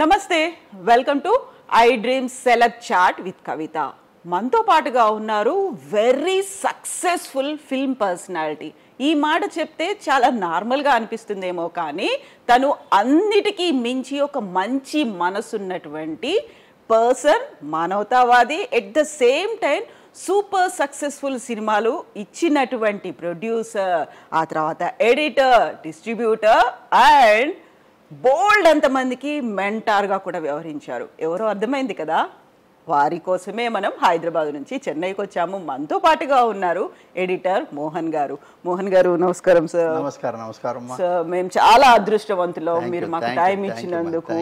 నమస్తే, welcome to I Dream select chat with Kavitha. మనతో పాటుగా ఉన్నారు వెరీ సక్సెస్ఫుల్ ఫిల్మ్ పర్సనాలిటీ. ఈ మాట చెప్తే చాలా నార్మల్గా అనిపిస్తుందేమో, కానీ తను అన్నిటికీ మించి ఒక మంచి మనసున్నటువంటి పర్సన్, మానవతావాది, at the same time super successful సినిమాలు ఇచ్చినటువంటి ప్రొడ్యూసర్, ఆ తర్వాత ఎడిటర్, డిస్ట్రిబ్యూటర్ అండ్ బోల్డ్ అంతమందికి మెంటార్గా కూడా వ్యవహరించారు. ఎవరో అర్థమైంది కదా, వారి కోసమే మనం హైదరాబాద్ నుంచి చెన్నైకి వచ్చాము. మనతో పాటుగా ఉన్నారు ఎడిటర్ మోహన్ గారు. మోహన్ గారు నమస్కారం సార్. నమస్కారం సార్, మేము చాలా అదృష్టవంతులం మీరు మాకు టైం ఇచ్చినందుకు.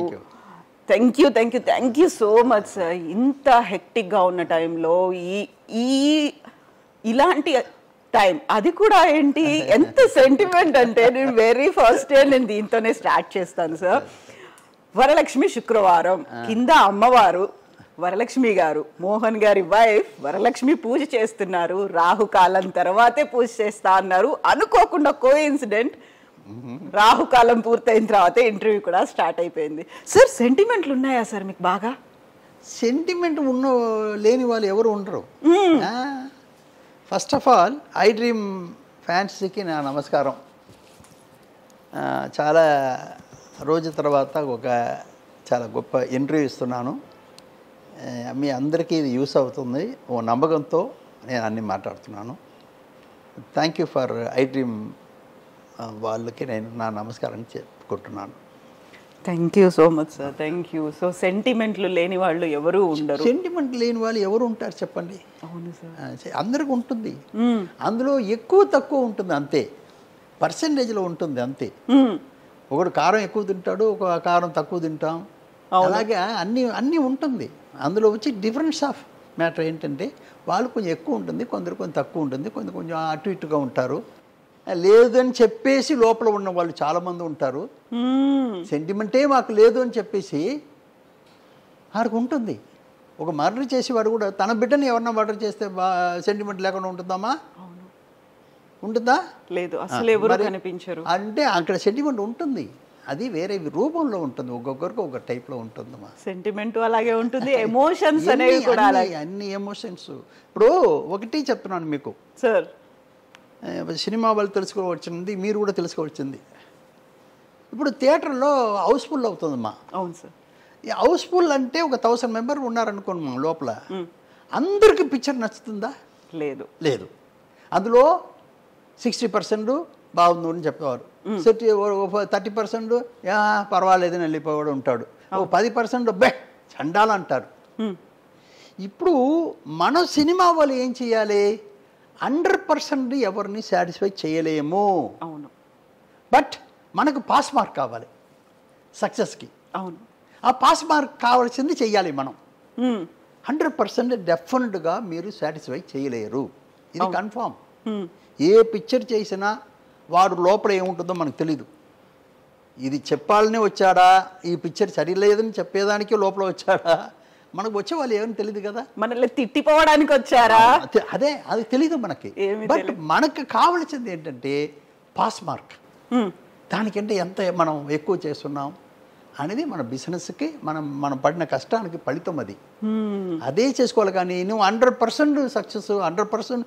Thank you so much sir. ఇంత హెక్టిక్గా ఉన్న టైంలో ఇలాంటి టైం, అది కూడా ఏంటి ఎంత సెంటిమెంట్ అంటే, నేను వెరీ ఫస్ట్ డే నేను దీంతోనే స్టార్ట్ చేస్తాను సార్. వరలక్ష్మి శుక్రవారం, కింద అమ్మవారు వరలక్ష్మి గారు, మోహన్ గారి వైఫ్ వరలక్ష్మి పూజ చేస్తున్నారు. రాహుకాలం తర్వాతే పూజ చేస్తా అన్నారు. అనుకోకుండా కోఇన్సిడెంట్, రాహుకాలం పూర్తయిన తర్వాతే ఇంటర్వ్యూ కూడా స్టార్ట్ అయిపోయింది. సార్, సెంటిమెంట్లు ఉన్నాయా సార్ మీకు బాగా? సెంటిమెంట్ లేని వాళ్ళు ఎవరు ఉండరు. First of all I dream ఫ్యాన్స్కి నా నమస్కారం. చాలా రోజు తర్వాత ఒక చాలా గొప్ప ఇంటర్వ్యూ ఇస్తున్నాను. మీ అందరికీ ఇది యూస్ అవుతుంది ఓ నమ్మకంతో నేను అన్నీ మాట్లాడుతున్నాను. Thank you for I Dream వాళ్ళకి నేను నా నమస్కారం చెప్పుకుంటున్నాను. Thank you so much sir, thank you. So సెంటిమెంట్లు లేని వాళ్ళు ఎవరు ఉండరు. సెంటిమెంట్ లేని వాళ్ళు ఎవరు ఉంటారు చెప్పండి? అవును సార్, అందరికి ఉంటుంది. అందులో ఎక్కువ తక్కువ ఉంటుంది అంతే, పర్సంటేజ్లో ఉంటుంది అంతే. ఒకడు కారం ఎక్కువ తింటాడు, ఒక కారం తక్కువ తింటాం, అలాగే అన్నీ ఉంటుంది. అందులో వచ్చి డిఫరెన్స్ ఆఫ్ మ్యాటర్ ఏంటంటే, వాళ్ళు కొంచెం ఎక్కువ ఉంటుంది, కొందరు కొంచెం తక్కువ ఉంటుంది, కొంచెం అటు ఇటుగా ఉంటారు. లేదని చెప్పేసి లోపల ఉన్న వాళ్ళు చాలామంది ఉంటారు. సెంటిమెంటే మాకు లేదు అని చెప్పేసి ఆడికి ఉంటుంది. ఒక మర్డర్ చేసేవాడు కూడా తన బిడ్డని ఎవరన్నా మర్డర్ చేస్తే సెంటిమెంట్ లేకుండా ఉంటుందమ్మా? ఉంటుందా? లేదు, అసలు ఎవరు కనిపించరు. అంటే అక్కడ సెంటిమెంట్ ఉంటుంది, అది వేరే రూపంలో ఉంటుంది, ఒక్కొక్కరికి ఒక టైప్లో ఉంటుందమ్మా. సెంటిమెంట్ అలాగే ఉంటుంది, ఎమోషన్స్ అనేవి కూడా అన్ని ఎమోషన్స్. ఇప్పుడు ఒకటి చెప్తున్నాను మీకు సార్, సినిమా వాళ్ళు తెలుసుకోవచ్చింది, మీరు కూడా తెలుసుకోవచ్చింది. ఇప్పుడు థియేటర్లో హౌస్ఫుల్ అవుతుందమ్మా. అవును సార్. ఈ హౌస్ఫుల్ అంటే ఒక 1000 మెంబర్ ఉన్నారనుకోండి లోపల, అందరికీ పిక్చర్ నచ్చుతుందా? లేదు. అందులో 60% బాగుంది అని చెప్పేవారు, 30% పర్వాలేదని వెళ్ళిపోవాడు ఉంటాడు, 10% బే చండాలంటారు. ఇప్పుడు మన సినిమా వాళ్ళు ఏం చేయాలి? 100% ఎవరిని సాటిస్ఫై చేయలేము. అవును. బట్ మనకు పాస్ మార్క్ కావాలి సక్సెస్కి. అవును. ఆ పాస్ మార్క్ కావాల్సింది చెయ్యాలి మనం. 100% డెఫినెట్గా మీరు సాటిస్ఫై చేయలేరు, ఇది కన్ఫామ్. ఏ పిక్చర్ చేసినా వాడు లోపల ఏముంటుందో మనకు తెలీదు. ఇది చెప్పాలనే వచ్చాడా, ఈ పిక్చర్ సరిలేదని చెప్పేదానికి లోపల వచ్చాడా, మనకు వచ్చే వాళ్ళు ఏమని తెలియదు కదా. మనల్ని తిట్టిపోవడానికి వచ్చారా, అది తెలీదు మనకి. బట్ మనకు కావలసింది ఏంటంటే పాస్ మార్క్. దానికంటే ఎంత మనం ఎక్కువ చేస్తున్నాం అనేది మన బిజినెస్కి మనం పడిన కష్టానికి ఫలితం అది. అదే చేసుకోవాలి. కానీ నువ్వు 100% సక్సెస్, 100%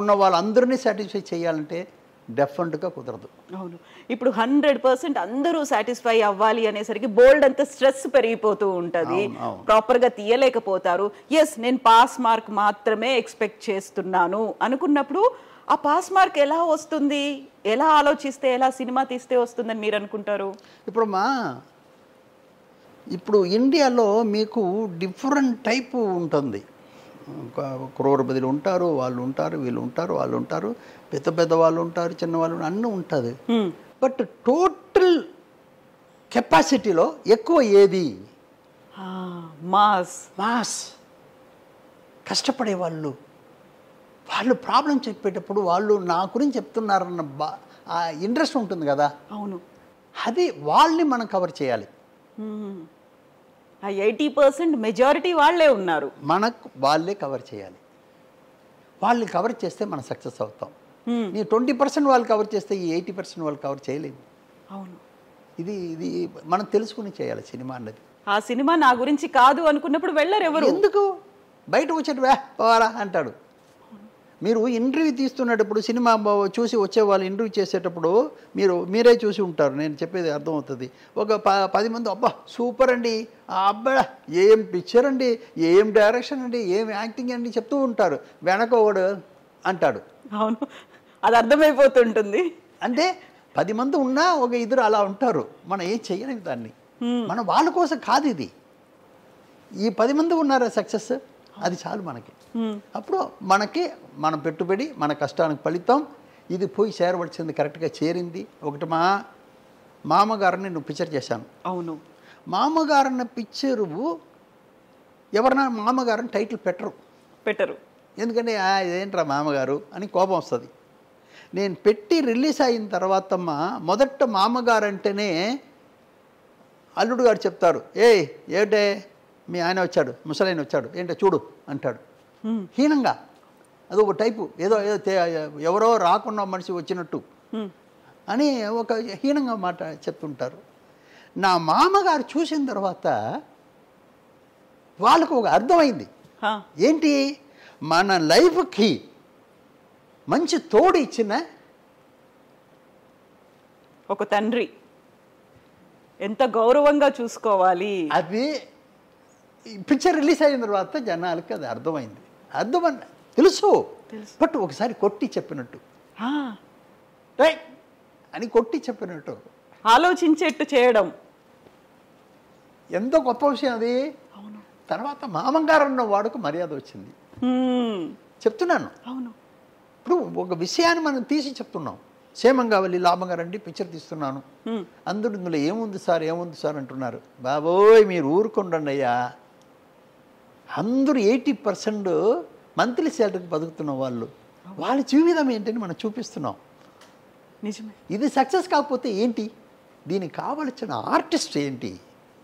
ఉన్న వాళ్ళందరినీ సాటిస్ఫై చేయాలంటే డెఫినెట్గా కుదరదు. అవును. ఇప్పుడు 100% అందరూ సాటిస్ఫై అవ్వాలి అనేసరికి బోల్డ్ అంత స్ట్రెస్ పెరిగిపోతూ ఉంటుంది, ప్రాపర్గా తీయలేకపోతారు. ఎస్, నేను పాస్ మార్క్ మాత్రమే ఎక్స్పెక్ట్ చేస్తున్నాను అనుకున్నప్పుడు ఆ పాస్ మార్క్ ఎలా వస్తుంది, ఎలా ఆలోచిస్తే, ఎలా సినిమా తీస్తే వస్తుందని మీరు అనుకుంటారు? ఇప్పుడు ఇండియాలో మీకు డిఫరెంట్ టైపు ఉంటుంది. క్రూరపతిలు ఉంటారు, వాళ్ళు ఉంటారు, వీళ్ళు ఉంటారు, వాళ్ళు ఉంటారు, పెద్ద వాళ్ళు ఉంటారు, చిన్నవాళ్ళు అన్నీ ఉంటుంది. బట్ టోటల్ కెపాసిటీలో ఎక్కువ ఏది? మాస్. కష్టపడే వాళ్ళు ప్రాబ్లం చెప్పేటప్పుడు వాళ్ళు నా గురించి చెప్తున్నారన్న ఇంట్రెస్ట్ ఉంటుంది కదా. అవును. అది వాళ్ళని మనం కవర్ చేయాలి. 80% మెజారిటీ వాళ్ళే ఉన్నారు, మనకు వాళ్ళే కవర్ చేయాలి. వాళ్ళని కవర్ చేస్తే మనం సక్సెస్ అవుతాం. నీ 20% వాళ్ళు కవర్ చేస్తే ఈ 80% వాళ్ళు కవర్ చేయలేము. అవును. ఇది ఇది మనం తెలుసుకుని చేయాలి సినిమా అన్నది. ఆ సినిమా నా గురించి కాదు అనుకున్నప్పుడు వెళ్ళరు ఎవరు. ఎందుకు బయట వచ్చేట పోరా అంటాడు. మీరు ఇంటర్వ్యూ తీస్తున్నప్పుడు సినిమా చూసి వచ్చేవాళ్ళు ఇంటర్వ్యూ చేసేటప్పుడు మీరే చూసి ఉంటారు, నేను చెప్పేది అర్థమవుతుంది. ఒక 10 మంది అబ్బా సూపర్ అండి, అబ్బా ఏం పిక్చర్ అండి, ఏం డైరెక్షన్ అండి, ఏం యాక్టింగ్ అండి చెప్తూ ఉంటారు. వెనక ఒకడు అంటాడు. అవును, అది అర్థమైపోతుంటుంది. అంటే 10 మంది ఉన్నా ఒక ఇద్దరు అలా ఉంటారు. మనం ఏం చెయ్యలేము దాన్ని. మనం వాళ్ళ కోసం కాదు ఇది. ఈ 10 మంది ఉన్నారా సక్సెస్, అది చాలు మనకి. అప్పుడు మనకి మన పెట్టుబడి మన కష్టానికి ఫలితం ఇది పోయి చేరవలసింది కరెక్ట్గా చేరింది. ఒకటి మా మామగారిని నువ్వు పిక్చర్ చేశాను. అవును, మామగారన్న పిక్చరు ఎవరన్నా మామగారిని టైటిల్ పెట్టరు. ఎందుకంటే ఇదేంట్రా మామగారు అని కోపం వస్తుంది. నేను పెట్టి రిలీజ్ అయిన తర్వాత మొదట మామగారు అంటేనే అల్లుడు గారు చెప్తారు, ఏంటే మీ ఆయన వచ్చాడు, ముసలాయన వచ్చాడు, ఏంటో చూడు అంటాడు హీనంగా. అది ఒక టైపు, ఏదో ఎవరో రాకుండా మనిషి వచ్చినట్టు అని ఒక హీనంగా మాట చెప్తుంటారు. నా మామగారు చూసిన తర్వాత వాళ్ళకు ఒక అర్థమైంది, ఏంటి మన లైఫ్కి మంచి తోడు ఇచ్చిన ఒక తండ్రి ఎంత గౌరవంగా చూసుకోవాలి. అది పిక్చర్ రిలీజ్ అయిన తర్వాత జనాలకి అది అర్థమైంది. తెలుసు, బట్ ఒకసారి కొట్టి చెప్పినట్టు, రైట్ అని కొట్టి చెప్పినట్టు ఆలోచించేట్టు చేయడం ఎంతో గొప్ప విషయం అది. తర్వాత మామగారు అన్న వాడుకు మర్యాద వచ్చింది. చెప్తున్నాను. అవును, ఇప్పుడు ఒక విషయాన్ని మనం తీసి చెప్తున్నాం. క్షేమంగా వెళ్ళి లాభంగా రండి పిక్చర్ తీస్తున్నాను, అందరూ ఇందులో ఏముంది సార్ అంటున్నారు. బాబోయ్ మీరు ఊరుకుండండి అయ్యా, అందరూ 80% మంత్లీ శాలరీకి బతుకుతున్న వాళ్ళ జీవితం ఏంటని మనం చూపిస్తున్నాం. నిజమే. ఇది సక్సెస్ కాకపోతే ఏంటి, దీనికి కావలసిన ఆర్టిస్ట్ ఏంటి,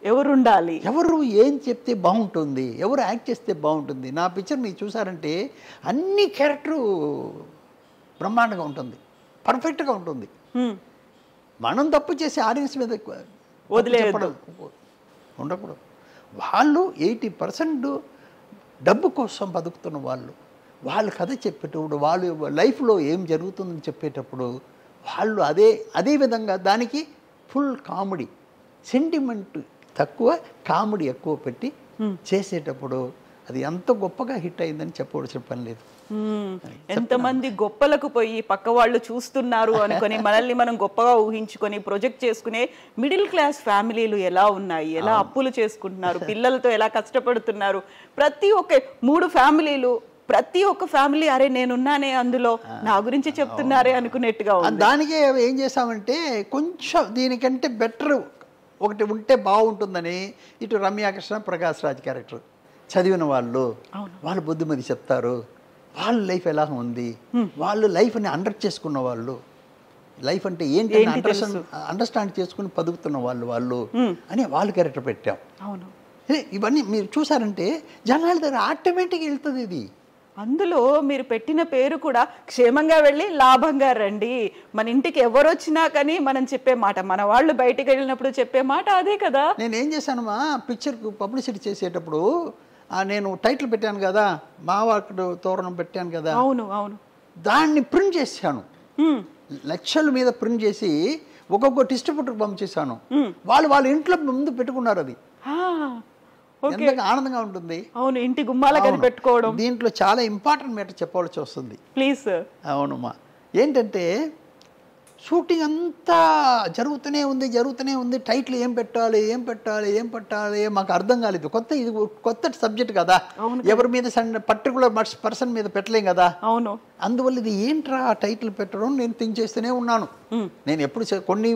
ఎవరుండాలి, ఎవరు ఏం చెప్తే బాగుంటుంది, ఎవరు యాక్ట్ చేస్తే బాగుంటుంది. నా పిక్చర్ మీరు చూసారంటే అన్ని క్యారెక్టరు బ్రహ్మాండంగా ఉంటుంది, పర్ఫెక్ట్గా ఉంటుంది. మనం తప్పు చేసి ఆడియన్స్ మీద వదిలేయడం ఉండకూడదు. వాళ్ళు 80% డబ్బు కోసం బతుకుతున్న వాళ్ళు కథ చెప్పేటప్పుడు, వాళ్ళు లైఫ్లో ఏం జరుగుతుందని చెప్పేటప్పుడు వాళ్ళు అదే విధంగా దానికి ఫుల్ కామెడీ, సెంటిమెంట్ తక్కువ కామెడీ ఎక్కువ పెట్టి చేసేటప్పుడు అది ఎంత గొప్పగా హిట్ అయిందని చెప్పవలసిన పని లేదు. ఎంతమంది గొప్పలకు పోయి పక్క వాళ్ళు చూస్తున్నారు అనుకొని మనల్ని మనం గొప్పగా ఊహించుకొని ప్రొజెక్ట్ చేసుకునే మిడిల్ క్లాస్ ఫ్యామిలీలు ఎలా ఉన్నాయి, ఎలా అప్పులు చేసుకుంటున్నారు, పిల్లలతో ఎలా కష్టపడుతున్నారు. ప్రతి ఒక్క 3 ఫ్యామిలీలు, ప్రతి ఒక్క ఫ్యామిలీ అరే నేనున్నానే అందులో నా గురించి చెప్తున్నారే అనుకునేట్టుగా ఉంది. దానికే ఏం చేసామంటే కొంచెం దీనికంటే బెటర్ ఒకటి ఉంటే బాగుంటుందని ఇటు రమ్యాకృష్ణ, ప్రకాష్ రాజ్ క్యారెక్టర్ చదివిన వాళ్ళు బుద్ధిమతి చెప్తారు, వాళ్ళ లైఫ్ ఎలా ఉంది, వాళ్ళు లైఫ్ని చేసుకున్న వాళ్ళు, లైఫ్ అంటే ఏంటి అండర్స్టాండ్ చేసుకుని బతుకుతున్న వాళ్ళు అని వాళ్ళ క్యారెక్టర్ పెట్టాం. ఇవన్నీ మీరు చూసారంటే జనాల దగ్గర ఆటోమేటిక్గా వెళ్తుంది. ఇది అందులో మీరు పెట్టిన పేరు కూడా క్షేమంగా వెళ్ళి లాభంగా రండి. మన ఇంటికి ఎవరు వచ్చినా కానీ మనం చెప్పే మాట, మన వాళ్ళు బయటికి వెళ్ళినప్పుడు చెప్పే మాట అదే కదా. నేను ఏం చేశాను పిక్చర్కు పబ్లిసిటీ చేసేటప్పుడు నేను టైటిల్ పెట్టాను కదా, మావాడు తోరణం పెట్టాను కదా, అవును దాన్ని ప్రింట్ చేశాను, లక్షల మీద ప్రింట్ చేసి ఒక్కొక్క డిస్ట్రిబ్యూటర్ పంపించేశాను. వాళ్ళ ఇంట్లో ముందు పెట్టుకున్నారు. అది ఎంత ఆనందంగా ఉంటుంది. అవును, ఇంటి గుమ్మాలకని పెట్టుకోవడం. దీంట్లో చాలా ఇంపార్టెంట్ మ్యాటర్ చెప్పవలసి వస్తుంది. ప్లీజ్. అవునమ్మా, ఏంటంటే షూటింగ్ అంతా జరుగుతూనే ఉంది. టైటిల్ ఏం పెట్టాలి మాకు అర్థం కాలేదు. ఇది కొత్త సబ్జెక్ట్ కదా, ఎవరి మీద పర్టికులర్ పర్సన్ మీద పెట్టలేం కదా. అవును, అందువల్ల ఇది ఏంట్రా టైటిల్ పెట్టడం నేను థింక్ చేస్తూనే ఉన్నాను. నేను ఎప్పుడు కొన్ని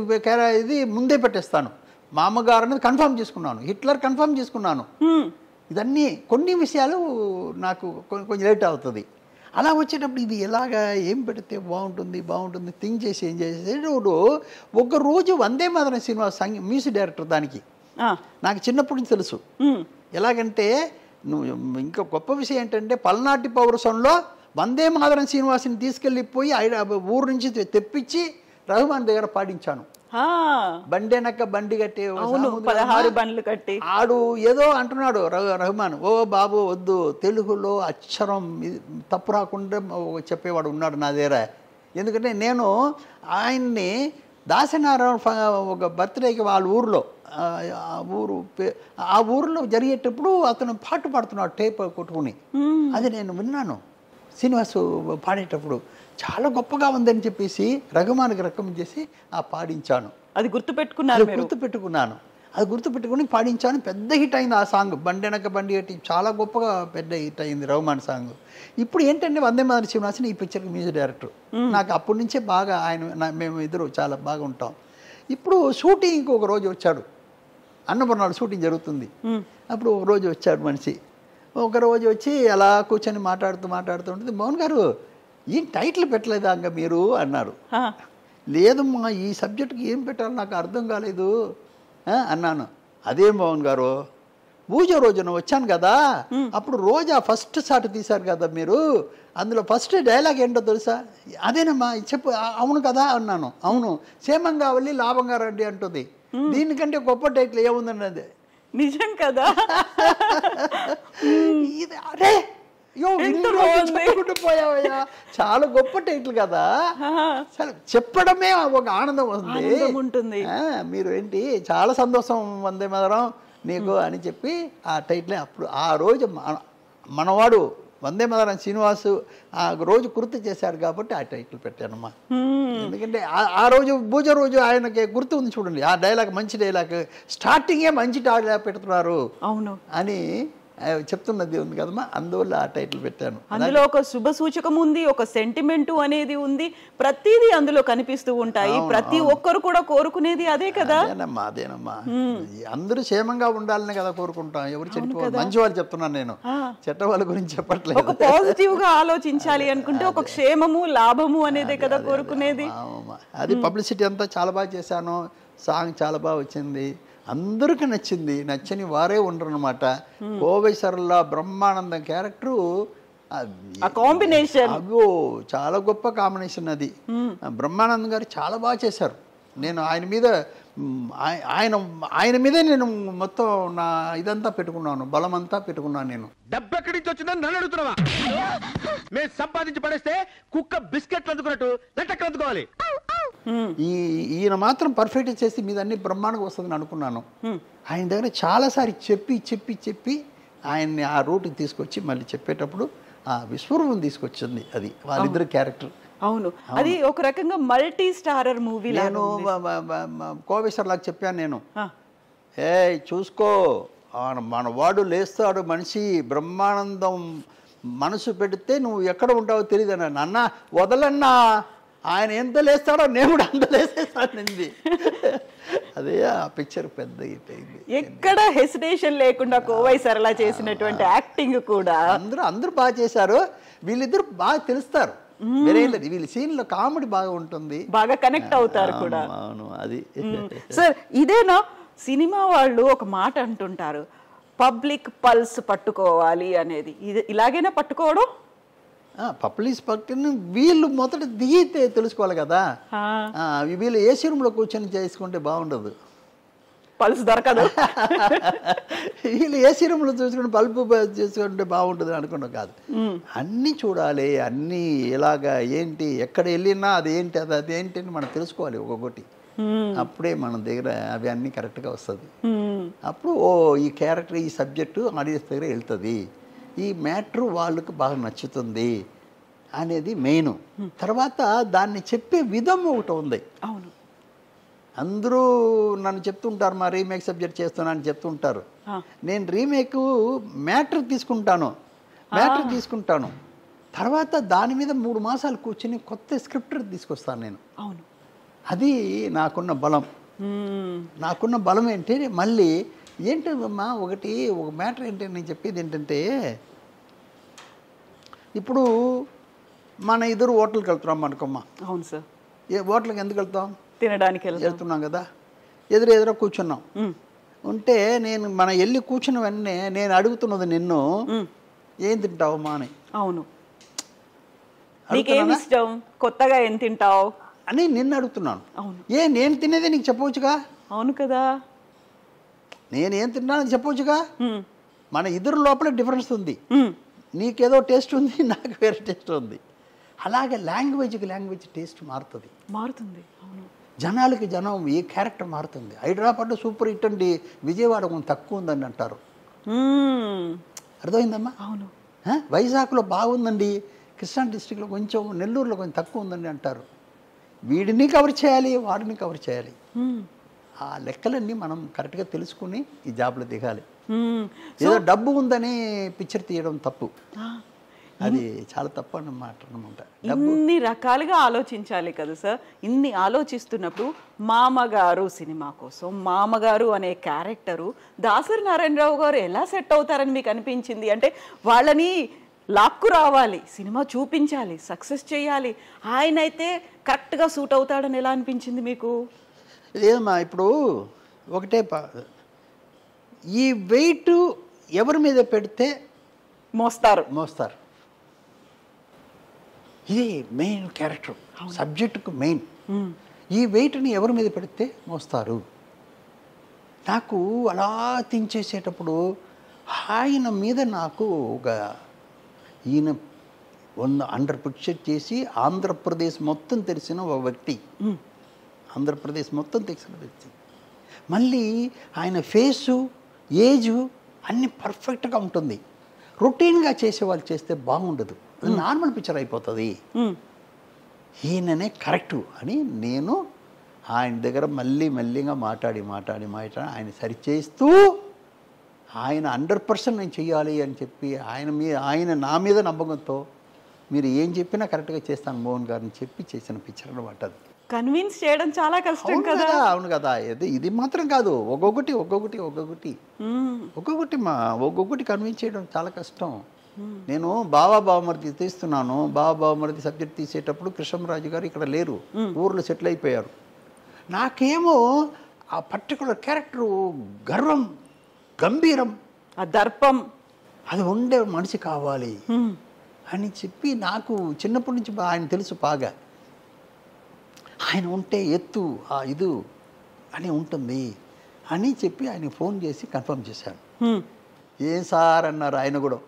ఇది ముందే పెట్టేస్తాను. మామగారు అనేది కన్ఫర్మ్ చేసుకున్నాను, హిట్లర్ కన్ఫర్మ్ చేసుకున్నాను. ఇదన్నీ కొన్ని విషయాలు నాకు కొంచెం లేట్ అవుతుంది. అలా వచ్చేటప్పుడు ఇది ఎలాగా ఏం పెడితే బాగుంటుంది థింక్ చేసి ఏం చేసేటప్పుడు ఒకరోజు Vande Mataram cinema music director దానికి నాకు చిన్నప్పటి నుంచి తెలుసు. ఎలాగంటే ఇంకా గొప్ప విషయం ఏంటంటే పల్నాటి పౌరసంలో వందే మాతరం శ్రీనివాసుని తీసుకెళ్ళిపోయి ఊరు నుంచి తెప్పించి రహమాన్ దగ్గర పాడించాను. బండెనక్క బండి కట్టి అవును 16 బండ్లు కట్టి ఆడు ఏదో అంటున్నాడు రహమాన్, ఓ బాబు వద్దు, తెలుగులో అక్షరం తప్పు రాకుండా చెప్పేవాడు ఉన్నాడు నా దగ్గర. ఎందుకంటే నేను ఆయన్ని దాసనారాయణ ఒక బర్త్డేకి వాళ్ళ ఊరిలో ఆ ఊరిలో జరిగేటప్పుడు అతను పాట పాడుతున్నాడు టేప్ కొట్టుకుని. అది నేను విన్నాను శ్రీనివాసు పాడేటప్పుడు. చాలా గొప్పగా ఉందని చెప్పేసి రఘుమాన్కి రికమెండ్ చేసి పాడించాను. అది గుర్తుపెట్టుకున్నాను. అది గుర్తుపెట్టుకుని పాడించాను. పెద్ద హిట్ అయింది ఆ సాంగ్, బండెనక బండి కట్టి. చాలా గొప్పగా పెద్ద హిట్ అయింది రఘుమాన్ సాంగ్. ఇప్పుడు ఏంటంటే వందే మాతరం శ్రీనివాసన్ ఈ పిక్చర్కి మ్యూజిక్ డైరెక్టర్. నాకు అప్పటి నుంచే బాగా మేము ఇద్దరు చాలా బాగా ఉంటాం. ఇప్పుడు షూటింగ్కి ఒక రోజు వచ్చాడు, అన్నపూర్ణాడు షూటింగ్ జరుగుతుంది. అప్పుడు ఒక రోజు వచ్చాడు మనిషి. ఒక రోజు వచ్చి అలా కూర్చొని మాట్లాడుతుంటుంది, మోహన్ గారు ఏం టైటిల్ పెట్టలేదా ఇంకా మీరు అన్నారు. లేదమ్మా ఈ సబ్జెక్ట్కి ఏం పెట్టాలో నాకు అర్థం కాలేదు అన్నాను. అదే మోహన్ గారు, పూజ రోజున వచ్చాను కదా, అప్పుడు రోజా ఫస్ట్ షాట్ తీశారు కదా మీరు, అందులో ఫస్ట్ డైలాగ్ ఏంటో తెలుసా? అదేనమ్మా చెప్పు. అవును కదా అన్నాను. అవును, క్షేమంగా వెళ్ళి లాభంగా రండి అంటుంది. దీనికంటే గొప్ప టైటిల్ ఏముందన్నది. నిజం కదా. ఇది అరే పోయావయ్యా, చాలా గొప్ప టైటిల్ కదా. చెప్పడమే ఒక ఆనందం ఉంటుంది. మీరు ఏంటి చాలా సంతోషం వందే మాతరం నీకు అని చెప్పి ఆ టైటిల్ అప్పుడు ఆ రోజు మనవాడు వందే మాతరం శ్రీనివాసు ఆ రోజు గుర్తు చేశాడు కాబట్టి ఆ టైటిల్ పెట్టానమ్మా. ఎందుకంటే ఆ రోజు పూజ రోజు ఆయనకి గుర్తు ఉంది చూడండి, ఆ డైలాగ్ మంచి డైలాగ్, స్టార్టింగే మంచి డైలాగ్ పెడుతున్నారు అవును అని చెప్తున్నది ఉంది కదమ్మా, అందువల్ల ఆ టైటిల్ పెట్టాను. అందులో ఒక శుభ సూచకం ఉంది, ఒక సెంటిమెంట్ అనేది ఉంది, ప్రతిదీ అందులో కనిపిస్తూ ఉంటాయి. ప్రతి ఒక్కరు కూడా కోరుకునేది అదే కదా. అదేనమ్మా అందరూ క్షేమంగా ఉండాలని కదా కోరుకుంటాం. ఎవరు చెడిపోవాలి, మంచి వాళ్ళు చెప్తున్నాను నేను, చెడ్డ వాళ్ళ గురించి చెప్పట్లేదు. ఒక పాజిటివ్ గా ఆలోచించాలి అనుకుంటే ఒక క్షేమము లాభము అనేదే కదా కోరుకునేది. అది పబ్లిసిటీ అంతా చాలా బాగా చేశాను. సాంగ్ చాలా బాగా వచ్చింది, అందరికీ నచ్చింది. నచ్చని వారే ఉండరు అనమాట. కోవై సరళ బ్రహ్మానందం క్యారెక్టరు కాంబినేషన్ అగో చాలా గొప్ప కాంబినేషన్ అది. బ్రహ్మానందం గారు చాలా బాగా చేశారు. నేను ఆయన మీదే నేను మొత్తం నా ఇదంతా పెట్టుకున్నాను, బలం అంతా పెట్టుకున్నాను. నేను డబ్బు ఎక్కడి నుంచి వచ్చిందని నన్ను అడుగుతున్నావా? మేము సంపాదించి పడేస్తే కుక్క బిస్కెట్లు అందుకున్నట్టు నెట్టెక్కడ అందుకోవాలి. ఈయన మాత్రం పర్ఫెక్ట్ చేసి మీద అన్ని బ్రహ్మాండంగా వస్తుందని అనుకున్నాను. ఆయన దగ్గర చాలాసారి చెప్పి ఆయన్ని ఆ రూట్కి తీసుకొచ్చి మళ్ళీ చెప్పేటప్పుడు ఆ విశ్వరూపం తీసుకొచ్చింది. అది వాళ్ళిద్దరు క్యారెక్టర్. అవును, అది ఒక రకంగా మల్టీ స్టారర్ మూవీ. నేను కోవేశ్వర్లాగా చెప్పాను నేను, చూసుకో మన వాడు లేస్తాడు మనిషి, బ్రహ్మానందం మనసు పెడితే నువ్వు ఎక్కడ ఉంటావో తెలియదు అన్నాను. అన్న వదలన్నా, ఆయన ఎంత లేస్తాడో నేను కూడా అంత లేసేస్తానండి. అదే ఆ పిక్చర్ పెద్ద హిట్ అయింది. ఎక్కడ హెసిటేషన్ లేకుండా కోవై సరళ చేసినటువంటి యాక్టింగ్ కూడా అందరూ బాగా చేశారు. వీళ్ళిద్దరు బాగా తెలుస్తారు, వేరేలేదు. వీళ్ళ సీన్లో కామెడీ బాగా ఉంటుంది, బాగా కనెక్ట్ అవుతారు కూడా. అవును, అది సార్ ఇదేనా సినిమా వాళ్ళు ఒక మాట అంటుంటారు, పబ్లిక్ పల్స్ పట్టుకోవాలి అనేది. ఇది ఇలాగైనా పట్టుకోవడం? పబ్లిక్ పట్టుకుని వీళ్ళు మొదట దిగితే తెలుసుకోవాలి కదా. వీళ్ళు ఏసీ రూమ్లో కూర్చొని చేసుకుంటే బాగుండదు, పల్స్ దొరకదు. వీళ్ళు ఏసీ రూమ్లో చూసుకుంటే బల్బు చేసుకుంటే బాగుంటుంది అనుకున్నాం కాదు. అన్నీ చూడాలి, అన్నీ ఎలాగా ఏంటి, ఎక్కడ వెళ్ళినా అదేంటి అదేంటి అని మనం తెలుసుకోవాలి ఒక్కొక్కటి. అప్పుడే మన దగ్గర అవి అన్నీ కరెక్ట్గా వస్తుంది. అప్పుడు ఈ క్యారెక్టర్ ఈ సబ్జెక్టు ఆడియన్స్ దగ్గర వెళ్తుంది, ఈ మ్యాటర్ వాళ్ళకు బాగా నచ్చుతుంది అనేది మెయిన్. తర్వాత దాన్ని చెప్పే విధం ఒకటి ఉంది. అవును, అందరూ నన్ను చెప్తుంటారు మా రీమేక్ సబ్జెక్ట్ చేస్తున్నా అని చెప్తుంటారు. నేను రీమేక్ మ్యాటర్ తీసుకుంటాను, తర్వాత దాని మీద 3 మాసాలు కూర్చొని కొత్త స్క్రిప్ట్ తీసుకొస్తాను నేను. అవును, అది నాకున్న బలం. నాకున్న బలం ఏంటి, మళ్ళీ ఏంటమ్మా ఒక మ్యాటర్ ఏంటి నేను చెప్పేది ఏంటంటే, ఇప్పుడు మన ఇద్దరు హోటల్కి వెళ్తున్నాం అనుకోమ్మా. అవును సార్. హోటల్కి ఎందుకు వెళ్తాం? తినడానికి వెళ్తున్నాం కదా. ఎదురు కూర్చున్నాం ఉంటే నేను వెళ్ళి కూర్చున్న వెంటనే నేను అడుగుతున్నది నిన్ను, ఏం తింటావమ్మా అని. అవును, నీకేమి ఇష్టం, కొత్తగా ఏం తింటావు, అని నిన్ను అడుగుతున్నాను. అవును. నేను తినేదే నీకు చెప్పవచ్చుగా, అవును కదా. నేనేం తిన్నానని చెప్పవచ్చుగా. మన ఇద్దరు లోపల డిఫరెన్స్ ఉంది. నీకేదో టేస్ట్ ఉంది, నాకు వేరే టేస్ట్ ఉంది. అలాగే లాంగ్వేజ్కి లాంగ్వేజ్ టేస్ట్ మారుతుంది. అవును. జనాలకి జనం ఏ క్యారెక్టర్ మారుతుంది. హైదరాబాద్లో సూపర్ హిట్ అండి, విజయవాడ కొంచెం తక్కువ ఉందని అంటారు. అర్థమైందమ్మా? అవును. వైజాగ్లో బాగుందండి, కృష్ణా డిస్టిక్లో కొంచెం, నెల్లూరులో కొంచెం తక్కువ ఉందండి అంటారు. వీడిని కవర్ చేయాలి, వాడిని కవర్ చేయాలి. ఆ లెక్కలన్నీ మనం కరెక్ట్గా తెలుసుకుని ఈ జాబ్లో దిగాలి. ఏదో డబ్బు ఉందని పిక్చర్ తీయడం తప్పు, అది చాలా తప్పు అన్నమాట. ఇన్ని రకాలుగా ఆలోచించాలి కదా సార్. ఇన్ని ఆలోచిస్తున్నప్పుడు మామగారు సినిమా కోసం మామగారు అనే క్యారెక్టరు దాసరి నారాయణరావు గారు ఎలా సెట్ అవుతారని మీకు అనిపించింది? అంటే వాళ్ళని లాక్కు రావాలి, సినిమా చూపించాలి, సక్సెస్ చేయాలి, ఆయన అయితే కరెక్ట్గా సూట్ అవుతాడని ఎలా అనిపించింది మీకు? లేదమ్మా, ఇప్పుడు ఒకటే ఈ వెయిట్ ఎవరి మీద పెడితే మోస్తారు. ఇది మెయిన్ క్యారెక్టర్, సబ్జెక్టుకు మెయిన్. ఈ వెయిట్ని ఎవరి మీద పెడితే మోస్తారు. నాకు అలా తించేసేటప్పుడు ఆయన మీద నాకు ఒక ఈయన 100% చేసి ఆంధ్రప్రదేశ్ మొత్తం తెలిసిన ఒక వ్యక్తి, ఆంధ్రప్రదేశ్ మొత్తం తెలిసిన వ్యక్తి. మళ్ళీ ఆయన ఫేసు, ఏజు అన్నీ పర్ఫెక్ట్గా ఉంటుంది. రొటీన్గా చేసే వాళ్ళు చేస్తే బాగుండదు, అది నార్మల్ పిక్చర్ అయిపోతుంది. ఈయననే కరెక్టు అని నేను ఆయన దగ్గర మళ్ళీగా మాట్లాడి ఆయన సరిచేస్తూ ఆయన 100% నేను చెయ్యాలి అని చెప్పి ఆయన నా మీద నమ్మకంతో మీరు ఏం చెప్పినా కరెక్ట్గా చేస్తాను మోహన్ గారిని చెప్పి చేసిన పిక్చర్ అనమాట. అది కన్విన్స్ చేయడం చాలా కష్టం కదా. అవును కదా. ఇది మాత్రం కాదు, ఒక్కొక్కటి కన్విన్స్ చేయడం చాలా కష్టం. నేను బావమరిది తీస్తున్నాను, బావమరిది సబ్జెక్ట్ తీసేటప్పుడు కృష్ణరాజు గారు ఇక్కడ లేరు, ఊర్లో సెటిల్ అయిపోయారు. నాకేమో ఆ పర్టికులర్ క్యారెక్టరు గర్వం, గంభీరం, ఆ దర్పం అది ఉండే మనిషి కావాలి అని చెప్పి నాకు చిన్నప్పటి నుంచి ఆయన తెలుసు బాగా. ఆయన ఉంటే ఎత్తు ఇది అని ఉంటుంది అని చెప్పి ఆయన ఫోన్ చేసి కన్ఫర్మ్ చేశాను. ఏం సార్ అన్నారు ఆయన కూడా.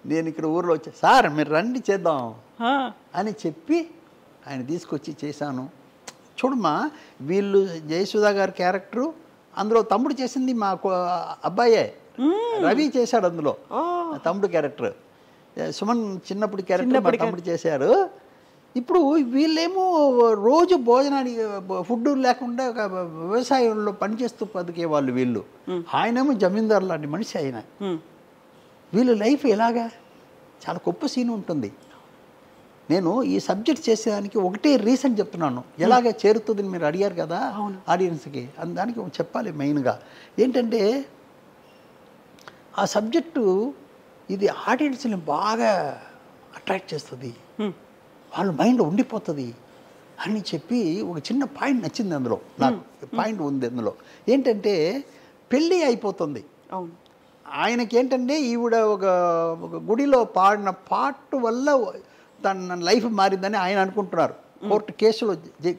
నేను ఇక్కడ ఊర్లో వచ్చా, సార్ మీరు రండి చేద్దాం అని చెప్పి ఆయన తీసుకొచ్చి చేశాను. చూడమ్మా, వీళ్ళు జయసుధా గారి క్యారెక్టరు అందులో తమ్ముడు చేసింది మా అబ్బాయే, రవి చేశాడు అందులో తమ్ముడు క్యారెక్టర్. సుమన్ చిన్నప్పుడు క్యారెక్టర్ మా తమ్ముడు చేశారు. ఇప్పుడు వీళ్ళేమో రోజు భోజనానికి ఫుడ్ లేకుండా ఒక వ్యవసాయంలో పనిచేస్తూ బతికే వాళ్ళు వీళ్ళు. ఆయనేమో జమీందారు లాంటి మనిషి ఆయన. వీళ్ళ లైఫ్ ఎలాగా చాలా గొప్ప సీన్ ఉంటుంది. నేను ఈ సబ్జెక్ట్ చేసేదానికి ఒకటే రీజన్ చెప్తున్నాను, ఎలాగ చేరుతుందని మీరు అడిగారు కదా ఆడియన్స్కి, దానికి చెప్పాలి. మెయిన్గా ఏంటంటే ఆ సబ్జెక్టు ఇది ఆడియన్స్ని బాగా అట్రాక్ట్ చేస్తుంది, వాళ్ళ మైండ్లో ఉండిపోతుంది అని చెప్పి ఒక చిన్న పాయింట్ నచ్చింది అందులో. నాకు పాయింట్ ఉంది అందులో. ఏంటంటే పెళ్ళి అయిపోతుంది, ఆయనకి ఏంటంటే ఈవిడ ఒక గుడిలో పాడిన పాట వల్ల తన లైఫ్ మారిందని ఆయన అనుకుంటున్నారు. కోర్టు కేసులో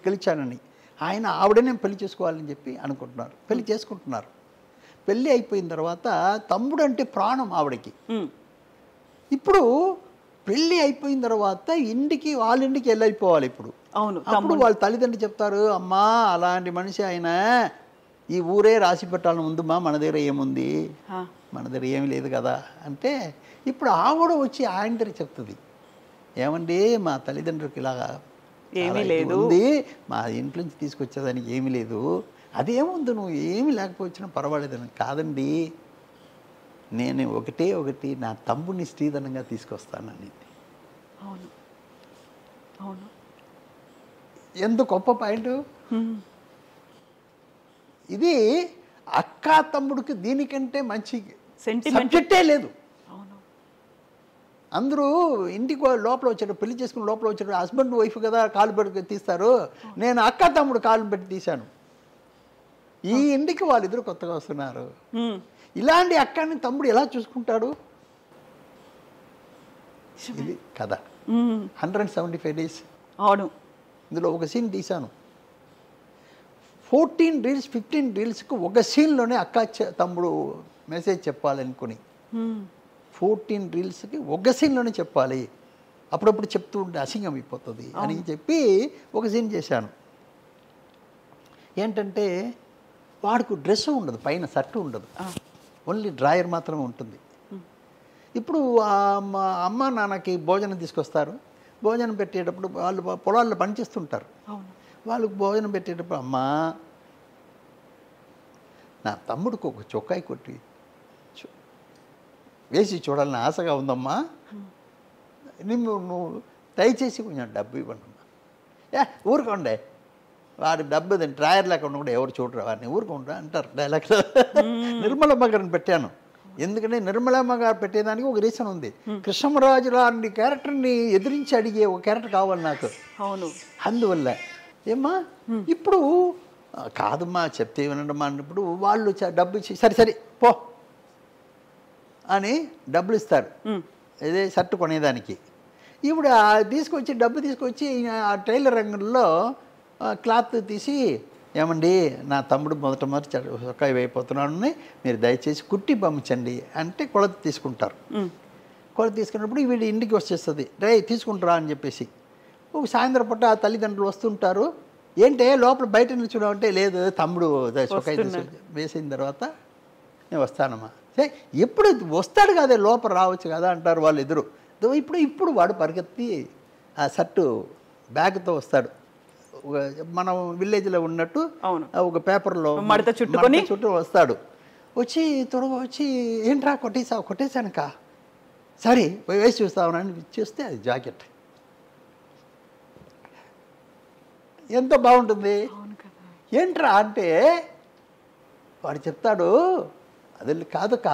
గెలిచానని ఆయన ఆవిడనే పెళ్లి చేసుకోవాలని చెప్పి అనుకుంటున్నారు, పెళ్లి చేసుకుంటున్నారు. పెళ్ళి అయిపోయిన తర్వాత తమ్ముడు అంటే ప్రాణం ఆవిడకి. ఇప్పుడు పెళ్ళి అయిపోయిన తర్వాత వాళ్ళ ఇంటికి వెళ్ళిపోవాలి. అప్పుడు వాళ్ళ తల్లిదండ్రులు చెప్తారు, అమ్మా అలాంటి మనిషి ఆయన ఈ ఊరే రాసి పెట్టాలని ఉందమ్మా, మన దగ్గర ఏముంది, మన దగ్గర ఏమి లేదు కదా అంటే, ఇప్పుడు ఆవిడ వచ్చి ఆయన దగ్గర చెప్తుంది, ఏమండి మా తల్లిదండ్రులకి ఇలాగా ఏమీ లేదు, మా ఇంట్లో నుంచి తీసుకొచ్చేదానికి ఏమీ లేదు, అదేముంది నువ్వు ఏమి లేకపోవచ్చినా పర్వాలేదని. కాదండి, నేను ఒకటి నా తమ్ముడిని స్త్రీధనంగా తీసుకొస్తానని. అవును అవును, ఎంత గొప్ప పాయింట్ ఇది. అక్క తమ్ముడికి దీనికంటే మంచి సబ్జెక్టే లేదు. అందరూ ఇంటికి లోపల వచ్చాడు, పెళ్లి చేసుకుని లోపల వచ్చాడు, హస్బెండ్ వైఫ్ కదా కాలు పెట్టి తీస్తారు, నేను అక్క తమ్ముడు కాలు పెట్టి తీశాను. ఈ ఇంటికి వాళ్ళిద్దరు కొత్తగా వస్తున్నారు, ఇలాంటి అక్కని తమ్ముడు ఎలా చూసుకుంటాడు? ఇది కదా 175 days. అవును, ఇందులో ఒక సీన్ తీశాను. 14 రీల్స్ 15 రీల్స్కి ఒక సీన్లోనే తమ్ముడు మెసేజ్ చెప్పాలనుకుని 14 రీల్స్కి ఒక సీన్లోనే చెప్పాలి, అప్పుడప్పుడు చెప్తూ ఉంటే అసింగం అయిపోతుంది అని చెప్పి ఒక సీన్ చేశాను. ఏంటంటే వాడికి డ్రెస్ ఉండదు, పైన షర్టు ఉండదు, ఓన్లీ డ్రాయర్ మాత్రమే ఉంటుంది. ఇప్పుడు మా అమ్మ నాన్నకి భోజనం తీసుకొస్తారు. భోజనం పెట్టేటప్పుడు వాళ్ళు పొలాల్లో పనిచేస్తుంటారు. వాళ్ళకు భోజనం పెట్టేటప్పుడు అమ్మా నా తమ్ముడికి ఒక చొక్కాయి కొట్టి వేసి చూడాలని ఆశగా ఉందమ్మా, నువ్వు దయచేసి కొంచెం డబ్బు ఇవ్వండి అమ్మా. ఊరుకోండే, వాడి డబ్బు డ్రాయర్ లేకుండా కూడా ఎవరు చూడరు, వాడిని ఊరుకుంటా అంటారు డైలాగ్లో. నిర్మలమ్మ గారిని పెట్టాను, ఎందుకంటే నిర్మలమ్మ గారు పెట్టేదానికి ఒక రీజన్ ఉంది. కృష్ణరాజు లాంటి క్యారెక్టర్ని ఎదిరించి అడిగే ఒక క్యారెక్టర్ కావాలి నాకు. అవును, అందువల్ల ఏమ్మా ఇప్పుడు కాదమ్మా చెప్తే వినడమ్మా అన్నప్పుడు వాళ్ళు డబ్బు ఇచ్చి సరే సరే పో అని డబ్బులు ఇస్తారు ఇదే షర్ట్ కొనేదానికి. ఇప్పుడు తీసుకొచ్చి డబ్బు తీసుకొచ్చి ఆ టైలర్ రంగంలో క్లాత్ తీసి ఏమండి నా తమ్ముడు మొదటి చొక్కాయి అయిపోతున్నాడు, మీరు దయచేసి కుట్టి పంపించండి అంటే కొలత తీసుకుంటారు. కొలత తీసుకున్నప్పుడు వీడి ఇంటికి వచ్చేస్తుంది, రే తీసుకుంటారా అని చెప్పేసి. ఒక సాయంత్రం పూట ఆ తల్లిదండ్రులు వస్తుంటారు, ఏంటే లోపల బయట నిల్చున్నామంటే లేదు తమ్ముడు చొక్కాయి వేసిన తర్వాత నేను వస్తానమ్మా. సరే ఎప్పుడు వస్తాడు కదా లోపల రావచ్చు కదా అంటారు వాళ్ళు ఎదురు. ఇప్పుడు వాడు పరిగెత్తి ఆ షర్టు బ్యాగ్తో వస్తాడు. మనం విలేజ్లో ఉన్నట్టు ఒక పేపర్లో చుట్టూ వస్తాడు. వచ్చి త్వరగా వచ్చి ఏంట్రా కొట్టేశానుకా, సరే వేసి చూస్తామని చూస్తే అది జాకెట్. ఎంత బాగుంటుంది, ఏంట్రా అంటే వాడు చెప్తాడు, అది కాదుక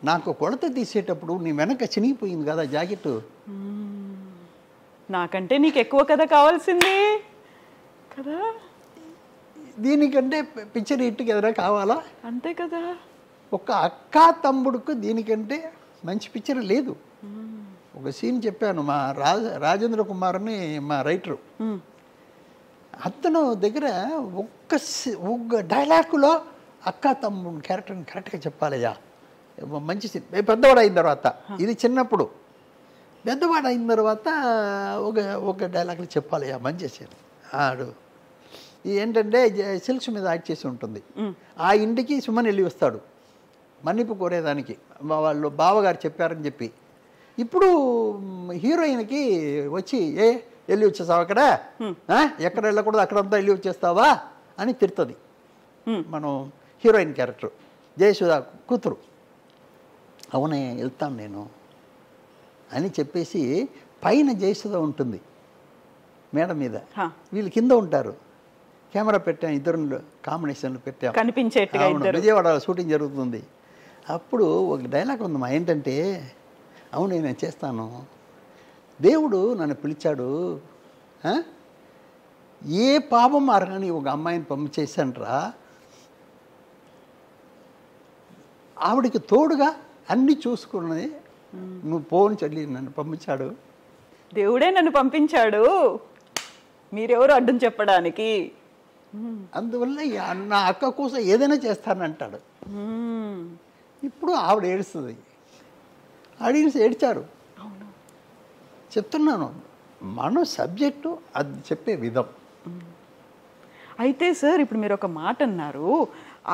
నాకు కొలత తీసేటప్పుడు నీ వెనక చినిగిపోయింది కదా జాకెట్, నాకంటే నీకు ఎక్కువ కదా కావాల్సింది కదా, దీనికంటే పిక్చర్ హిట్కి ఎదురా కావాలా, అంతే కదా. ఒక అక్క తమ్ముడుకు దీనికంటే మంచి పిక్చర్ లేదు. ఒక సీన్ చెప్పాను, మా రాజేంద్ర కుమార్ అని మా రైటరు, అతను దగ్గర ఒక్క డైలాగులో అక్క తమ్ముడు క్యారెక్టర్ని కరెక్ట్గా చెప్పాలయ్యా, మంచి సీన్. పెద్దవాడు అయిన తర్వాత, ఇది చిన్నప్పుడు, పెద్దవాడు అయిన తర్వాత ఒక డైలాగులు చెప్పాలయ్యా మంచి సీన్. ఆడు ఏంటంటే సిల్క్స్ మీద యాక్ట్ చేసి ఉంటుంది. ఆ ఇంటికి సుమన్ వెళ్ళి వస్తాడు మన్నిపు కోరేదానికి, వాళ్ళు బావగారు చెప్పారని చెప్పి. ఇప్పుడు హీరోయిన్కి వచ్చి వెళ్ళి వచ్చేస్తావా అక్కడ, ఎక్కడ వెళ్ళకూడదు అక్కడంతా వెళ్ళి వచ్చేస్తావా అని తిడుతుంది మనం హీరోయిన్ క్యారెక్టర్ జయసుధా కూతురు. అవునే వెళ్తాను నేను అని చెప్పేసి పైన జయసుధ ఉంటుంది మేడ మీద, వీళ్ళు కింద ఉంటారు. కెమెరా పెట్టాం, ఇద్దరు కాంబినేషన్లు పెట్టాం, కనిపించేట్టుగా. విజయవాడ షూటింగ్ జరుగుతుంది. అప్పుడు ఒక డైలాగ్ ఉందమ్మా, ఏంటంటే అవును నేను చేస్తాను, దేవుడు నన్ను పిలిచాడు, ఏ పాపం మారని ఒక అమ్మాయిని పంపించేశాన్రా, ఆవిడికి తోడుగా అన్నీ చూసుకున్నది నువ్వు పోని చెల్లి నన్ను పంపించాడు, దేవుడే నన్ను పంపించాడు, మీరెవరు అడ్డం చెప్పడానికి, అందువల్ల నా అక్క కోసం ఏదైనా చేస్తానంటాడు. ఇప్పుడు ఆవిడ ఏడుస్తుంది, ఆడియన్స్ ఏడ్చారు. చెప్తున్నాను మన సబ్జెక్టు అది చెప్పే విధం. అయితే సార్ ఇప్పుడు మీరు ఒక మాట అన్నారు,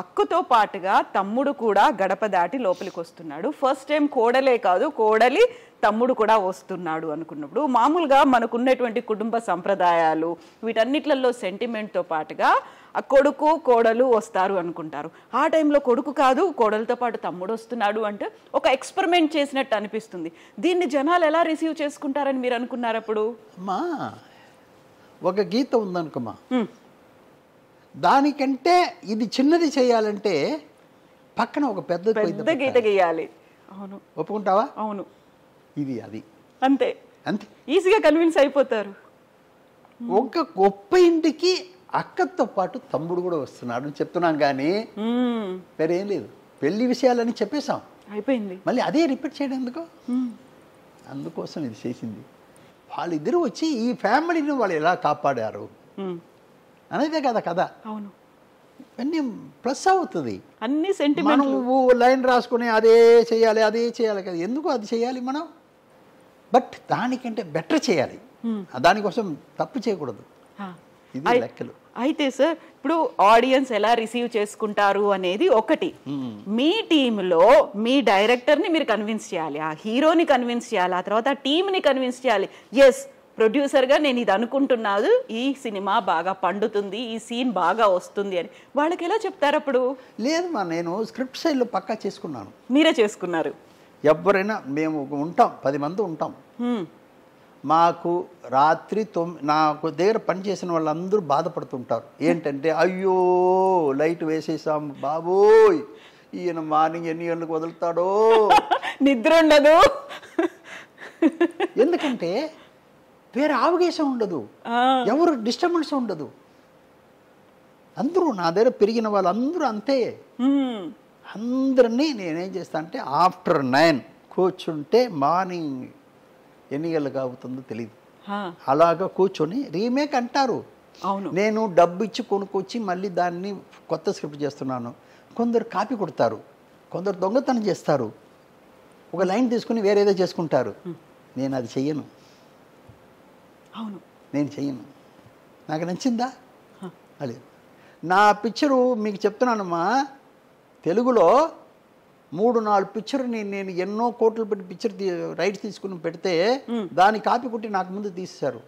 అక్కతో పాటుగా తమ్ముడు కూడా గడప దాటి లోపలికి వస్తున్నాడు. ఫస్ట్ టైం కోడలే కాదు, కోడలి తమ్ముడు కూడా వస్తున్నాడు అనుకున్నప్పుడు మామూలుగా మనకున్నటువంటి కుటుంబ సంప్రదాయాలు వీటన్నిట్లలో సెంటిమెంట్తో పాటుగా ఆ కొడుకు కోడలు వస్తారు అనుకుంటారు. ఆ టైంలో కొడుకు కాదు కోడలతో పాటు తమ్ముడు వస్తున్నాడు అంటే ఒక ఎక్స్పెరిమెంట్ చేసినట్టు అనిపిస్తుంది. దీన్ని జనాలు ఎలా రిసీవ్ చేసుకుంటారని మీరు అనుకున్నారు అప్పుడు? అమ్మా ఒక గీత ఉందనుకోమా, దానికంటే ఇది చిన్నది చేయాలంటే పక్కన ఒక పెద్ద గీత గీయాలి. అవును, ఒప్పుకుంటావా? అవును, ఇది అది అంతే అంతే, ఈజీగా కన్విన్స్ అయిపోతారు. ఒక గొప్ప ఇంటికి అక్కతో పాటు తమ్ముడు కూడా వస్తున్నాడు అని చెప్తున్నాం, కానీ వేరేం లేదు. పెళ్లి విషయాలని చెప్పేశాం, అయిపోయింది. మళ్ళీ అదే రిపీట్ చేయడం ఎందుకు? అందుకోసం ఇది చేసింది. వాళ్ళిద్దరూ వచ్చి ఈ ఫ్యామిలీని వాళ్ళు ఎలా కాపాడారు అనేదే కదా కదా. అవును, అన్నీ ప్లస్ అవుతుంది. అన్ని మనం సెంటిమెంట్ లైన్ రాసుకుని అదే చేయాలి కదా, ఎందుకు అది చేయాలి మనం? బట్ దానికంటే బెటర్ చేయాలి, దానికోసం తప్పు చేయకూడదు. ఇది లెక్కలు. అయితే సార్, ఇప్పుడు ఆడియన్స్ ఎలా రిసీవ్ చేసుకుంటారు అనేది ఒకటి, మీ టీంలో మీ డైరెక్టర్ని మీరు కన్విన్స్ చేయాలి, ఆ హీరోని కన్విన్స్ చేయాలి, ఆ తర్వాత ఆ టీంని కన్విన్స్ చేయాలి. ఎస్, ప్రొడ్యూసర్గా నేను ఇది అనుకుంటున్నాను, ఈ సినిమా బాగా పండుతుంది, ఈ సీన్ బాగా వస్తుంది అని వాళ్ళకి ఎలా చెప్తారు అప్పుడు? లేదు నేను స్క్రిప్ట్ సైడ్లో పక్కా చేసుకున్నాను. మీరే చేసుకున్నారు? ఎవరైనా మేము ఉంటాం, 10 మంది ఉంటాం. మాకు రాత్రి నాకు దగ్గర పనిచేసిన వాళ్ళందరూ బాధపడుతుంటారు. ఏంటంటే, అయ్యో లైట్ వేసేసాం బాబోయ్, ఈయన మార్నింగ్ ఎన్ని గంటలకు వదులుతాడో, నిద్ర ఉండదు. ఎందుకంటే వేరే ఆవగేశం ఉండదు, ఎవరు డిస్టర్బెన్స్ ఉండదు. అందరూ నా దగ్గర పెరిగిన వాళ్ళందరూ అంతే. అందరినీ నేనేం చేస్తా అంటే ఆఫ్టర్ 9 కూర్చుంటే మార్నింగ్ ఎన్ని గంటలకు అవుతుందో తెలియదు, అలాగా కూర్చొని రీమేక్ అంటారు. నేను డబ్బు ఇచ్చి కొనుక్కొచ్చి మళ్ళీ దాన్ని కొత్త స్క్రిప్ట్ చేస్తున్నాను. కొందరు కాపీ కొడతారు, కొందరు దొంగతనం చేస్తారు, ఒక లైన్ తీసుకుని వేరేదో చేసుకుంటారు. నేను అది చెయ్యను. అవును, నేను చెయ్యను. నాకు నచ్చిందా? అది నా పిక్చరు మీకు చెప్తున్నానమ్మా, తెలుగులో 3-4 పిక్చర్ని నేను ఎన్నో కోట్లు పెట్టి పిక్చర్ రైట్స్ తీసుకుని పెడితే దాన్ని కాపీ కొట్టి నాకు ముందు తీసేశారు.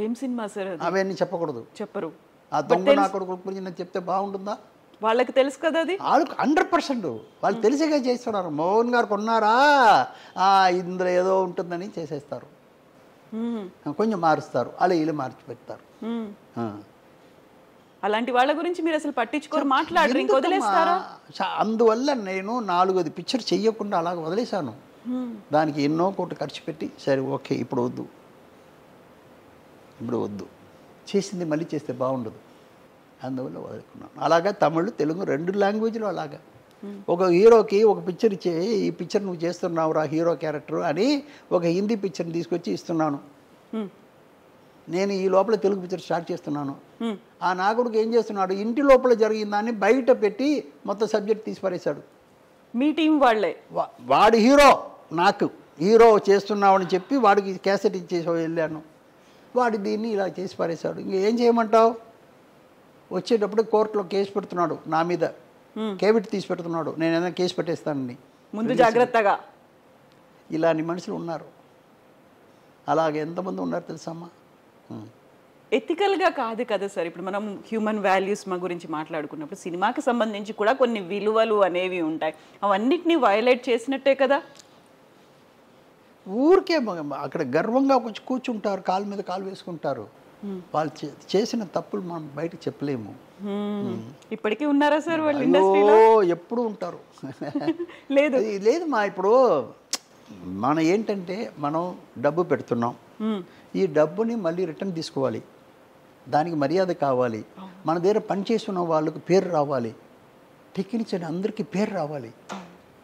ఏం సినిమా సార్? అవన్నీ చెప్పకూడదు, చెప్పరు. ఆ దొంగ నా కొడుకు గురించి నేను చెప్తే బాగుంటుందా? వాళ్ళకి తెలుసు కదా, అది వాళ్ళకి 100% వాళ్ళు తెలిసేగా చేస్తున్నారు. మోహన్ గారు కొన్నారా, ఇందులో ఏదో ఉంటుందని చేసేస్తారు, కొంచెం మారుస్తారు, అలా ఇలా మార్చి పెడతారు. అలాంటి వాళ్ళ గురించి మీరు అసలు పట్టించుకోరు, మాట్లాడరు, ఇంక వదిలేస్తారా? అందువల్ల నేను 4-5 పిక్చర్ చెయ్యకుండా అలాగ వదిలేశాను. దానికి ఎన్నో కోట్లు ఖర్చు పెట్టి సరే ఓకే ఇప్పుడు వద్దు చేసింది మళ్ళీ చేస్తే బాగుండదు, అందువల్ల వదులుకున్నాను. అలాగా తమిళ్ తెలుగు 2 లాంగ్వేజ్లో అలాగా. ఒక హీరోకి ఒక పిక్చర్ ఇచ్చే, ఈ పిక్చర్ నువ్వు చేస్తున్నావురా హీరో క్యారెక్టర్ అని ఒక హిందీ పిక్చర్ని తీసుకొచ్చి ఇస్తున్నాను. నేను ఈ లోపల తెలుగు పిక్చర్ స్టార్ట్ చేస్తున్నాను. ఆ నాగుడికి ఏం చేస్తున్నాడు, ఇంటి లోపల జరిగిందాన్ని బయట పెట్టి మొత్తం సబ్జెక్ట్ తీసి పారేశాడు. మీ టీం వాళ్ళే, వాడి హీరో నాకు హీరో చేస్తున్నావని చెప్పి వాడికి క్యాసెట్ ఇచ్చేసి వెళ్ళాను. వాడు దీన్ని ఇలా చేసి పారేశాడు. ఇంకేం చేయమంటావు? వచ్చేటప్పుడు కోర్టులో కేసు పెడుతున్నాడు నా మీద, కేవిట్ తీసి పెడుతున్నాడు, నేను ఏదైనా కేసు పెట్టేస్తానని. ముందు జాగ్రత్తగా. ఇలాంటి మనుషులు ఉన్నారు, అలాగే ఎంతమంది ఉన్నారు తెలుసమ్మా. ఎథికల్గా కాదు కదా సార్. ఇప్పుడు మనం హ్యూమన్ వాల్యూస్ గురించి మాట్లాడుకున్నప్పుడు సినిమాకి సంబంధించి కూడా కొన్ని విలువలు అనేవి ఉంటాయి, అవన్నిటినీ వయలేట్ చేసినట్టే కదా. ఊరికే అక్కడ గర్వంగా కొంచెం కూర్చుంటారు, కాలు మీద కాలు వేసుకుంటారు. వాళ్ళు చేసిన తప్పులు మనం బయటకు చెప్పలేము. ఇప్పటికీ ఉన్నారా సార్ వాళ్ళు ఇండస్ట్రీలో? ఎప్పుడు ఉంటారు. లేదు మా ఇప్పుడు మనం ఏంటంటే మనం డబ్బు పెడుతున్నాం, ఈ డబ్బుని మళ్ళీ రిటర్న్ తీసుకోవాలి, దానికి మర్యాద కావాలి, మన దగ్గర పనిచేస్తున్న వాళ్ళకు పేరు రావాలి, టెక్నీషియన్ అందరికీ పేరు రావాలి,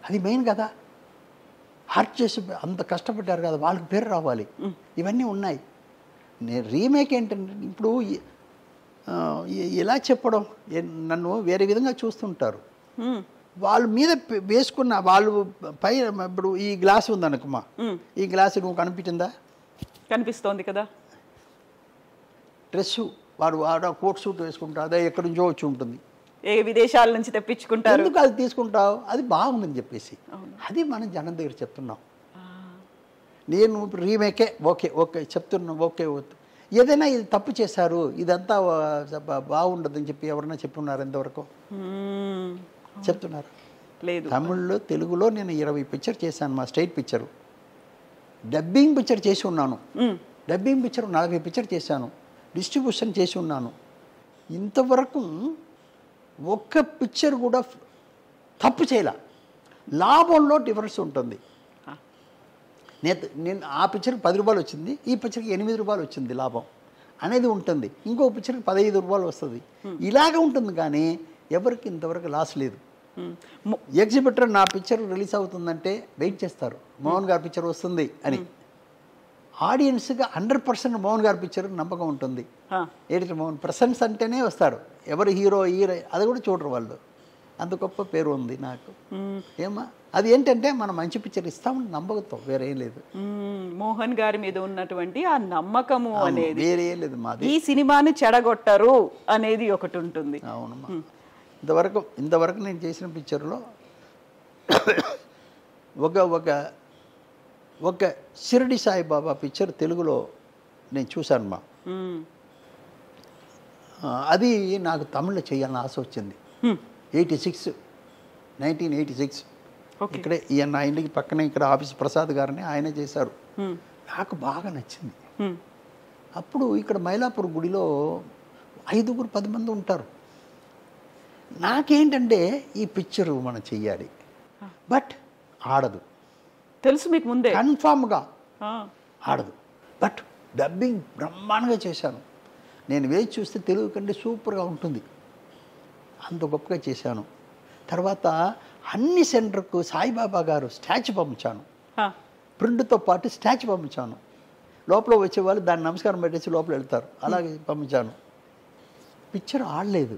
అది మెయిన్ కదా. హార్ట్ చేసి అంత కష్టపడ్డారు కదా, వాళ్ళకి పేరు రావాలి, ఇవన్నీ ఉన్నాయి. నేను రీమేక్ ఏంటంటే ఇప్పుడు ఎలా చెప్పడం, నన్ను వేరే విధంగా చూస్తుంటారు. వాళ్ళ మీద వేసుకున్న వాళ్ళు పై ఇప్పుడు ఈ గ్లాస్ ఉందనుకమ్మా, ఈ గ్లాస్ నువ్వు కనిపించిందా? కనిపిస్తోంది కదా. డ్రెస్సు వాడు కోట్ సూట్ వేసుకుంటారు, అదే ఎక్కడి నుంచో వచ్చి ఉంటుంది, ఏ విదేశాల నుంచి తెప్పించుకుంటారు. ఎందుకు అది తీసుకుంటావు, అది బాగుందని చెప్పేసి. అది మనం జనం దగ్గర చెప్తున్నాం. నేను రీమేకే ఓకే చెప్తున్నాం, ఓకే ఏదైనా ఇది తప్పు చేశారు, ఇదంతా బాగుండదని చెప్పి ఎవరన్నా చెప్పున్నారు ఎంతవరకు? చెప్తున్నారు లేదు. తమిళ్లో తెలుగులో నేను 20 పిక్చర్ చేశాను, మా స్టేట్ పిక్చరు. డబ్బింగ్ పిక్చర్ చేసి ఉన్నాను, డబ్బింగ్ పిక్చర్ 40 పిక్చర్ చేశాను, డిస్ట్రిబ్యూషన్ చేసి ఉన్నాను. ఇంతవరకు ఒక్క పిక్చర్ కూడా తప్పు చేయలే. లాభంలో డిఫరెన్స్ ఉంటుంది. నేను ఆ పిక్చర్కి 10 రూపాయలు వచ్చింది, ఈ పిక్చర్కి 8 రూపాయలు వచ్చింది లాభం అనేది ఉంటుంది, ఇంకో పిక్చర్కి 15 రూపాయలు వస్తుంది. ఇలాగ ఉంటుంది, కానీ ఎవరికి ఇంతవరకు లాస్ లేదు. ఎగ్జిబిటర్ నా పిక్చర్ రిలీజ్ అవుతుందంటే వెయిట్ చేస్తారు, మోహన్ గారి పిక్చర్ వస్తుంది అని. ఆడియన్స్గా 100% మోహన్ గారి పిక్చర్ నమ్మకం ఉంటుంది. ఎడిటర్ మోహన్ ప్రసెన్స్ అంటేనే వస్తారు. ఎవరు హీరో అది కూడా చూడరు వాళ్ళు. అంత గొప్ప పేరు ఉంది నాకు. ఏమా అది ఏంటంటే మనం మంచి పిక్చర్ ఇస్తామని నమ్మకంతో వేరే ఏం లేదు. మోహన్ గారి మీద ఉన్నటువంటి ఆ నమ్మకము అనేది వేరే ఏం లేదు. మాది ఈ సినిమాని చెడగొట్టరు అనేది ఒకటి ఉంటుంది. అవునమ్మా. ఇంతవరకు నేను చేసిన పిక్చర్లో ఒక షిరిడి సాయిబాబా పిక్చర్ తెలుగులో నేను చూశాను మా. అది నాకు తమిళ్లో చేయాలని ఆశ వచ్చింది. 1986 ఇక్కడే నా ఇంటికి పక్కనే ఇక్కడ ఆఫీస్ ప్రసాద్ గారిని ఆయనే చేశారు. నాకు బాగా నచ్చింది. అప్పుడు ఇక్కడ మైలాపూర్ గుడిలో 5-10 మంది ఉంటారు. నాకేంటంటే ఈ పిక్చరు మనం చెయ్యాలి, బట్ ఆడదు. తెలుసు మీకు ముందే, కన్ఫామ్గా ఆడదు. బట్ డబ్బింగ్ బ్రహ్మాండంగా చేశాను. నేను వేచి చూస్తే తెలుగు కంటే సూపర్గా ఉంటుంది. అంత గొప్పగా చేశాను. తర్వాత అన్ని సెంటర్కు సాయిబాబా గారు స్టాచ్యూ పంపించాను. ప్రింట్తో పాటు స్టాచ్యూ పంపించాను. లోపల వచ్చేవాళ్ళు దాన్ని నమస్కారం పెట్టేసి లోపల వెళ్తారు. అలాగే పంపించాను. పిక్చర్ ఆడలేదు,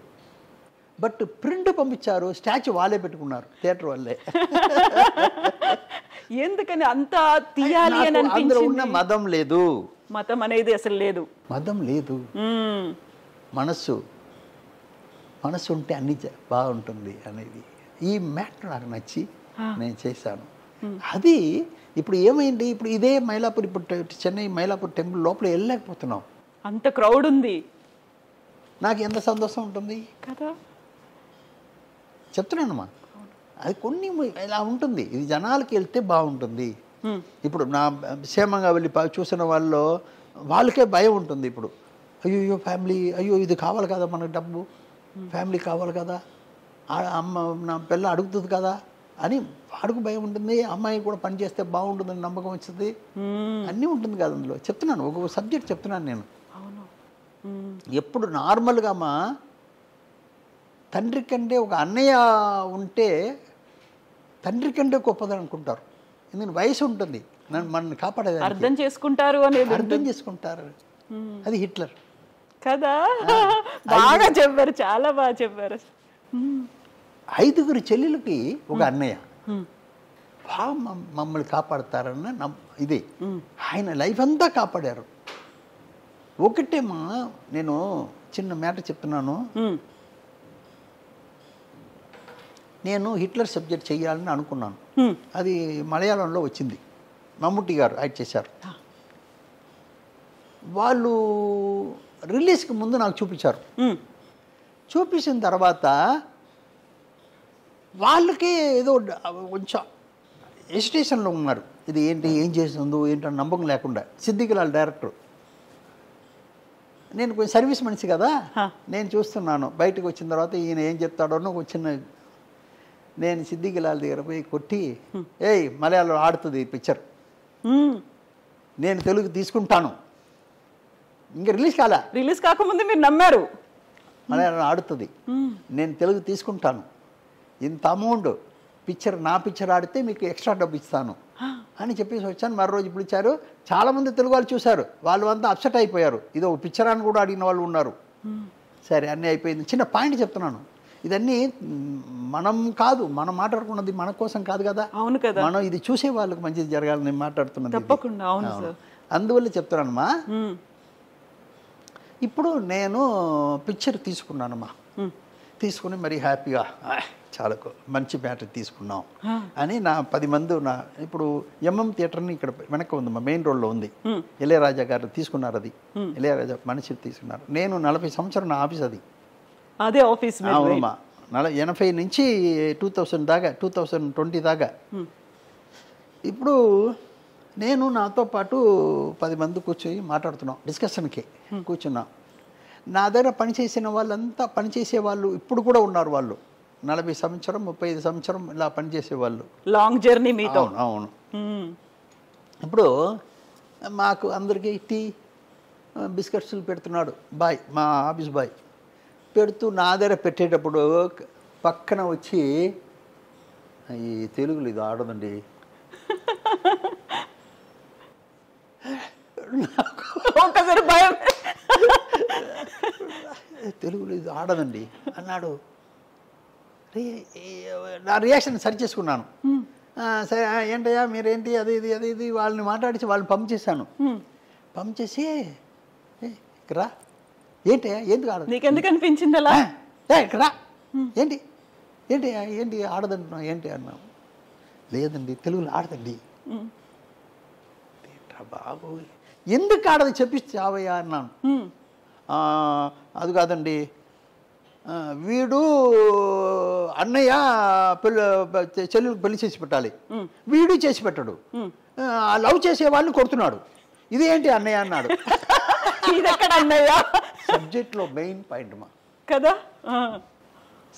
బట్ ప్రింట్ పంపించారు. స్టాచ్యూ వాళ్ళే పెట్టుకున్నారు, థియేటర్ వాళ్ళే. ఎందుకని అంత తీయాలి అని అందులో ఉన్న మతం లేదు. మతం అనేది అసలు లేదు. మతం లేదు. మనస్సు ఉంటే అన్ని బాగుంటుంది అనేది ఈ మ్యాటర్ నాకు నచ్చి నేను చేశాను. అది ఇప్పుడు ఏమైంది, ఇప్పుడు ఇదే మైలాపూర్, ఇప్పుడు చెన్నై మైలాపూర్ టెంపుల్ లోపల వెళ్ళలేకపోతున్నాం. అంత క్రౌడ్ ఉంది. నాకు ఎంత సంతోషం ఉంటుంది కదా, చెప్తున్నానమ్మా. అది కొన్ని ఇలా ఉంటుంది. ఇది జనాలకి వెళ్తే బాగుంటుంది. ఇప్పుడు నా క్షేమంగా వెళ్ళి చూసిన వాళ్ళకే భయం ఉంటుంది. ఇప్పుడు అయ్యో ఫ్యామిలీ, అయ్యో ఇది కావాలి కదా మనకు, డబ్బు ఫ్యామిలీ కావాలి కదా, అమ్మ నా పిల్ల అడుగుతుంది కదా అని వాడికి భయం ఉంటుంది. అమ్మాయి కూడా పని చేస్తే బాగుంటుందని నమ్మకం వచ్చింది. అన్నీ ఉంటుంది కదా అందులో. చెప్తున్నాను, ఒక సబ్జెక్ట్ చెప్తున్నాను నేను. ఎప్పుడు నార్మల్గా మా తండ్రి కంటే ఒక అన్నయ్య ఉంటే తండ్రి కంటే గొప్పదని అనుకుంటారు. ఎందుకంటే వయసు ఉంటుంది, మనల్ని కాపాడేది అర్థం చేసుకుంటారు అనేది. అర్థం చేసుకుంటారు. అది హిట్లర్ కదా. బాగా చెప్పారు, చాలా బాగా చెప్పారు. 5 చెల్లెలకి ఒక అన్నయ్య బాగా మమ్మల్ని కాపాడతారన్న ఇది. ఆయన లైఫ్ అంతా కాపాడారు. ఒకటేమా నేను చిన్న మ్యాటర్ చెప్తున్నాను. నేను హిట్లర్ సబ్జెక్ట్ చేయాలని అనుకున్నాను. అది మలయాళంలో వచ్చింది. మమ్ముట్టి గారు యాక్ట్ చేశారు. వాళ్ళు రిలీజ్కి ముందు నాకు చూపించారు. చూపించిన తర్వాత వాళ్ళకే ఏదో కొంచెం ఎజిటేషన్లో ఉన్నారు. ఇది ఏంటి, ఏం చేస్తుందో ఏంటని నమ్మకం లేకుండా. సిద్దికిలాల్ డైరెక్టర్, నేను కొంచెం సర్వీస్ మనిషి కదా, నేను చూస్తున్నాను. బయటకు వచ్చిన తర్వాత ఈయన ఏం చెప్తాడో ఒక చిన్న, నేను సిద్దికిలాల్ దగ్గర పోయి కొట్టి, ఏయ్ మలయాళం ఆడుతుంది ఈ పిక్చర్, నేను తెలుగు తీసుకుంటాను. ఇంకా రిలీజ్ కాకముందు మీరు నమ్మారు. మలయాళం ఆడుతుంది, నేను తెలుగు తీసుకుంటాను, ఇంత అమౌంట్ నా పిక్చర్ ఆడితే మీకు ఎక్స్ట్రా డబ్బు ఇస్తాను అని చెప్పేసి వచ్చాను. మరో రోజు పిలిచారు. చాలామంది తెలుగు వాళ్ళు చూశారు. వాళ్ళు అంతా అప్సెట్ అయిపోయారు. ఇది ఒక పిక్చర్ అని కూడా అడిగిన వాళ్ళు ఉన్నారు. సరే అన్నీ అయిపోయింది. చిన్న పాయింట్ చెప్తున్నాను. ఇదన్నీ మనం మాట్లాడుకున్నది మన కోసం కాదు కదా. అవును కదా. మనం ఇది చూసే వాళ్ళకి మంచిది జరగాలని మాట్లాడుతున్నది. తప్పకుండా. అవును సార్. అందువల్ల చెప్తున్నానమ్మా. ఇప్పుడు నేను పిక్చర్ తీసుకున్నానమ్మా. తీసుకుని మరి హ్యాపీగా చాలా మంచి మ్యాటర్ తీసుకున్నాం అని నా 10 మంది ఇప్పుడు ఎంఎం థియేటర్ని ఇక్కడ వెనక్కి ఉందమ్మా, మెయిన్ రోడ్లో ఉంది. ఇళయరాజా గారు తీసుకున్నారు. అది ఇళయరాజా మనిషి తీసుకున్నారు. నేను 40 సంవత్సరం నా ఆఫీస్ అది. అదే ఆఫీస్. అవునమ్మా. 80 నుంచి 2020 దాకా. ఇప్పుడు నేను నాతో పాటు 10 మంది కూర్చొని మాట్లాడుతున్నాం, డిస్కషన్కి కూర్చున్నాం. నా దగ్గర పనిచేసిన వాళ్ళంతా పనిచేసే వాళ్ళు ఇప్పుడు కూడా ఉన్నారు. వాళ్ళు 40 సంవత్సరం 35 సంవత్సరం ఇలా పనిచేసేవాళ్ళు. లాంగ్ జర్నీ మీతో. అవును. ఇప్పుడు మాకు అందరికీ టీ బిస్కెట్స్లు పెడుతున్నాడు బాయ్, మా ఆఫీస్ బాయ్. పెడుతూ నా దగ్గర పెట్టేటప్పుడు పక్కన వచ్చి, ఈ తెలుగులో ఇది ఆడదండి, ఒక్కసారి భయం. తెలుగులో ఇది ఆడదండి అన్నాడు. నా రియాక్షన్ సరి చేసుకున్నాను. సరే ఏంటయ్యా మీరేంటి అది ఇది అది ఇది వాళ్ళని మాట్లాడించి వాళ్ళని పంప్ చేశాను. పంప్ చేసి ఇక్కడ రా, ఏంటయ్యా ఏంటి ఆడదు, నీకెందుకు అనిపించింది అలా? ఇక్కడ రా, ఏంటి ఏంటి ఏంటి ఆడదంటున్నావు ఏంటి అన్నావు. లేదండి తెలుగులో ఆడదండి. ఏంట్రా బాబు ఎందుకు ఆడదు చెప్పిస్తావయ్యా అన్నాను. అది కాదండి, వీడు అన్నయ్య చెల్లెలకు పెళ్లి చేసి పెట్టాలి, వీడు చేసి పెట్టాడు, లవ్ చేసే వాళ్ళని కొడుతున్నాడు, ఇదేంటి అన్నయ్య అన్నాడు. ఇదెక్కడ అన్నయ్య? సబ్జెక్ట్లో మెయిన్ పాయింట్ మా కదా,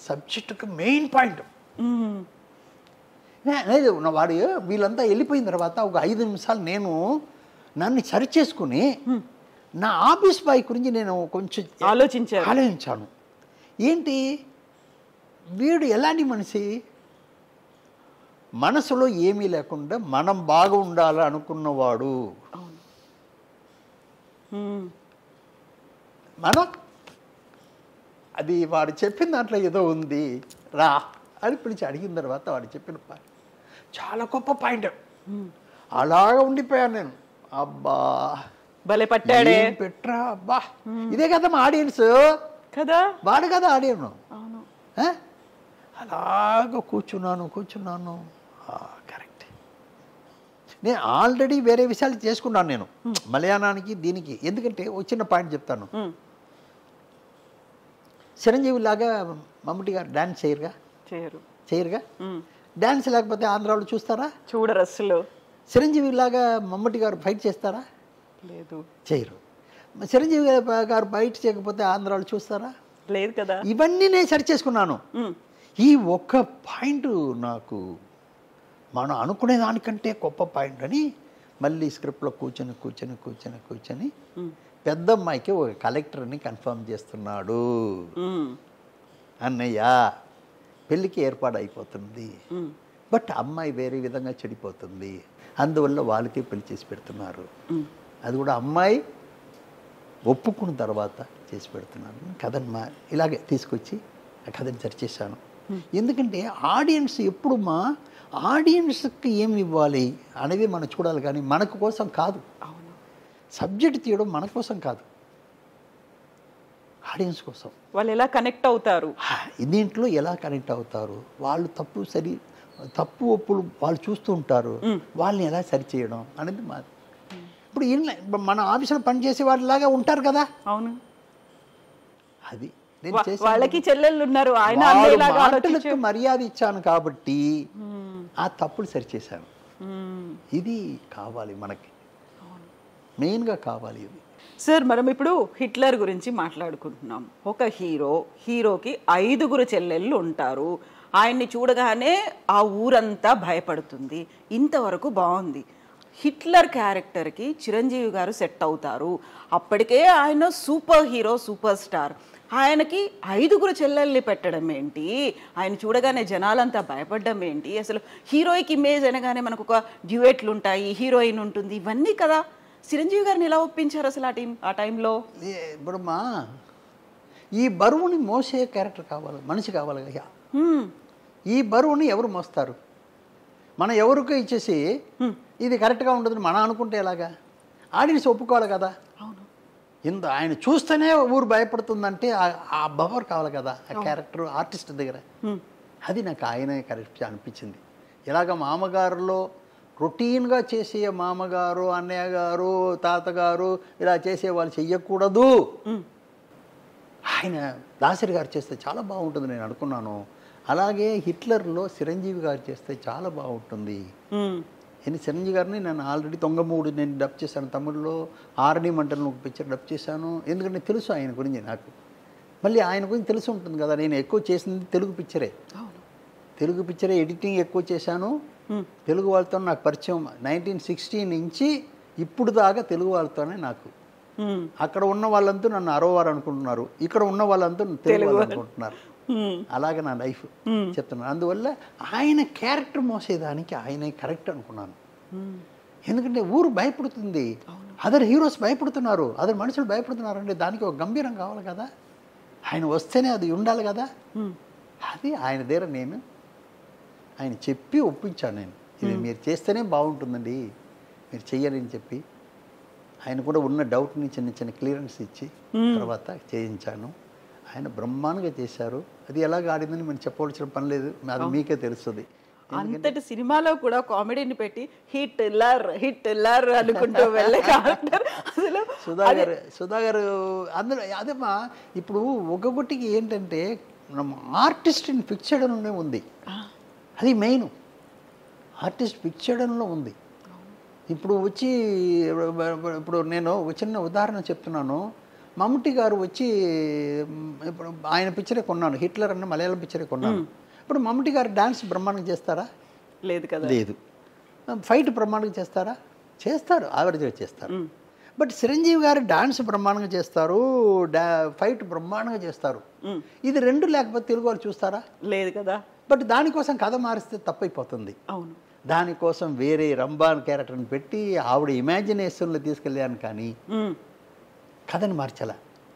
సబ్జెక్టుకి మెయిన్ పాయింట్. లేదు వాడు వీళ్ళంతా వెళ్ళిపోయిన తర్వాత ఒక 5 నిమిషాలు నేను నన్ను సరి చేసుకుని నా ఆఫీస్ బాయ్ గురించి నేను కొంచెం ఆలోచించాను. ఏంటి వీడు ఎలాంటి మనిషి, మనసులో ఏమీ లేకుండా మనం బాగా ఉండాలి అనుకున్నవాడు. మనం అది వాడు చెప్పిన దాంట్లో ఏదో ఉంది రా అని పిలిచి అడిగిన తర్వాత వాడు చెప్పిన పాయింట్ చాలా గొప్ప పాయింట్. అలాగా ఉండిపోయాను నేను. అబ్బా భలే పట్టాడే పెట్టరా అబ్బా, ఇదే కదా మా ఆడియన్స్ కదా, వాడు కదా ఆడియను. అలాగా కూర్చున్నాను. కరెక్ట్. నేను ఆల్రెడీ వేరే విషయాలు చేసుకున్నాను నేను మలయాళానికి దీనికి. ఎందుకంటే వచ్చిన పాయింట్ చెప్తాను. చిరంజీవి లాగా మమ్ముటి గారు డాన్స్ చేయరుగా. డాన్స్ లేకపోతే ఆంధ్రాలో చూస్తారా? చూడరు అసలు. చిరంజీవి లాగా మమ్ముటి గారు ఫైట్ చేస్తారా? లేదు, చేయరు. చిరంజీవి గారు ఫైట్ చేయకపోతే ఆంధ్రాలో చూస్తారా? లేదు కదా. ఇవన్నీ నేను సరి చేసుకున్నాను. ఈ ఒక్క పాయింట్ నాకు మనం అనుకునే దానికంటే గొప్ప పాయింట్ అని మళ్ళీ స్క్రిప్ట్లో కూర్చొని పెద్ద అమ్మాయికి ఒక కలెక్టర్ని కన్ఫర్మ్ చేస్తున్నాడు. అన్నయ్య పెళ్ళికి ఏర్పాటు అయిపోతుంది, బట్ అమ్మాయి వేరే విధంగా చెడిపోతుంది, అందువల్ల వాళ్ళకి పెళ్లి చేసి పెడుతున్నారు. అది కూడా అమ్మాయి ఒప్పుకున్న తర్వాత చేసి పెడుతున్నాను. కథను ఇలాగే తీసుకొచ్చి ఆ కథని సరిచేశాను. ఎందుకంటే ఆడియన్స్ ఎప్పుడు మా ఆడియన్స్కి ఏమి ఇవ్వాలి అనేది మనం చూడాలి, కానీ మనకు కోసం కాదు. సబ్జెక్ట్ తీయడం మన కోసం కాదు, ఆడియన్స్ కోసం. వాళ్ళు ఎలా కనెక్ట్ అవుతారు, దీంట్లో ఎలా కనెక్ట్ అవుతారు, వాళ్ళు తప్పు ఒప్పులు వాళ్ళు చూస్తూ ఉంటారు, వాళ్ళని ఎలా సరి చేయడం అనేది మాది. ఇప్పుడు మన ఆఫీసులో పనిచేసే వాళ్ళలాగా ఉంటారు కదా. అవును, అది వాళ్ళకి చెల్లెళ్ళు ఉన్నారు, ఆయన మాటలకు మర్యాద ఇచ్చాను కాబట్టి ఆ తప్పులు సరిచేశాను. ఇది కావాలి మనకి, మెయిన్గా కావాలి ఇది. సార్ మనం ఇప్పుడు హిట్లర్ గురించి మాట్లాడుకుంటున్నాం. ఒక హీరోకి 5 చెల్లెళ్ళు ఉంటారు. ఆయన్ని చూడగానే ఆ ఊరంతా భయపడుతుంది. ఇంతవరకు బాగుంది. హిట్లర్ క్యారెక్టర్కి చిరంజీవి గారు సెట్ అవుతారు. అప్పటికే ఆయన సూపర్ హీరో, సూపర్ స్టార్. ఆయనకి 5 చెల్లెల్ని పెట్టడం ఏంటి, ఆయన చూడగానే జనాలంతా భయపడడం ఏంటి, అసలు హీరోయిక్ ఇమేజ్ అనగానే మనకు ఒక డ్యూయెట్లు ఉంటాయి, హీరోయిన్ ఉంటుంది, ఇవన్నీ కదా. చిరంజీవి గారిని ఎలా ఒప్పించారు అసలు ఆ టైంలో? ఇప్పుడు ఈ బరువుని మోసే క్యారెక్టర్ కావాలి, మనిషి కావాలి కదా. ఈ బరువుని ఎవరు మోస్తారు? మనం ఎవరికో ఇచ్చేసి ఇది కరెక్ట్గా ఉండదని మనం అనుకుంటే ఎలాగా? ఆడియన్స్ ఒప్పుకోవాలి కదా. ఆయన చూస్తేనే ఊరు భయపడుతుందంటే ఆ బవర్ కావాలి కదా ఆ క్యారెక్టర్ ఆర్టిస్ట్ దగ్గర. అది నాకు ఆయనే కరెక్ట్ అనిపించింది. ఇలాగ మామగారులో రొటీన్గా చేసే మామగారు, అన్నయ్య గారు, తాతగారు ఇలా చేసే వాళ్ళు చెయ్యకూడదు. ఆయన దాసరి గారు చేస్తే చాలా బాగుంటుంది నేను అనుకున్నాను. అలాగే హిట్లర్లో చిరంజీవి గారు చేస్తే చాలా బాగుంటుంది. చిరంజీవి గారిని నేను ఆల్రెడీ 93 నేను డబ్ చేశాను తమిళ్లో. ఆరణి మంటలను ఒక పిక్చర్ డబ్ చేశాను. ఎందుకంటే తెలుసు ఆయన గురించి నాకు. మళ్ళీ ఆయన గురించి తెలిసి ఉంటుంది కదా. నేను ఎక్కువ చేసింది తెలుగు పిక్చరే ఎడిటింగ్ ఎక్కువ చేశాను. తెలుగు వాళ్ళతో నాకు పరిచయం 1960 నుంచి ఇప్పుడు దాకా తెలుగు వాళ్ళతోనే నాకు. అక్కడ ఉన్న వాళ్ళంతా నన్ను అరవవారు అనుకుంటున్నారు, ఇక్కడ ఉన్న వాళ్ళంతా తెలుగు వాళ్ళు అనుకుంటున్నారు. అలాగే నా లైఫ్ చెప్తున్నాను. అందువల్ల ఆయన క్యారెక్టర్ మోసేదానికి ఆయనే కరెక్ట్ అనుకున్నాను. ఎందుకంటే ఊరు భయపడుతుంది, అదర్ హీరోస్ భయపడుతున్నారు, అదర్ మనుషులు భయపడుతున్నారు అంటే దానికి ఒక గంభీరం కావాలి కదా, ఆయన వస్తేనే అది ఉండాలి కదా. అది ఆయన దగ్గర నేను ఆయన చెప్పి ఒప్పించాను. నేను ఇది మీరు చేస్తేనే బాగుంటుందండి, మీరు చెయ్యని చెప్పి ఆయన కూడా ఉన్న డౌట్ని చిన్న చిన్న క్లియరెన్స్ ఇచ్చి తర్వాత చేయించాను. ఆయన బ్రహ్మాండంగా చేశారు. అది ఎలాగ ఆడిందని మనం చెప్పవలసిన పని లేదు, అది మీకే తెలుస్తుంది. అంతటి సినిమాలో కూడా కామెడీని పెట్టి హిట్ లర్ అనుకుంటూ వెళ్ళే క్యారెక్టర్ అసలు సుధాగర్ అందులో అదేమా. ఇప్పుడు ఒక్కొక్కటికి ఏంటంటే మనం ఆర్టిస్ట్ ఇన్ ఫిక్స్ చేయడంలోనే ఉంది, అది మెయిన్. ఆర్టిస్ట్ ఫిక్స్ చేయడంలో ఉంది. ఇప్పుడు వచ్చి ఇప్పుడు నేను ఒక చిన్న ఉదాహరణ చెప్తున్నాను. మమ్ముట్టి గారు వచ్చి ఇప్పుడు ఆయన పిక్చరే కొన్నాను, హిట్లర్ అన్న మలయాళం పిక్చరే కొన్నాను. ఇప్పుడు మమ్ముట్టి గారు డాన్స్ బ్రహ్మాండంగా చేస్తారా? లేదు కదా. లేదు. ఫైట్ బ్రహ్మాండంగా చేస్తారా? చేస్తారు, యావరేజ్గా చేస్తారు. బట్ చిరంజీవి గారు డాన్స్ బ్రహ్మాండంగా చేస్తారు, ఫైట్ బ్రహ్మాండంగా చేస్తారు. ఇది రెండు లేకపోతే తెలుగు వాళ్ళు చూస్తారా? లేదు కదా. బట్ దానికోసం కథ మారిస్తే తప్పైపోతుంది. అవును. దానికోసం వేరే రంబాన్ క్యారెక్టర్ని పెట్టి ఆవిడ ఇమాజినేషన్లో తీసుకెళ్ళాను, కానీ కథని మార్చాల,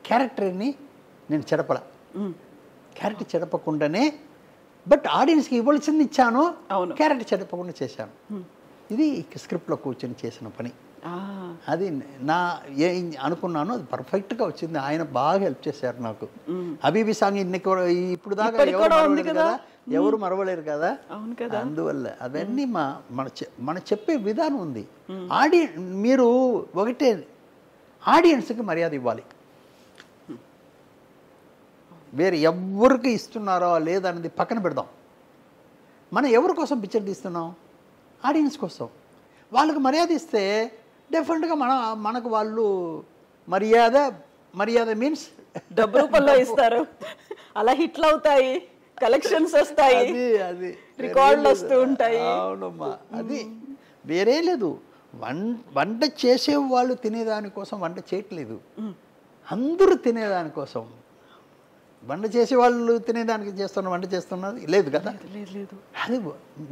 క్యారెక్టర్ని నేను చెడపల. క్యారెక్టర్ చెడపకుండానే బట్ ఆడియన్స్కి ఇవ్వాల్సింది ఇచ్చాను, క్యారెక్టర్ చెడపకుండా చేశాను. ఇది స్క్రిప్ట్లో కూర్చొని చేసిన పని. అది నా అనుకున్నాను, అది పర్ఫెక్ట్గా వచ్చింది. ఆయన బాగా హెల్ప్ చేశారు నాకు. హబీబీ సాంగ్ ఇప్పుడు దాకా ఎవరు మరవలేరు కదా. అందువల్ల అవన్నీ మన చెప్పే విధానం ఉంది. మీరు ఒకటే ఆడియన్స్కి మర్యాద ఇవ్వాలి, వేరే ఎవరికి ఇస్తున్నారో లేదన్నది పక్కన పెడదాం. మనం ఎవరి కోసం పిక్చర్ తీస్తున్నాం? ఆడియన్స్ కోసం. వాళ్ళకి మర్యాద ఇస్తే డెఫినెట్గా మనకు వాళ్ళు మర్యాద మీన్స్ డబ్బు రూపంలో ఇస్తారు, అలా హిట్లు అవుతాయి, కలెక్షన్స్ వస్తాయి, అది రికార్డులు వస్తూ ఉంటాయి. అవునమ్మా, అది వేరే లేదు. వంట చేసే వాళ్ళు తినేదానికోసం వంట చేయట్లేదు, అందరూ తినేదానికోసం. వంట చేసే వాళ్ళు తినేదానికి వంట చేస్తున్నది లేదు కదా. అది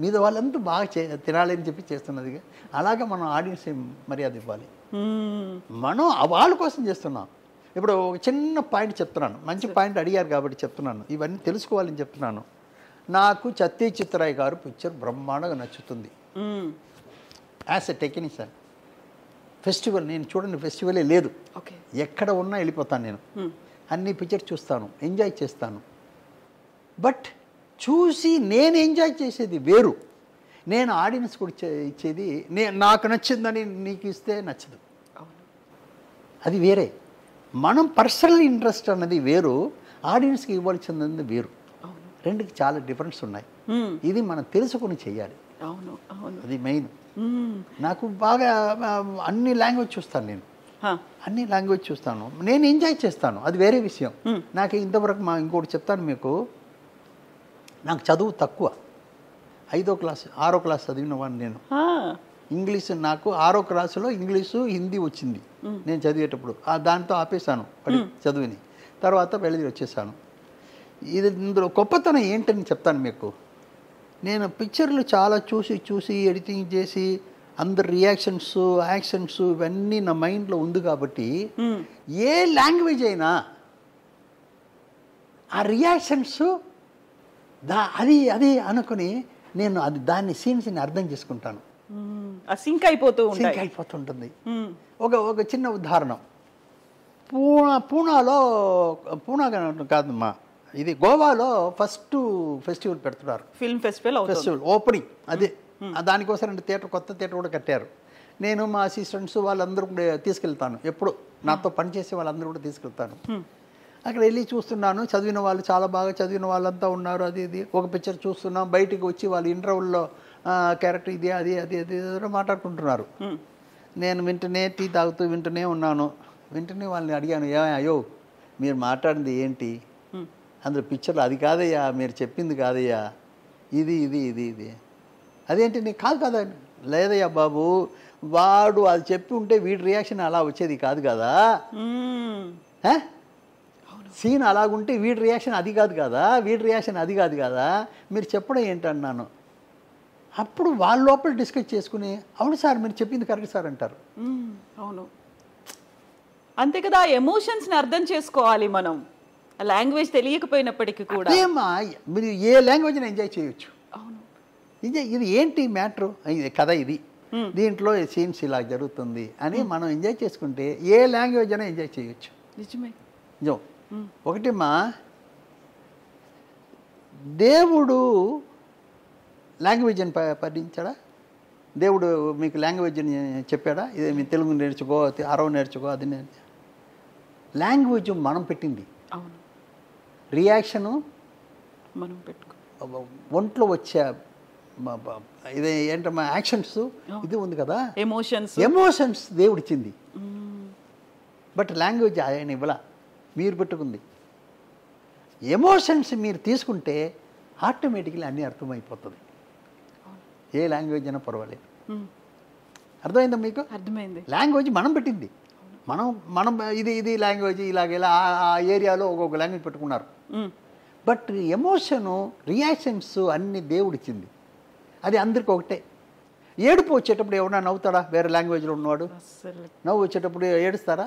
మీద వాళ్ళంతా బాగా తినాలని చెప్పి చేస్తున్నది. అలాగే మనం ఆడియన్స్ మర్యాద ఇవ్వాలి. మనం వాళ్ళ కోసం చేస్తున్నాం. ఇప్పుడు ఒక చిన్న పాయింట్ చెప్తున్నాను, మంచి పాయింట్ అడిగారు కాబట్టి చెప్తున్నాను, ఇవన్నీ తెలుసుకోవాలని చెప్తున్నాను. నాకు చత్తి చిత్రాయ్ గారు పిక్చర్ బ్రహ్మాండంగా నచ్చుతుంది యాజ్ ఎ టెక్నీషియన్. ఫెస్టివల్ నేను చూడండి, ఫెస్టివలే లేదు, ఎక్కడ ఉన్నా వెళ్ళిపోతాను నేను. అన్ని పిక్చర్ చూస్తాను, ఎంజాయ్ చేస్తాను. బట్ చూసి నేను ఎంజాయ్ చేసేది వేరు, నేను ఆడియన్స్ కూడా ఇచ్చేది నాకు నచ్చిందని నీకు ఇస్తే నచ్చదు, అది వేరే. మనం పర్సనల్ ఇంట్రెస్ట్ అన్నది వేరు, ఆడియన్స్కి ఇవ్వాల్సింది వేరు. రెండుకి చాలా డిఫరెన్స్ ఉన్నాయి. ఇది మనం తెలుసుకుని చెయ్యాలి. అది మెయిన్. నాకు బాగా అన్ని లాంగ్వేజ్ చూస్తాను నేను, అన్ని లాంగ్వేజ్ చూస్తాను, నేను ఎంజాయ్ చేస్తాను, అది వేరే విషయం. నాకు ఇంతవరకు ఇంకోటి చెప్తాను మీకు, నాకు చదువు తక్కువ. 5వ క్లాస్ 6వ క్లాస్ చదివిన వాడిని నేను. ఇంగ్లీష్ నాకు 6వ క్లాసులో ఇంగ్లీషు హిందీ వచ్చింది నేను చదివేటప్పుడు. దాంతో ఆపేశాను చదువుని, తర్వాత వెళ్ళి వచ్చేసాను. ఇందులో గొప్పతనం ఏంటని చెప్తాను మీకు. నేను పిక్చర్లు చాలా చూసి ఎడిటింగ్ చేసి అందరు రియాక్షన్స్, యాక్షన్స్ ఇవన్నీ నా మైండ్లో ఉంది కాబట్టి ఏ లాంగ్వేజ్ అయినా ఆ రియాక్షన్స్ అది అనుకుని నేను దాన్ని సీన్స్ని అర్థం చేసుకుంటాను. సింక్ అయిపోతుంటుంది. ఒక చిన్న ఉదాహరణ, పూనా కాదమ్మా, ఇది గోవాలో ఫస్ట్ ఫెస్టివల్ పెడుతున్నారు, ఫిల్మ్ ఫెస్టివల్ ఓపెనింగ్. అదే దానికోసం కొత్త థియేటర్ కూడా కట్టారు. నేను మా అసిస్టెంట్స్ వాళ్ళందరూ కూడా తీసుకెళ్తాను, ఎప్పుడు నాతో పనిచేసే వాళ్ళందరూ కూడా తీసుకెళ్తాను. అక్కడ వెళ్ళి చూస్తున్నాను, చదివిన వాళ్ళు చాలా బాగా చదివిన వాళ్ళంతా ఉన్నారు. ఇది ఒక పిక్చర్ చూస్తున్నాం, బయటికి వచ్చి వాళ్ళు ఇంటర్వెల్లో క్యారెక్టర్ ఇది అది మాట్లాడుకుంటున్నారు. నేను వింటనే టీ తాగుతూ వింటూనే ఉన్నాను. వింటనే వాళ్ళని అడిగాను, అయ్యో మీరు మాట్లాడింది ఏంటి, అందులో పిక్చర్లో అది కాదయ్యా, మీరు చెప్పింది కాదయ్యా, ఇది అదేంటి నీకు కాదు కదా. లేదయ్యా బాబు, వాడు అది చెప్పి ఉంటే వీడి రియాక్షన్ అలా వచ్చేది కాదు కదా, సీన్ అలాగుంటే వీడి రియాక్షన్ అది కాదు కదా, వీడి రియాక్షన్ అది కాదు కదా, మీరు చెప్పడం ఏంటన్నాను. అప్పుడు వాళ్ళ లోపల డిస్కస్ చేసుకుని అవును సార్ మీరు చెప్పింది కరెక్ట్ సార్ అంటారు. అవును, అంతే కదా. ఎమోషన్స్ని అర్థం చేసుకోవాలి మనం, లాంగ్వేజ్ తెలియకపోయినప్పటికీ కూడా. అదేమా మీరు ఏ లాంగ్వేజ్ని ఎంజాయ్ చేయొచ్చు. అవును, ఇది ఏంటి మ్యాటరు, ఇది కథ, ఇది దీంట్లో సీన్స్ ఇలా జరుగుతుంది అని మనం ఎంజాయ్ చేసుకుంటే ఏ లాంగ్వేజ్ అయినా ఎంజాయ్ చేయొచ్చు. నిజమే. నిజం. ఒకటి మా దేవుడు లాంగ్వేజ్ అని పఠించాడా? దేవుడు మీకు లాంగ్వేజ్ అని చెప్పాడా? ఇది మీ తెలుగు నేర్చుకో, అరవ నేర్చుకో, అది లాంగ్వేజ్ మనం పెట్టింది. అవును, రియాక్షను మనం పెట్టుకో, ఒంట్లో వచ్చే ఇది ఏంటమ్మా యాక్షన్స్, ఇది ఉంది కదా ఎమోషన్స్ దేవుడు ఇచ్చింది. బట్ లాంగ్వేజ్ ఆయన ఇవ్వలా, మీరు పెట్టుకుంది. ఎమోషన్స్ మీరు తీసుకుంటే ఆటోమేటిక్లీ అన్నీ అర్థమైపోతుంది. ఏ లాంగ్వేజ్ అయినా పర్వాలేదు. అర్థమైందా మీకు? అర్థమైంది. లాంగ్వేజ్ మనం పెట్టింది. మనం ఇది లాంగ్వేజ్ ఇలా ఆ ఏరియాలో ఒక్కొక్క లాంగ్వేజ్ పెట్టుకున్నారు. బట్ ఎమోషను రియాక్షన్స్ అన్ని దేవుడిచ్చింది. అది అందరికి ఒకటే. ఏడుపు వచ్చేటప్పుడు ఎవరైనా నవ్వుతాడా? వేరే లాంగ్వేజ్లో ఉన్నవాడు నవ్వు వచ్చేటప్పుడు ఏడుస్తారా?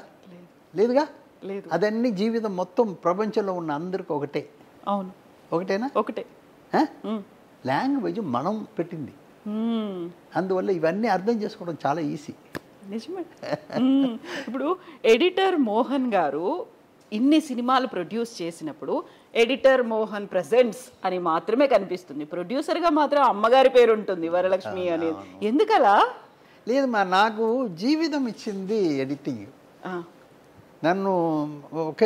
లేదుగా. లేదు. అదన్నీ జీవితం మొత్తం ప్రపంచంలో ఉన్న అందరికి ఒకటే. అవును, ఒకటేనా? ఒకటే. లాంగ్వేజ్ మనం పెట్టింది. అందువల్ల ఇవన్నీ అర్థం చేసుకోవడం చాలా ఈజీ. నిజమే. ఇప్పుడు ఎడిటర్ మోహన్ గారు ఇన్ని సినిమాలు ప్రొడ్యూస్ చేసినప్పుడు ఎడిటర్ మోహన్ ప్రెజెంట్స్ అని మాత్రమే కనిపిస్తుంది. ప్రొడ్యూసర్గా మాత్రం అమ్మగారి పేరు ఉంటుంది, వరలక్ష్మి అనేది. ఎందుకలా? లేదు మా, నాకు జీవితం ఇచ్చింది ఎడిటింగ్. నన్ను ఒక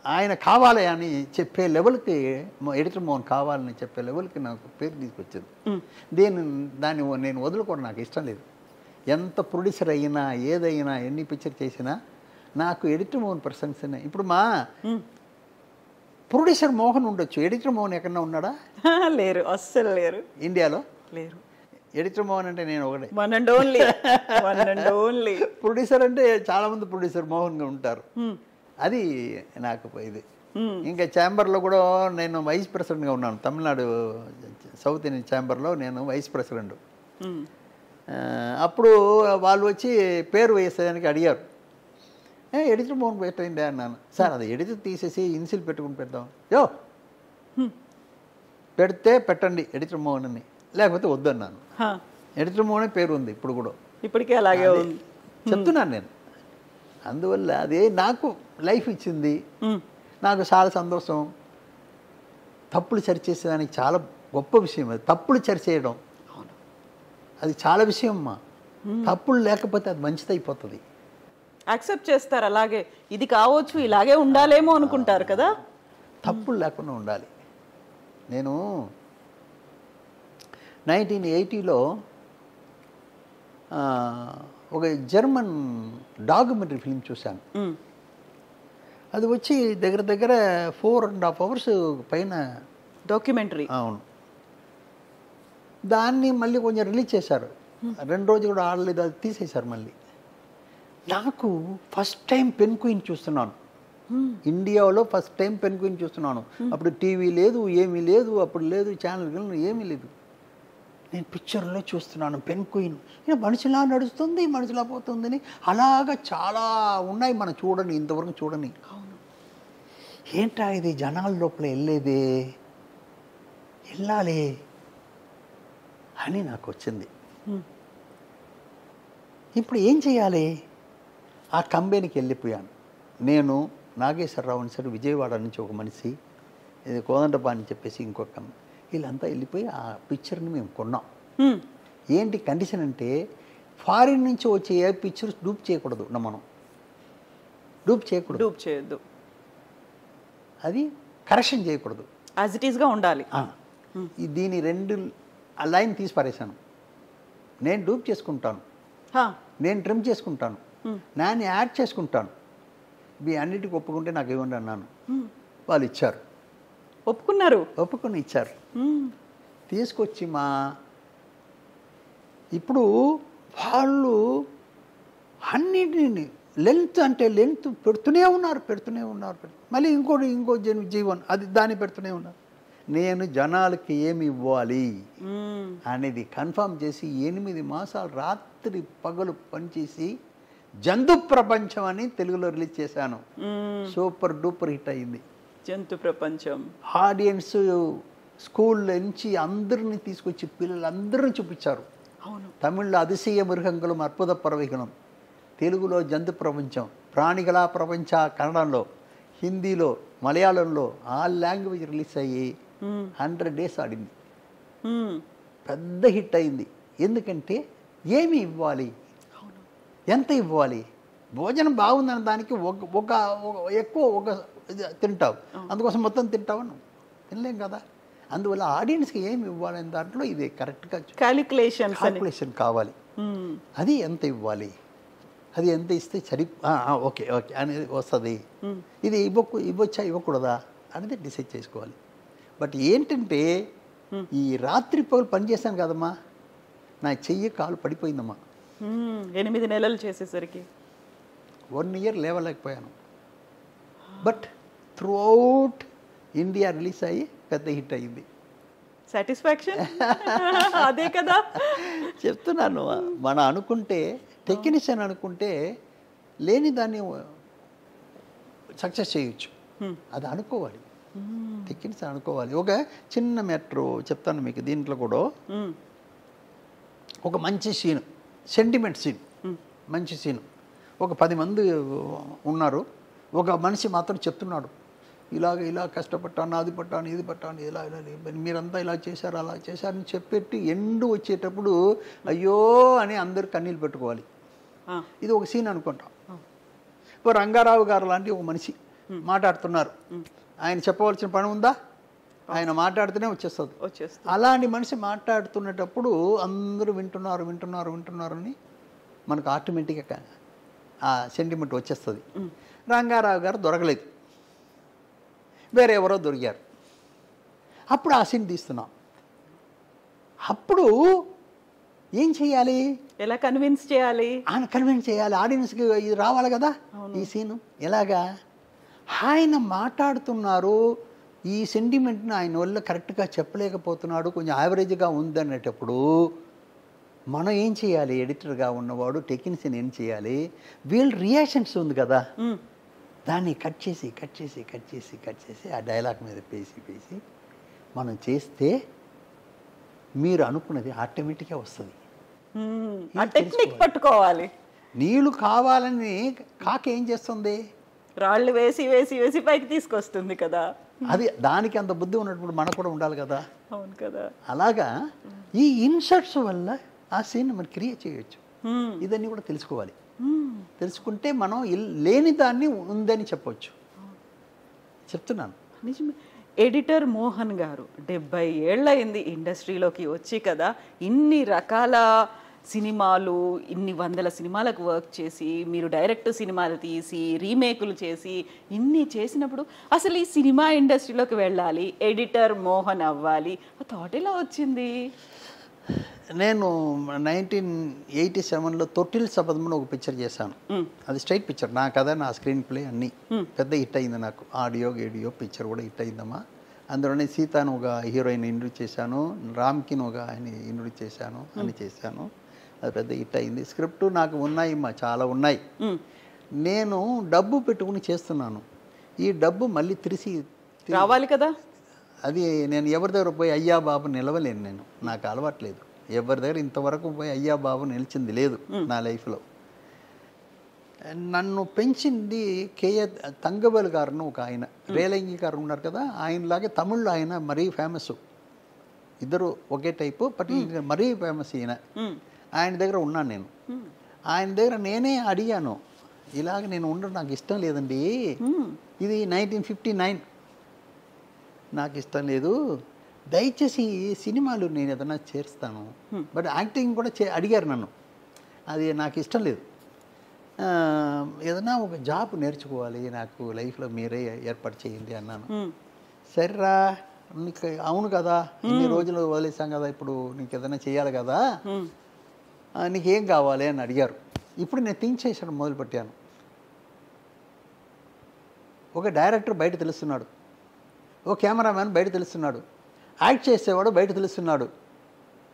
ఆయన కావాలి అని చెప్పే లెవెల్కి, ఎడిటర్ మోహన్ కావాలని చెప్పే లెవెల్కి నాకు పేరు తీసుకొచ్చింది. దాన్ని నేను వదులుకోవడం నాకు ఇష్టం లేదు. ఎంత ప్రొడ్యూసర్ అయినా, ఏదైనా, ఎన్ని పిక్చర్ చేసినా నాకు ఎడిటర్ మోహన్ పర్సన్స్. ఇప్పుడు మా ప్రొడ్యూసర్ మోహన్ ఉండొచ్చు, ఎడిటర్ మోహన్ ఎక్కడన్నా ఉన్నాడా? లేరు, అస్సలు లేరు. ఇండియాలో లేరు. ఎడిటర్ మోహన్ అంటే నేను ఒకటే. One and only. ప్రొడ్యూసర్ అంటే చాలా మంది ప్రొడ్యూసర్ మోహన్గా ఉంటారు. అది నాకు ఇది. ఇంకా ఛాంబర్లో కూడా నేను వైస్ ప్రెసిడెంట్గా ఉన్నాను. తమిళనాడు సౌత్ ఇండియన్ ఛాంబర్లో నేను వైస్ ప్రెసిడెంట్. అప్పుడు వాళ్ళు వచ్చి పేరు వేసేదానికి అడిగారు. ఎడిటర్ మోహన్ పెట్టండి అన్నాను. సార్ అది ఎడిటర్ తీసేసి ఇన్సిల్ పెట్టుకుని పెడదాం. పెడితే పెట్టండి ఎడిటర్ మోహన్ అని, లేకపోతే వద్దన్నాను. ఎడిటర్ మోహనే పేరు ఉంది ఇప్పుడు కూడా, ఇప్పటికే అలాగే ఉంది చెప్తున్నాను నేను. అందువల్ల అదే నాకు లైఫ్ ఇచ్చింది. నాకు చాలా సంతోషం. తప్పులు సరిచేసేదానికి చాలా గొప్ప విషయం అది. తప్పులు సరిచేయడం అది చాలా విషయం అమ్మా. తప్పులు లేకపోతే అది మంచిది అయిపోతుంది. యాక్సెప్ట్ చేస్తారు. అలాగే ఇది కావచ్చు, ఇలాగే ఉండాలేమో అనుకుంటారు కదా. తప్పులు లేకుండా ఉండాలి. నేను 1980లో ఒక జర్మన్ డాక్యుమెంటరీ ఫిల్మ్ చూశాను. అది వచ్చి దగ్గర 4.5 hours పైన డాక్యుమెంటరీ. అవును. దాన్ని మళ్ళీ కొంచెం రిలీజ్ చేశారు. 2 రోజులు కూడా ఆడలేదు, అది తీసేశారు మళ్ళీ. నాకు ఫస్ట్ టైం పెన్క్వీన్ చూస్తున్నాను. ఇండియాలో ఫస్ట్ టైం పెన్క్వీన్ చూస్తున్నాను. అప్పుడు టీవీ లేదు, ఏమీ లేదు, అప్పుడు లేదు ఛానల్, ఏమీ లేదు. నేను పిక్చర్లో చూస్తున్నాను పెన్క్వీన్. మనిషిలా నడుస్తుంది, మనిషిలా పోతుందని. అలాగా చాలా ఉన్నాయి మనం చూడని, ఇంతవరకు చూడని. ఏంటా ఇది జనాల లోపల వెళ్ళాలి అని నాకు వచ్చింది. ఇప్పుడు ఏం చేయాలి? ఆ కంపెనీకి వెళ్ళిపోయాను. నేను, నాగేశ్వరరావు అని సార్, విజయవాడ నుంచి ఒక మనిషి, ఇది కోదండపా అని చెప్పేసి ఇంకొక కంపెనీ, వీళ్ళంతా వెళ్ళిపోయి ఆ పిక్చర్ని మేము కొన్నాం. ఏంటి కండిషన్ అంటే, ఫారిన్ నుంచి వచ్చే ఏ పిక్చర్స్ డూప్ చేయకూడదు. మనం డూప్ చేయొద్దు, అది కరెక్షన్ చేయకూడదు, యాజ్ ఇట్ ఈస్గా ఉండాలి. దీని 2 లైన్ తీసి పారేశాను. నేను డూప్ చేసుకుంటాను, నేను ట్రిమ్ చేసుకుంటాను, నేను యాడ్ చేసుకుంటాను, ఇవి అన్నిటికీ ఒప్పుకుంటే నాకు ఇవ్వండి అన్నాను. వాళ్ళు ఇచ్చారు, ఒప్పుకుని ఇచ్చారు. తీసుకొచ్చి ఇప్పుడు వాళ్ళు అన్నిటిని లెంత్ అంటే లెంత్ పెడుతూనే ఉన్నారు. మళ్ళీ ఇంకో జీవన్ అది దాన్ని పెడుతూనే ఉన్నారు. నేను జనాలకి ఏమి ఇవ్వాలి అనేది కన్ఫర్మ్ చేసి 8 మాసాలు రాత్రి పగలు పనిచేసి జంతు ప్రపంచం అని తెలుగులో రిలీజ్ చేశాను. సూపర్ డూపర్ హిట్ అయింది. జంతు ప్రపంచం ఆడియన్స్ స్కూల్ నుంచి అందరిని తీసుకొచ్చి పిల్లలందరినీ చూపించారు. అవును. తమిళ్లో అతిశయ మృగంగులం అద్భుత పరవిహనం, తెలుగులో జంతు ప్రపంచం, ప్రాణిగల ప్రపంచ కన్నడంలో, హిందీలో, మలయాళంలో ఆల్ లాంగ్వేజ్ రిలీజ్ అయ్యి 100 days ఆడింది. పెద్ద హిట్ అయింది. ఎందుకంటే ఏమి ఇవ్వాలి, ఎంత ఇవ్వాలి, భోజనం బాగుందన్న దానికి ఒక ఎక్కువ ఒక తింటావు, అందుకోసం మొత్తం తింటావు, తినలేం కదా. అందువల్ల ఆడియన్స్కి ఏమి ఇవ్వాలనే దాంట్లో ఇది కరెక్ట్గా క్యాలిక్యులేషన్ కావాలి. అది ఎంత ఇవ్వాలి, అది ఎంత ఇస్తే సరి ఓకే ఓకే అనేది వస్తుంది. ఇది ఇవ్వచ్చా ఇవ్వకూడదా అనేది డిసైడ్ చేసుకోవాలి. బట్ ఏంటంటే ఈ రాత్రి పగలు పనిచేశాను కదమ్మా, నా చెయ్యి కాలు పడిపోయిందమ్మా. 8 నెలలు చేసేసరికి 1 year లేవలేకపోయాను. But throughout India release అయ్యి పెద్ద హిట్ అయ్యింది. సాటిస్ఫాక్షన్ అదే కదా చెప్తున్నాను. మనం అనుకుంటే టెక్నీషియన్ అనుకుంటే లేని దాన్ని సక్సెస్ చేయొచ్చు. అది అనుకోవాలి, టెక్నీషియన్ అనుకోవాలి. ఒక చిన్న మ్యాటర్ చెప్తాను మీకు. దీంట్లో కూడా ఒక మంచి సీన్, సెంటిమెంట్ సీన్, మంచి సీన్. ఒక 10 మంది ఉన్నారు, ఒక మనిషి మాత్రం చెప్తున్నాడు, ఇలా కష్టపడ్డాను, అది పట్టాను, ఇది పట్టాను, ఇలా మీరంతా ఇలా చేశారు, అలా చేశారని చెప్పేటి ఎండు వచ్చేటప్పుడు అయ్యో అని అందరు కన్నీళ్ళు పెట్టుకోవాలి. ఇది ఒక సీన్ అనుకుంటాం. ఇప్పుడు రంగారావు గారు లాంటి ఒక మనిషి మాట్లాడుతున్నారు, ఆయన చెప్పవలసిన పని ఉందా, ఆయన మాట్లాడితేనే వచ్చేస్తుంది. అలాంటి మనిషి మాట్లాడుతున్నప్పుడు అందరూ వింటున్నారు అని మనకు ఆటోమేటిక్గా ఆ సెంటిమెంట్ వచ్చేస్తుంది. రంగారావు గారు దొరకలేదు, వేరే ఎవరో దొరికారు. అప్పుడు ఆ సీన్ తీస్తున్నాం. అప్పుడు ఏం చేయాలి, ఎలా కన్విన్స్ చేయాలి, ఆడియన్స్కి ఇది రావాలి కదా. ఈ సీను ఎలాగా ఆయన మాట్లాడుతున్నారు, ఈ సెంటిమెంట్ని ఆయన వల్ల కరెక్ట్గా చెప్పలేకపోతున్నాడు, కొంచెం యావరేజ్గా ఉందనేటప్పుడు మనం ఏం చేయాలి, ఎడిటర్గా ఉన్నవాడు టెక్నీషియన్ ఏం చేయాలి, వీళ్ళ రియాక్షన్స్ ఉంది కదా, దాన్ని కట్ చేసి ఆ డైలాగ్ మీద పేసి మనం చేస్తే మీరు అనుకున్నది ఆటోమేటిక్గా వస్తుంది. టెక్నిక్ పట్టుకోవాలి. నీళ్ళు కావాలని కాక ఏం చేస్తుంది, రాళ్ళు వేసి పైకి తీసుకొస్తుంది కదా. అది దానికి అంత బుద్ధి ఉన్నప్పుడు మనకు కూడా ఉండాలి కదా. అవును కదా. అలాగా ఈ ఇన్సర్ట్స్ వల్ల ఆ సీన్ మనం క్రియేట్ చేయొచ్చు. ఇదన్నీ కూడా తెలుసుకోవాలి. తెలుసుకుంటే మనం లేని దాన్ని ఉందని చెప్పొచ్చు. చెప్తున్నాను. నిజమే. ఎడిటర్ మోహన్ గారు 70 ఏళ్ళయింది ఇండస్ట్రీలోకి వచ్చి కదా. ఇన్ని రకాల సినిమాలు, ఇన్ని 100 సినిమాలకు వర్క్ చేసి, మీరు డైరెక్ట్ సినిమాలు తీసి రీమేకులు చేసి, ఇన్ని చేసినప్పుడు అసలు ఈ సినిమా ఇండస్ట్రీలోకి వెళ్ళాలి, ఎడిటర్ మోహన్ అవ్వాలి, ఆ థాట్ ఎలా వచ్చింది? నేను 1987లో తొట్టిల్ శపథం ఒక పిక్చర్ చేశాను. అది స్ట్రైట్ పిక్చర్, నా కథ, నా స్క్రీన్ ప్లే అన్నీ పెద్ద హిట్ అయింది. నాకు ఆడియో పిక్చర్ కూడా హిట్ అయిందమ్మా. అందులోనే సీతాను ఒక హీరోయిన్ ఇంట్రడ్యూస్ చేశాను, రామ్కిన్ ఒక ఆయన ఇంట్రడ్యూస్ చేశాను, అని చేశాను. అది పెద్ద హిట్ అయింది. స్క్రిప్ట్ నాకు ఉన్నాయమ్మా, చాలా ఉన్నాయి. నేను డబ్బు పెట్టుకుని చేస్తున్నాను. ఈ డబ్బు మళ్ళీ తిరిగి రావాలి కదా. అది నేను ఎవరి దగ్గర పోయి అయ్యా బాబు నిలవలేను. నేను నాకు అలవాట్లేదు, ఎవరి దగ్గర ఇంతవరకు పోయి అయ్యా బాబు నిలిచింది లేదు నా లైఫ్లో. నన్ను పెంచింది కేఏ తంగబల్ గారును ఒక ఆయన, రేలంగి గారు ఉన్నారు కదా, ఆయనలాగే తమిళ్లో ఆయన మరీ ఫేమస్. ఇద్దరు ఒకే టైపు, బట్ మరీ ఫేమస్ ఈయన. ఆయన దగ్గర ఉన్నాను నేను. ఆయన దగ్గర నేనే అడిగాను, ఇలాగ నేను ఉండడం నాకు ఇష్టం లేదండి, ఇది 1959, నాకు ఇష్టం లేదు, దయచేసి సినిమాలు నేను ఏదైనా చేస్తాను, బట్ యాక్టింగ్ కూడా అడిగారు నన్ను, అది నాకు ఇష్టం లేదు, ఏదైనా ఒక జాబ్ నేర్చుకోవాలి, నాకు లైఫ్లో మీరే ఏర్పాటు చేయండి అన్నాను. సరేరా, నీకు అవును కదా, ఇన్ని రోజులు వదిలేసాం కదా, ఇప్పుడు నీకు ఏదైనా చేయాలి కదా, నీకేం కావాలి అని అడిగారు. ఇప్పుడు నేను థింక్ చేసాను, మొదలుపెట్టాను. ఒక డైరెక్టర్ బయట తెలుస్తున్నాడు, ఓ కెమెరామ్యాన్ బయట తెలుస్తున్నాడు, యాక్ట్ చేసేవాడు బయట తెలుస్తున్నాడు,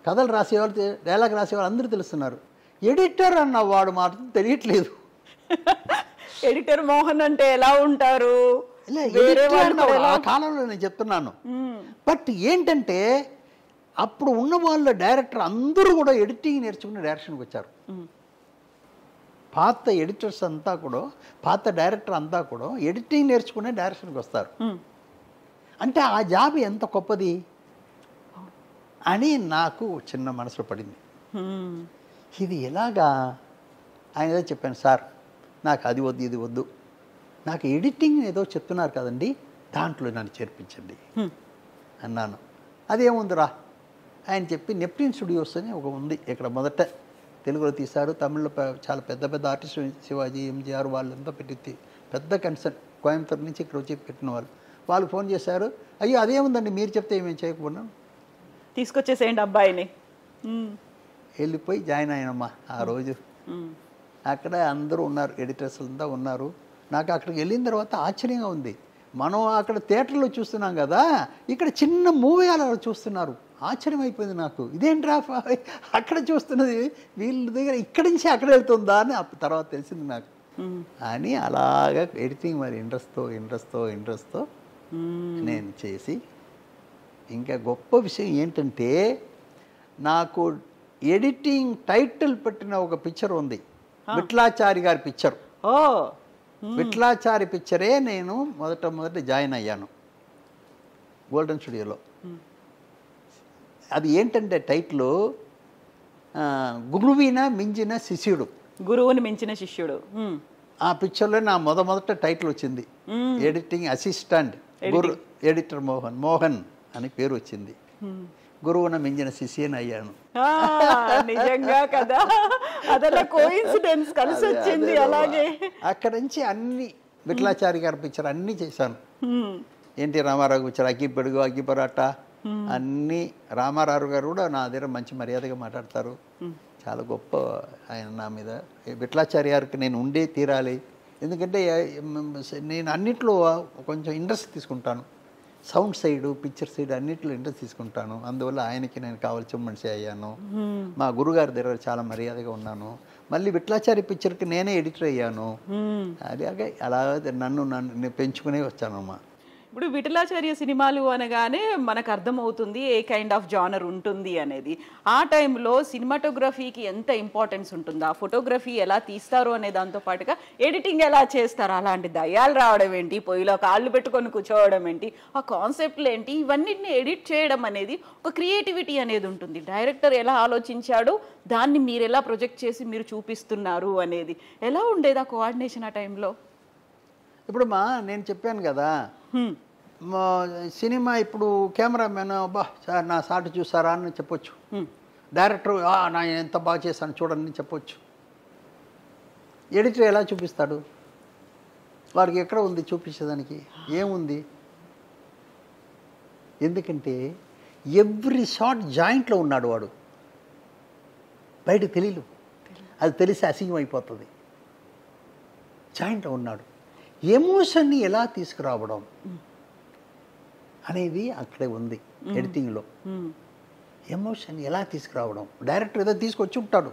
కథలు రాసేవాడు, డైలాగ్ రాసేవాడు అందరూ తెలుస్తున్నారు. ఎడిటర్ అన్నవాడు మాత్రం తెలియట్లేదు. ఎడిటర్ మోహన్ అంటే ఎలా ఉంటారు? ఆ కాలంలో నేను చెప్తున్నాను. బట్ ఏంటంటే అప్పుడు ఉన్న వాళ్ళ డైరెక్టర్ అందరూ కూడా ఎడిటింగ్ నేర్చుకుని డైరెక్షన్కి వచ్చారు. పాత ఎడిటర్స్ అంతా కూడా, పాత డైరెక్టర్ అంతా కూడా ఎడిటింగ్ నేర్చుకునే డైరెక్షన్కి వస్తారు. అంటే ఆ జాబ్ ఎంత గొప్పది అని నాకు చిన్న మనసులో పడింది. ఇది ఎలాగా ఆయన ఏదో చెప్పాను, సార్ నాకు అది వద్దు ఇది వద్దు, నాకు ఎడిటింగ్ ఏదో చెప్తున్నారు కదండి దాంట్లో నన్ను చేర్పించండి అన్నాను. అదేముందిరా ఆయన చెప్పి నెప్ట్యూన్ స్టూడియోస్ అని ఒక ఉంది ఇక్కడ, మొదట తెలుగులో తీశారు, తమిళ్లో చాలా పెద్ద పెద్ద ఆర్టిస్టు శివాజీ, ఎంజీఆర్ వాళ్ళంతా పెట్టి పెద్ద కన్సర్న్ కోయంబత్తూరు నుంచి ఇక్కడ వచ్చి పెట్టిన వాళ్ళు ఫోన్ చేశారు. అయ్యో అదేముందండి మీరు చెప్తే ఏమేమి చేయకపోయినా తీసుకొచ్చేసేయండి అబ్బాయిని. వెళ్ళిపోయి జాయిన్ అయినమ్మా. ఆ రోజు అక్కడ అందరూ ఉన్నారు, ఎడిటర్స్ అంతా ఉన్నారు. నాకు అక్కడికి వెళ్ళిన తర్వాత ఆశ్చర్యంగా ఉంది. మనం అక్కడ థియేటర్లో చూస్తున్నాం కదా, ఇక్కడ చిన్న మూవీ అలా చూస్తున్నారు. ఆశ్చర్యం అయిపోయింది నాకు. ఇదేంట్రా అక్కడ చూస్తున్నది వీళ్ళ దగ్గర ఇక్కడి నుంచి అక్కడ వెళ్తుందా అని తర్వాత తెలిసింది నాకు. అని అలాగా ఎడిటింగ్ మరి ఇంట్రెస్ట్తో నేను చేసి, ఇంకా గొప్ప విషయం ఏంటంటే నాకు ఎడిటింగ్ టైటిల్ పెట్టిన ఒక పిక్చర్ ఉంది, విఠలాచారి గారి పిక్చర్. విఠలాచారి పిక్చరే నేను మొదట జాయిన్ అయ్యాను గోల్డెన్ స్టూడియోలో. అది ఏంటంటే టైటిల్ గురువుని మించిన శిష్యుడు. గురువుని మించిన శిష్యుడు. ఆ పిక్చర్లో నా మొదట టైటిల్ వచ్చింది. ఎడిటింగ్ అసిస్టెంట్ ఎడిటర్ మోహన్ అని పేరు వచ్చింది. గురువున మించిన శిష్యుని అయ్యాను. నిజంగా కదా, అదలా కోఇన్సిడెన్స్ కలిసి వచ్చింది. అలాగే అక్కడ నుంచి అన్ని విఠలాచారి గారి పిక్చర్ అన్ని చేశాను. ఎన్టీ రామారావు పిక్చర్ అగ్గి పెడుగు, అగ్గి పరాట అన్నీ. రామారావు గారు కూడా నా దగ్గర మంచి మర్యాదగా మాట్లాడతారు. చాలా గొప్ప ఆయన నా మీద. విఠలాచారి గారికి నేను ఉండే తీరాలి, ఎందుకంటే నేను అన్నిట్లో కొంచెం ఇంట్రెస్ట్ తీసుకుంటాను. సౌండ్ సైడు, పిక్చర్ సైడ్ అన్నింటిలో ఇంట్రెస్ట్ తీసుకుంటాను. అందువల్ల ఆయనకి నేను కావాల్సిన మనిషి అయ్యాను. మా గురుగారి దగ్గర చాలా మర్యాదగా ఉన్నాను. మళ్ళీ విఠలాచారి పిక్చర్కి నేనే ఎడిటర్ అయ్యాను. అలాగే అలా నన్ను పెంచుకునే వచ్చానమ్మా. ఇప్పుడు విఠలాచార్య సినిమాలు అనగానే మనకు అర్థమవుతుంది ఏ కైండ్ ఆఫ్ జానర్ ఉంటుంది అనేది. ఆ టైంలో సినిమాటోగ్రఫీకి ఎంత ఇంపార్టెన్స్ ఉంటుందా, ఫోటోగ్రఫీ ఎలా తీస్తారు అనే దాంతో పాటుగా ఎడిటింగ్ ఎలా చేస్తారు, అలాంటి దయ్యాలు రావడం ఏంటి, పొయ్యిలో కాళ్ళు పెట్టుకొని కూర్చోవడం ఏంటి, ఆ కాన్సెప్ట్లు ఏంటి, ఇవన్నిటిని ఎడిట్ చేయడం అనేది ఒక క్రియేటివిటీ అనేది ఉంటుంది. డైరెక్టర్ ఎలా ఆలోచించాడో దాన్ని మీరు ఎలా ప్రొజెక్ట్ చేసి మీరు చూపిస్తున్నారు అనేది ఎలా ఉండేది ఆ కోఆర్డినేషన్ ఆ టైంలో? ఇప్పుడు నేను చెప్పాను కదా, సినిమా ఇప్పుడు కెమెరామెన్ అబ్బా సార్ నా సాటి చూసారా అని చెప్పొచ్చు, డైరెక్టర్ నా ఎంత బాగా చేశాను చూడండి చెప్పొచ్చు. ఎడిటర్ ఎలా చూపిస్తాడు? వాడికి ఎక్కడ ఉంది చూపించేదానికి? ఏముంది? ఎందుకంటే ఎవ్రీ షాట్ జాయింట్లో ఉన్నాడు వాడు, బయటకు తెలియదు. అది తెలిసి అసింగం అయిపోతుంది. జాయింట్లో ఉన్నాడు. ఎమోషన్ని ఎలా తీసుకురావడం అనేది అక్కడే ఉంది ఎడిటింగ్లో. ఎమోషన్ ఎలా తీసుకురావడం, డైరెక్టర్ ఏదో తీసుకొచ్చి ఉంటాడు,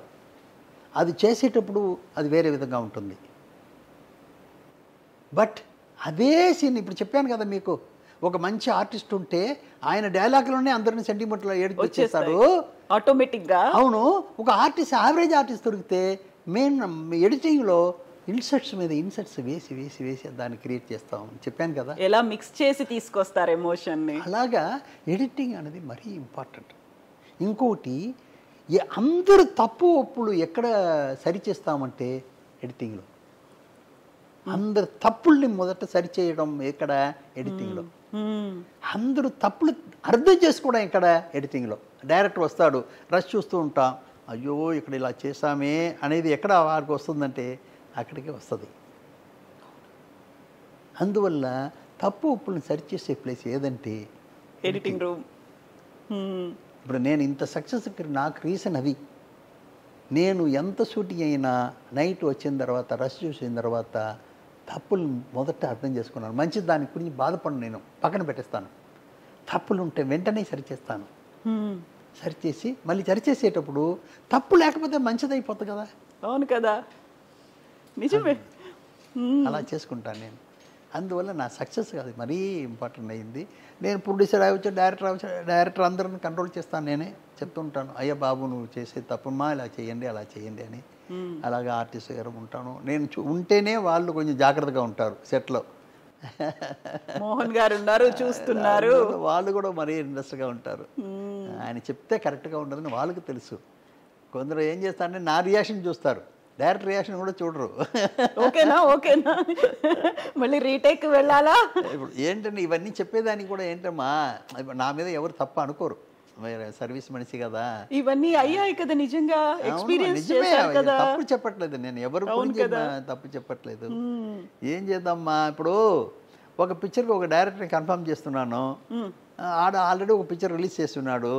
అది చేసేటప్పుడు అది వేరే విధంగా ఉంటుంది. బట్ అదే సీన్ ఇప్పుడు చెప్పాను కదా మీకు, ఒక మంచి ఆర్టిస్ట్ ఉంటే ఆయన డైలాగ్లోనే అందరిని సెంటిమెంట్లో ఎడిట్ వచ్చేస్తాడు ఆటోమేటిక్గా. అవును, ఒక ఆర్టిస్ట్ యావరేజ్ ఆర్టిస్ట్ దొరికితే మెయిన్ ఎడిటింగ్లో ఇన్సర్ట్స్ మీద ఇన్సర్ట్స్ వేసి వేసి వేసి దాన్ని క్రియేట్ చేస్తాం. చెప్పాను కదా ఎలా మిక్స్ చేసి తీసుకొస్తారు ఎమోషన్ని. అలాగా ఎడిటింగ్ అనేది మరీ ఇంపార్టెంట్. ఇంకోటి అందరూ తప్పు ఒప్పులు ఎక్కడ సరిచేస్తామంటే ఎడిటింగ్లో. అందరు తప్పుల్ని మొదట సరిచేయడం ఎక్కడ? ఎడిటింగ్లో. అందరూ తప్పులు అర్థం చేసుకోవడం ఎక్కడ? ఎడిటింగ్లో. డైరెక్టర్ వస్తాడు, రష్ చూస్తూ ఉంటాం, అయ్యో ఇక్కడ ఇలా చేసామే అనేది ఎక్కడ వారికి వస్తుందంటే అక్కడికే వస్తుంది. అందువల్ల తప్పు ఉప్పులను సరిచేసే ప్లేస్ ఏదంటే ఎడిటింగ్ రూమ్. ఇప్పుడు నేను ఇంత సక్సెస్ నాకు రీజన్ అది. నేను ఎంత షూటింగ్ అయినా నైట్ వచ్చిన తర్వాత రష్ చూసిన తర్వాత తప్పులు మొదట అర్థం చేసుకున్నాను. మంచి దాని గురించి బాధపడి నేను పక్కన పెట్టేస్తాను. తప్పులు ఉంటే వెంటనే సరిచేస్తాను. సరిచేసి మళ్ళీ సరిచేసేటప్పుడు తప్పు లేకపోతే మంచిదైపోతుంది కదా. అవును కదా, నిజమే. అలా చేసుకుంటాను నేను. అందువల్ల నా సక్సెస్ కాదు మరీ ఇంపార్టెంట్ అయింది. నేను ప్రొడ్యూసర్ అవ్వచ్చు, డైరెక్టర్ అందరిని కంట్రోల్ చేస్తాను. నేనే చెప్తుంటాను, అయ్యా బాబు నువ్వు చేసే తప్పుమా ఇలా చేయండి అలా చేయండి అని. అలాగే ఆర్టిస్ట్ గారు ఉంటాను నేను. ఉంటేనే వాళ్ళు కొంచెం జాగ్రత్తగా ఉంటారు సెట్లో. మోహన్ గారు ఉన్నారు, చూస్తున్నారు. వాళ్ళు కూడా మరీ ఇంట్రెస్ట్గా ఉంటారు. ఆయన చెప్తే కరెక్ట్గా ఉండదని వాళ్ళకి తెలుసు. కొందరు ఏం చేస్తారంటే నా రియాక్షన్ చూస్తారు, డైరెక్ట్ రియాక్షన్ కూడా చూడరు. ఓకేనా మళ్ళీ రీటేక్ వెళ్ళాలా? ఇప్పుడు ఏంటంటే ఇవన్నీ చెప్పేదానికి కూడా ఏంటమ్మా, నా మీద ఎవరు తప్ప అనుకోరు, సర్వీస్ మనిషి కదా. ఇవన్నీ అయ్యాయి కదా, నిజంగా ఎక్స్పీరియన్స్ చేశారు కదా. తప్పు చెప్పట్లేదు నేను, ఎవరు గురించి తప్పు చెప్పట్లేదు. ఏం చేద్దామా, ఇప్పుడు ఒక పిక్చర్కి ఒక డైరెక్టర్ని కన్ఫర్మ్ చేస్తున్నాను. ఆల్రెడీ ఒక పిక్చర్ రిలీజ్ చేస్తున్నాడు.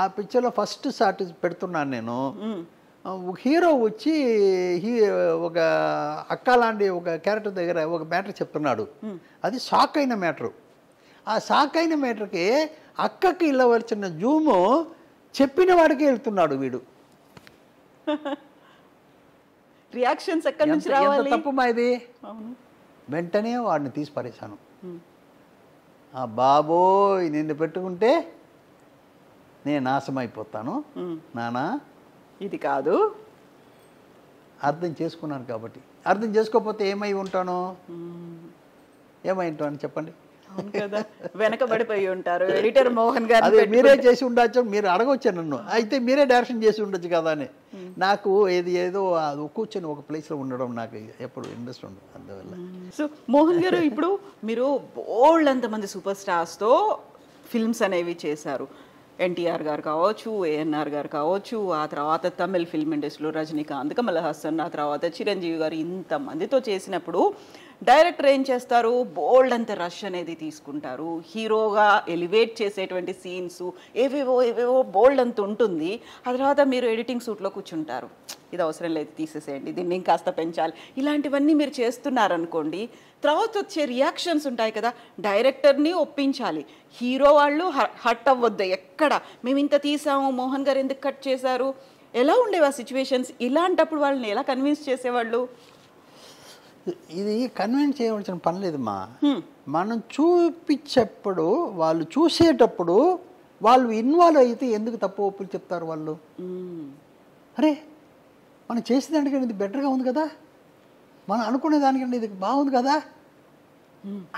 ఆ పిక్చర్లో ఫస్ట్ షాట్ పెడుతున్నాను నేను. హీరో వచ్చి ఒక అక్క లాంటి ఒక క్యారెక్టర్ దగ్గర ఒక మ్యాటర్ చెప్తున్నాడు. అది షాక్ అయిన మ్యాటరు. ఆ షాక్ అయిన మ్యాటర్కి అక్కకి ఇళ్ళవలసిన జూము చెప్పిన వాడికి వెళ్తున్నాడు వీడు. రియాక్షన్స్ ఎక్కడి నుంచి రావాలి? తప్పు మా ఇది. వెంటనే వాడిని తీసి పారేశాను. బాబోయ్ నిన్ను పెట్టుకుంటే నేను నాశమైపోతాను నానా, ఇది కాదు. అర్థం చేసుకున్నాను కాబట్టి. అర్థం చేసుకోకపోతే ఏమై ఉంటాను చెప్పండి. వెనకబడిపోయి ఉంటారు. ఎడిటర్ మోహన్ గారు అదే మీరే చేసి ఉండొచ్చు, మీరు అడగొచ్చు నన్ను, అయితే మీరే డైరెక్షన్ చేసి ఉండొచ్చు కదా అని. నాకు ఏదో కూర్చొని ఒక ప్లేస్లో ఉండడం నాకు ఎప్పుడు ఇంట్రెస్ట్ ఉండదు. అందువల్ల సో మోహన్ గారు, ఇప్పుడు మీరు బోల్డ్ అంతమంది సూపర్ స్టార్స్తో ఫిల్మ్స్ అనేవి చేశారు. ఎన్టీఆర్ గారు కావచ్చు, ఏఎన్ఆర్ గారు కావచ్చు, ఆ తర్వాత తమిళ్ ఫిల్మ్ ఇండస్ట్రీలో రజనీకాంత్, కమల్ హాసన్, ఆ తర్వాత చిరంజీవి గారు, ఇంతమందితో చేసినప్పుడు డైరెక్టర్ ఏం చేస్తారు, బోల్డ్ అంత రష్ అనేది తీసుకుంటారు. హీరోగా ఎలివేట్ చేసేటువంటి సీన్స్ ఏవేవో బోల్డ్ అంత ఉంటుంది. ఆ తర్వాత మీరు ఎడిటింగ్ సూట్లో కూర్చుంటారు, ఇది అవసరం లేదు తీసేసేయండి, దీన్ని ఇంకాస్త పెంచాలి, ఇలాంటివన్నీ మీరు చేస్తున్నారనుకోండి. తర్వాత వచ్చే రియాక్షన్స్ ఉంటాయి కదా, డైరెక్టర్ని ఒప్పించాలి, హీరో వాళ్ళు హట్ అవ్వద్దు. ఎక్కడ మేము ఇంత తీసాము, మోహన్ గారు ఎందుకు కట్ చేశారు, ఎలా ఉండేవి ఆ సిచ్యువేషన్స్? ఇలాంటప్పుడు వాళ్ళని ఎలా కన్విన్స్ చేసేవాళ్ళు? ఇది కన్విన్స్ చేయవలసిన పని లేదమ్మా. మనం చూపించేప్పుడు, వాళ్ళు చూసేటప్పుడు వాళ్ళు ఇన్వాల్వ్ అయితే ఎందుకు తప్పు ఒప్పులు చెప్తారు వాళ్ళు? అరే మనం చేసేదానికంటే ఇది బెటర్గా ఉంది కదా, మనం అనుకునే దానికంటే ఇది బాగుంది కదా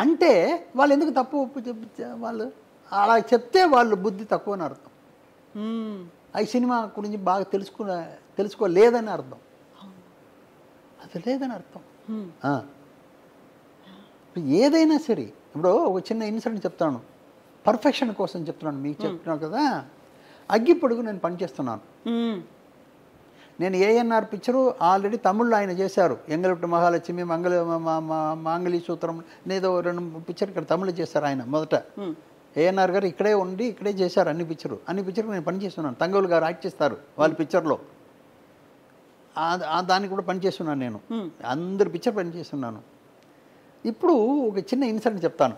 అంటే వాళ్ళు ఎందుకు తప్పు ఒప్పు వాళ్ళు అలా చెప్తే వాళ్ళు బుద్ధి తక్కువ అని అర్థం. ఈ సినిమా గురించి బాగా తెలుసుకోలేదని అర్థం, అది లేదని అర్థం. ఏదైనా సరే, ఇప్పుడు ఒక చిన్న ఇన్సిడెంట్ చెప్తాను, పర్ఫెక్షన్ కోసం చెప్తున్నాను. మీకు చెప్తున్నాను కదా, అగ్గిపొడుగు నేను పనిచేస్తున్నాను. నేను ఏఎన్ఆర్ పిక్చరు ఆల్రెడీ తమిళ్లో ఆయన చేశారు. ఎంగళుట్టు మహాలక్ష్మి, మాంగళీ సూత్రం, ఏదో 2 పిక్చర్ ఇక్కడ తమిళ్లో చేశారు ఆయన మొదట. ఏఎన్ఆర్ గారు ఇక్కడే ఉండి ఇక్కడే చేశారు అన్ని పిక్చరు నేను పనిచేస్తున్నాను. తంగోలు గారు యాక్ట్ చేస్తారు వాళ్ళ పిక్చర్లో, దానికి కూడా పనిచేస్తున్నాను నేను. అందరు పిక్చర్ పనిచేస్తున్నాను. ఇప్పుడు ఒక చిన్న ఇన్సిడెంట్ చెప్తాను.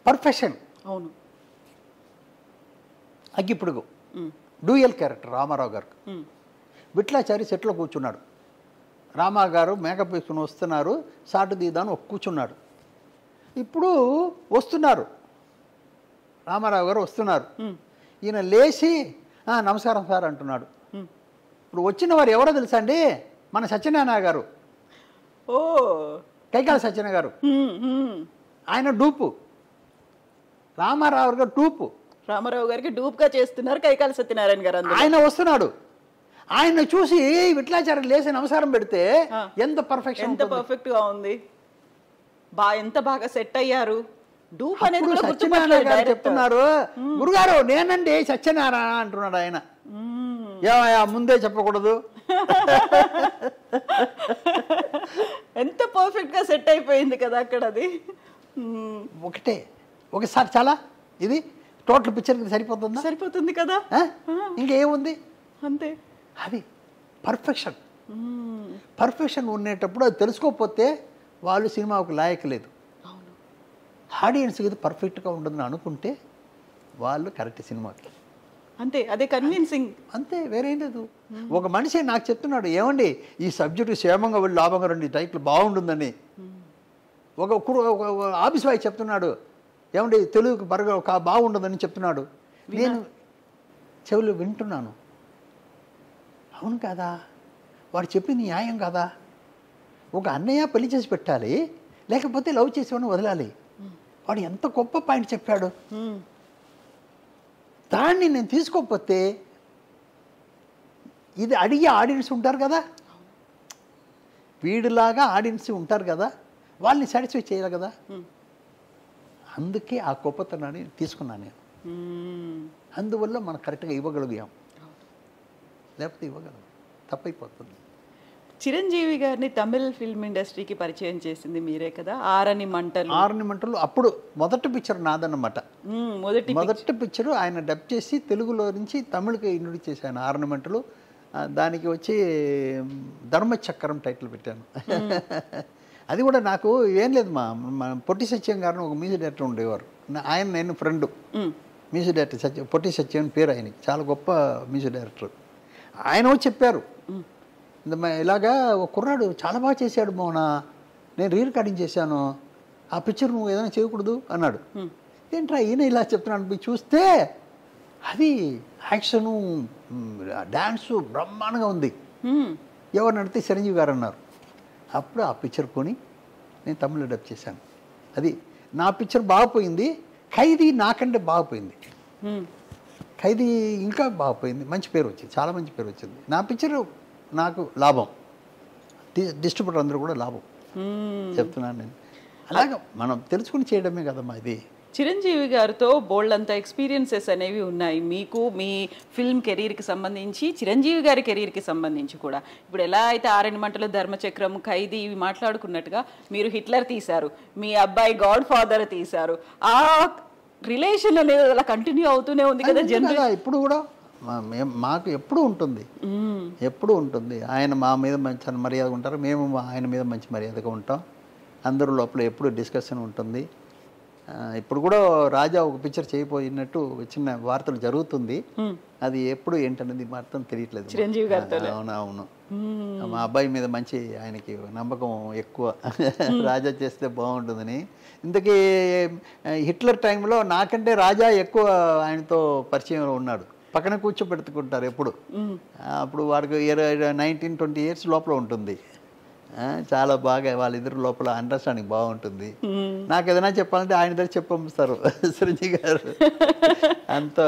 పర్ఫెక్షన్. అవును. అగ్గిపుడుగు డ్యూయల్ క్యారెక్టర్ రామారావు గారు. విట్లాచారి సెట్లో కూర్చున్నాడు. రామా గారు మేకప్ వేసుకుని వస్తున్నారు, షాట్ తీద్దాను కూర్చున్నాడు. ఇప్పుడు వస్తున్నారు, రామారావు గారు వస్తున్నారు. ఈయన లేచి నమస్కారం సార్ అంటున్నాడు. ఇప్పుడు వచ్చిన వారు ఎవరో తెలుసా అండి, మన సత్యనారాయణ గారు. ఓ, కైకాల సత్యనారాయణ గారు. ఆయన డూపు, రామారావు గారు డూపు. రామారావు గారికి డూప్గా చేస్తున్నారు కైకాల సత్యనారాయణ గారు. ఆయన వస్తున్నాడు, ఆయన చూసి విట్లాచార్య లేసి నమస్కారం పెడితే ఎంత పర్ఫెక్షన్, ఎంత పర్ఫెక్ట్ గా ఉంది, ఎంత బాగా సెట్ అయ్యారు. డూప్ అనేది సత్యనారాయణ గారు చెప్తున్నారు, గురుగారు నేనండి సత్యనారాయణ అంటున్నాడు ఆయన. ఏమయ్యా ముందే చెప్పకూడదు? ఎంత పర్ఫెక్ట్ గా సెట్ అయిపోయింది కదా అక్కడ. అది ఒకటే ఒకసారి చాలా, ఇది టోటల్ పిక్చర్కి సరిపోతుందా? సరిపోతుంది కదా, ఇంకేముంది అంతే. అది పర్ఫెక్షన్. పర్ఫెక్షన్ ఉండేటప్పుడు అది తెలుసుకోకపోతే వాళ్ళు సినిమాకు లాయకలేదు. ఆడియన్స్కి ఇది పర్ఫెక్ట్గా ఉంటుందని అనుకుంటే వాళ్ళు కరెక్ట్ సినిమాకి. అంతే, అదే కన్విన్సింగ్. అంతే, వేరేం లేదు. ఒక మనిషి నాకు చెప్తున్నాడు, ఏమండి ఈ సబ్జెక్టు క్షేమంగా వెళ్ళి లాభంగా రండి, టైటిల్ బాగుంటుందని. ఒక ఆఫీస్ బాయ్ చెప్తున్నాడు, ఏమండి తెలుగుకి బాగుంటుందని చెప్తున్నాడు. నేను చెవులు వింటున్నాను. అవును కదా, వాడు చెప్పింది న్యాయం కదా. ఒక అన్నయ్య పెళ్లి చేసి పెట్టాలి, లేకపోతే లవ్ చేసేవాడిని వదలాలి. వాడు ఎంత గొప్ప పాయింట్ చెప్పాడు. దాన్ని నేను తీసుకోకపోతే ఇది అడిగే ఆడియన్స్ ఉంటారు కదా, వీడిలాగా ఆడియన్స్ ఉంటారు కదా, వాళ్ళని సాటిస్ఫై చేయాలి కదా. అందుకే ఆ గొప్పతనాన్ని తీసుకున్నాను నేను. అందువల్ల మనం కరెక్ట్గా ఇవ్వగలిగాం, లేకపోతే ఇవ్వగలం, తప్పైపోతుంది. చిరంజీవి గారిని తమిళ ఫిల్మ్ ఇండస్ట్రీకి పరిచయం చేసింది మీరే కదా, ఆరని మంటలు. ఆరని మంటలు అప్పుడు మొదటి పిక్చర్ నాదన్నమాట. మొదటి పిక్చర్ ఆయన డబ్ చేసి తెలుగులో నుంచి తమిళకి ఇంట్రొడ్యూస్ చేశాను, ఆరని మంటలు. దానికి వచ్చి ధర్మచక్రం టైటిల్ పెట్టాను. అది కూడా నాకు ఏం లేదు, మా పొట్టి సత్యం గారిని ఒక మ్యూజిక్ డైరెక్టర్ ఉండేవారు, ఆయన నేను ఫ్రెండ్. మ్యూజిక్ డైరెక్టర్ పొట్టి సత్యం పేరు ఆయనకి, చాలా గొప్ప మ్యూజిక్ డైరెక్టర్. ఆయన చెప్పారు, ఇలాగా ఒక కుర్రాడు చాలా బాగా చేశాడు మోహన, నేను రీ రికార్డింగ్ చేశాను, ఆ పిక్చర్ నువ్వు ఏదైనా చేయకూడదు అన్నాడు. ఏంట్రా ఈయన ఇలా చెప్తున్నాను, మీరు చూస్తే అది యాక్షను డ్యాన్సు బ్రహ్మాండంగా ఉంది, ఎవరిని అడిగితే చిరంజీవి గారు అన్నారు. అప్పుడు ఆ పిక్చర్ కొని నేను తమిళ డబ్ చేశాను. అది నా పిక్చర్ బాగుపోయింది. ఖైదీ నాకంటే బాగుపోయింది, ఖైదీ ఇంకా బాగుపోయింది, మంచి పేరు వచ్చింది, చాలా మంచి పేరు వచ్చింది. నా పిక్చర్ నాకు లాభం, డిస్ట్రిబ్యూటర్ అందరూ కూడా లాభం. చెప్తున్నాను నేను. అలాగే మనం తెలుసుకుని చేయడమే కదమ్మా ఇది. చిరంజీవి గారితో బోల్డ్ అంత ఎక్స్పీరియన్సెస్ అనేవి ఉన్నాయి మీకు, మీ ఫిల్మ్ కెరీర్కి సంబంధించి, చిరంజీవి గారి కెరీర్కి సంబంధించి కూడా. ఇప్పుడు ఎలా అయితే ఆరని మంటలు, ధర్మచక్రం, ఖైదీ ఇవి మాట్లాడుకున్నట్టుగా మీరు హిట్లర్ తీశారు, మీ అబ్బాయి గాడ్ ఫాదర్ తీశారు. ఆ రిలేషన్ అనేది అలా కంటిన్యూ అవుతూనే ఉంది కదా జనరల్. ఇప్పుడు కూడా మాకు ఎప్పుడు ఉంటుంది, ఎప్పుడు ఉంటుంది. ఆయన మా మీద మంచి మర్యాదగా ఉంటారు, మేము ఆయన మీద మంచి మర్యాదగా ఉంటాం. అందరూ లోపల ఎప్పుడు డిస్కషన్ ఉంటుంది. ఇప్పుడు కూడా రాజా ఒక పిక్చర్ చేయబోయినట్టు చిన్న వార్తలు జరుగుతుంది. అది ఎప్పుడు ఏంటనేది మాత్రం తెలియట్లేదు. చిరంజీవి గారితో. అవును, మా అబ్బాయి మీద మంచి ఆయనకి నమ్మకం ఎక్కువ, రాజా చేస్తే బాగుంటుందని. ఇంతకీ హిట్లర్ టైంలో నాకంటే రాజా ఎక్కువ ఆయనతో పరిచయంలో ఉన్నాడు, పక్కన కూర్చోబెట్టుకుంటారు ఎప్పుడు. అప్పుడు వాడికి 19-20 years లోపల ఉంటుంది. చాలా బాగా వాళ్ళిద్దరు లోపల అండర్స్టాండింగ్ బాగుంటుంది. నాకు ఏదైనా చెప్పాలంటే ఆయన దగ్గర చెప్పంపిస్తారు చిరంజీవి గారు. అంత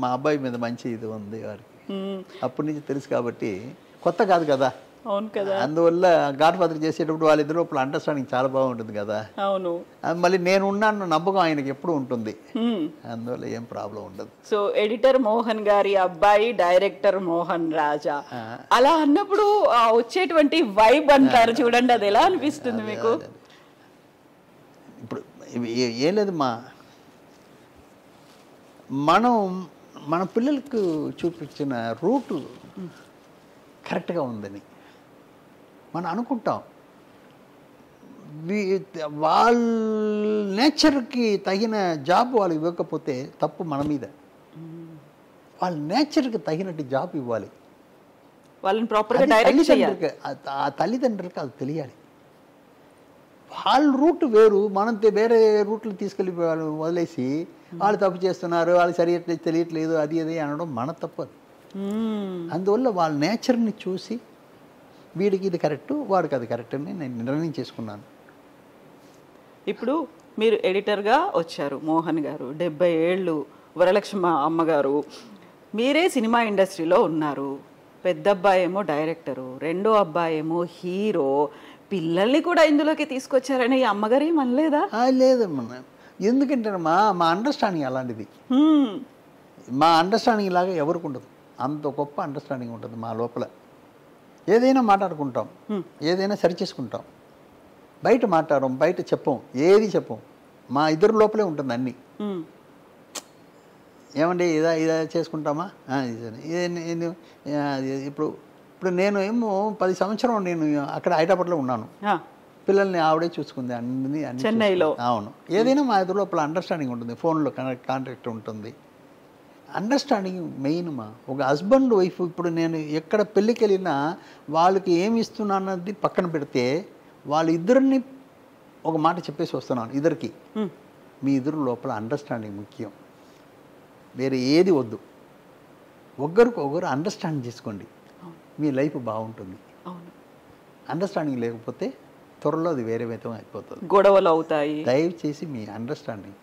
మా అబ్బాయి మీద మంచి ఇది ఉంది వారికి, అప్పటి నుంచి తెలుసు కాబట్టి కొత్త కాదు కదా. అవును కదా, అందువల్ల గాడ్ ఫాదర్ చేసేటప్పుడు వాళ్ళిద్దరు లోపల అండర్స్టాండింగ్ చాలా బాగుంటుంది కదా. అవును, మళ్ళీ నేను ఉన్నాను నమ్మకం ఆయనకి ఎప్పుడు ఉంటుంది, అందువల్ల ఏం ప్రాబ్లం ఉండదు. సో ఎడిటర్ మోహన్ గారి అబ్బాయి డైరెక్టర్ మోహన్ రాజా, అలా అన్నప్పుడు వచ్చేటువంటి వైబ్ అంటారు చూడండి, అది ఎలా అనిపిస్తుంది మీకు? ఇప్పుడు ఏం లేదు, మనం మన పిల్లలకు చూపించిన రూటు కరెక్ట్గా ఉందని మనం అనుకుంటాం. వాళ్ళ నేచర్కి తగిన జాబ్ వాళ్ళు ఇవ్వకపోతే తప్పు మన మీద. వాళ్ళ నేచర్కి తగినట్టు జాబ్ ఇవ్వాలి, వాళ్ళని ప్రాపర్గా డైరెక్ట్ చేయాలి. ఆ తల్లిదండ్రులకి అది తెలియాలి. వాళ్ళ రూట్ వేరు, మనం వేరే రూట్లు తీసుకెళ్ళి వదిలేసి వాళ్ళు తప్పు చేస్తున్నారు, వాళ్ళు సరిగ్గా తెలియట్లేదు, అది అది అనడం మన తప్పు. అందువల్ల వాళ్ళ నేచర్ని చూసి వీడికి ఇది కరెక్టు, వాడికి అది కరెక్ట్ అని నేను నిర్ణయం చేసుకున్నాను. ఇప్పుడు మీరు ఎడిటర్గా వచ్చారు మోహన్ గారు, 70 ఏళ్ళు, వరలక్ష్మ అమ్మగారు, మీరే సినిమా ఇండస్ట్రీలో ఉన్నారు. పెద్ద అబ్బాయి ఏమో డైరెక్టరు, రెండో అబ్బాయి ఏమో హీరో, పిల్లల్ని కూడా ఇందులోకి తీసుకొచ్చారని ఈ అమ్మగారు ఏమనలేదా? లేదమ్మా, ఎందుకంటే మా అండర్స్టాండింగ్ అలాంటిది. మా అండర్స్టాండింగ్ లాగా ఎవరికి ఉండదు, అంత గొప్ప అండర్స్టాండింగ్ ఉంటుంది మా లోపల. ఏదైనా మాట్లాడుకుంటాం, ఏదైనా సరి చేసుకుంటాం, బయట మాట్లాడడం, బయట చెప్పం, ఏది చెప్పం, మా ఇద్దరు లోపలే ఉంటుంది అన్నీ. ఏమండి ఇదా చేసుకుంటామా, ఇప్పుడు నేను ఏమో 10 సంవత్సరం నేను అక్కడ హైదరాబాద్లో ఉన్నాను. పిల్లల్ని ఆవిడే చూసుకుంది అన్ని చెన్నైలో. అవును. ఏదైనా మా ఇద్దరు లోపల అండర్స్టాండింగ్ ఉంటుంది, ఫోన్లో కాంటాక్ట్ ఉంటుంది. అండర్స్టాండింగ్ మెయిన్ మా. ఒక హస్బెండ్ వైఫ్ ఇప్పుడు నేను ఎక్కడ పెళ్ళికి వెళ్ళినా వాళ్ళకి ఏమి ఇస్తున్నాను అన్నది పక్కన పెడితే వాళ్ళిద్దరిని ఒక మాట చెప్పేసి వస్తున్నాను ఇద్దరికి, మీ ఇద్దరు లోపల అండర్స్టాండింగ్ ముఖ్యం, వేరే ఏది వద్దు, ఒకరు అండర్స్టాండింగ్ చేసుకోండి, మీ లైఫ్ బాగుంటుంది. అండర్స్టాండింగ్ లేకపోతే త్వరలో అది వేరే విధం అయిపోతుంది, గొడవలు అవుతాయి. దయచేసి మీ అండర్స్టాండింగ్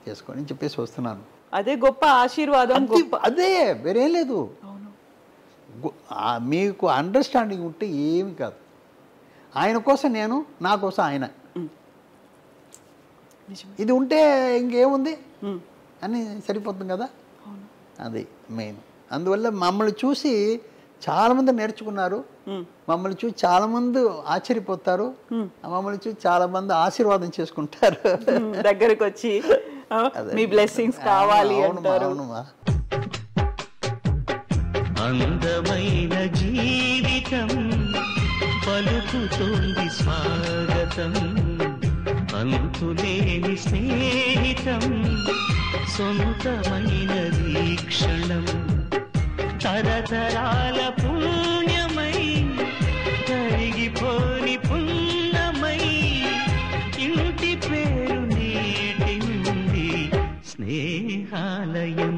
చేసుకోండి అని చెప్పేసి వస్తున్నాను. అదే గొప్ప ఆశీర్వాదం. అదే వేరేం లేదు. మీకు అండర్స్టాండింగ్ ఉంటే ఏమి కాదు. ఆయన కోసం నేను, నా కోసం ఆయన, ఇది ఉంటే ఇంకేముంది అని సరిపోతుంది కదా. అది మెయిన్. అందువల్ల మమ్మల్ని చూసి చాలామంది నేర్చుకున్నారు, మమ్మల్ని చూసి చాలామంది ఆశ్చర్యపోతారు, మమ్మల్ని చూసి చాలామంది ఆశీర్వాదం చేసుకుంటారు, దగ్గరికి వచ్చి మీ బ్లెస్సింగ్స్ కావాలి అంటారు. అందమైన జీవితం పలుకుతోంది స్వాగతం, అంతులేని స్నేహితం సొంతమైన వీక్షణం, తరతరాల పుణ్యమై కరిగిపోని పుణ్యమై ఇంటి పేరు నేటి నుండి స్నేహాలయం.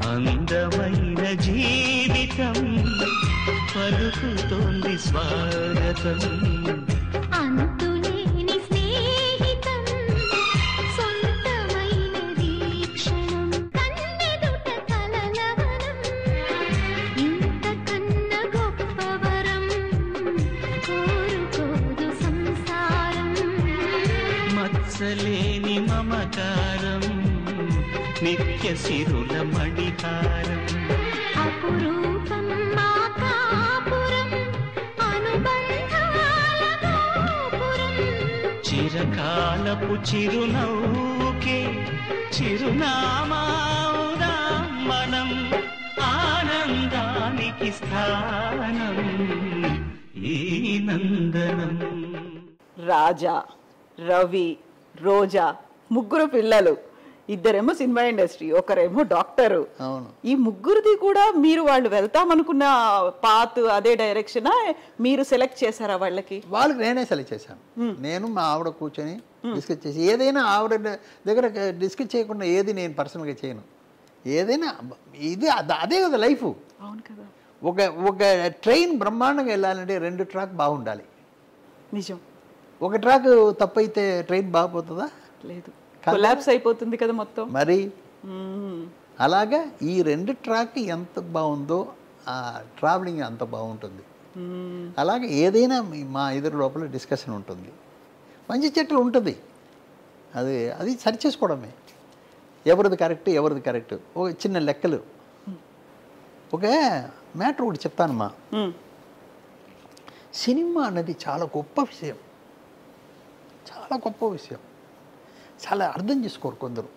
అందమైన జీవితం పలుకుతోంది స్వాగతం, అంతులేని స్నేహితం సొంతమైన వీక్షణం, కన్నెదుట కలలవనం ఇంతకన్న గొప్పవరం కోరుకోదు సంసారం, మత్సలేని మమకారం నిత్య సిరుల మణిహారం, అపురూపం మా కాపురం అనుబంధాల గోపురం, చిరకాలపు చిరునవ్వుకే చిరునామా మనం, ఆనందానికి స్థానం ఈ నందనం. రాజా, రవి, రోజా ముగ్గురు పిల్లలు, ఇద్దరేమో సినిమా ఇండస్ట్రీ, ఒకరేమో డాక్టరు. ఈ ముగ్గురిది కూడా మీరు వాళ్ళు వెళ్తామనుకున్న పాత్ అదే డైరెక్షనా, మీరు సెలెక్ట్ చేశారా వాళ్ళకి? వాళ్ళకి నేనే సెలెక్ట్ చేశాను. నేను మా ఆవిడ కూర్చొని డిస్కస్ చేసి, ఏదైనా ఆవిడ దగ్గర డిస్కస్ చేయకుండా ఏది నేను పర్సనల్గా చేయను. ఏదైనా ఇది అదే కదా లైఫ్. అవును కదా. ఒక ట్రైన్ బ్రహ్మాండంగా వెళ్ళాలంటే 2 ట్రాక్ బాగుండాలి. నిజం. ఒక ట్రాక్ తప్పైతే ట్రైన్ బాగుపోతుందా? లేదు, కొలాప్స్ అయిపోతుంది కదా మొత్తం. మరి అలాగా ఈ 2 ట్రాక్ ఎంత బాగుందో ఆ ట్రావెలింగ్ అంత బాగుంటుంది. అలాగే ఏదైనా మా ఇద్దరు లోపల డిస్కషన్ ఉంటుంది, మంచి చెట్లు ఉంటుంది. అది సరి చేసుకోవడమే, ఎవరిది కరెక్ట్. ఒక చిన్న లెక్కలు. ఒక మ్యాటర్ ఒకటి చెప్తానమ్మా. సినిమా అన్నది చాలా గొప్ప విషయం, చాలా అర్థం చేసుకోరు కొందరు.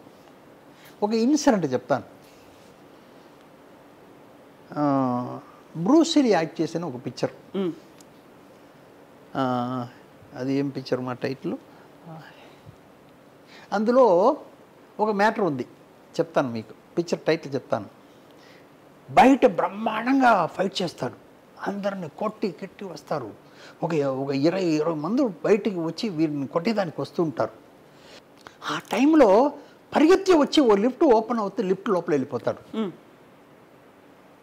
ఒక ఇన్సిడెంట్ చెప్తాను. బ్రూస్ లీ యాక్ట్ చేసిన ఒక పిక్చర్, అది ఏం పిక్చర్ మా టైటిల్, అందులో ఒక మ్యాటర్ ఉంది, చెప్తాను మీకు. పిక్చర్ టైటిల్ చెప్తాను. బయట బ్రహ్మాండంగా ఫైట్ చేస్తాడు, అందరిని కొట్టి వస్తారు. ఒక 20 మంది బయటికి వచ్చి వీరిని కొట్టేదానికి వస్తూ ఉంటారు. ఆ టైంలో పరిగెత్తి వచ్చి ఓ లిఫ్ట్ ఓపెన్ అవుతే లిఫ్ట్ లోపల వెళ్ళిపోతాడు.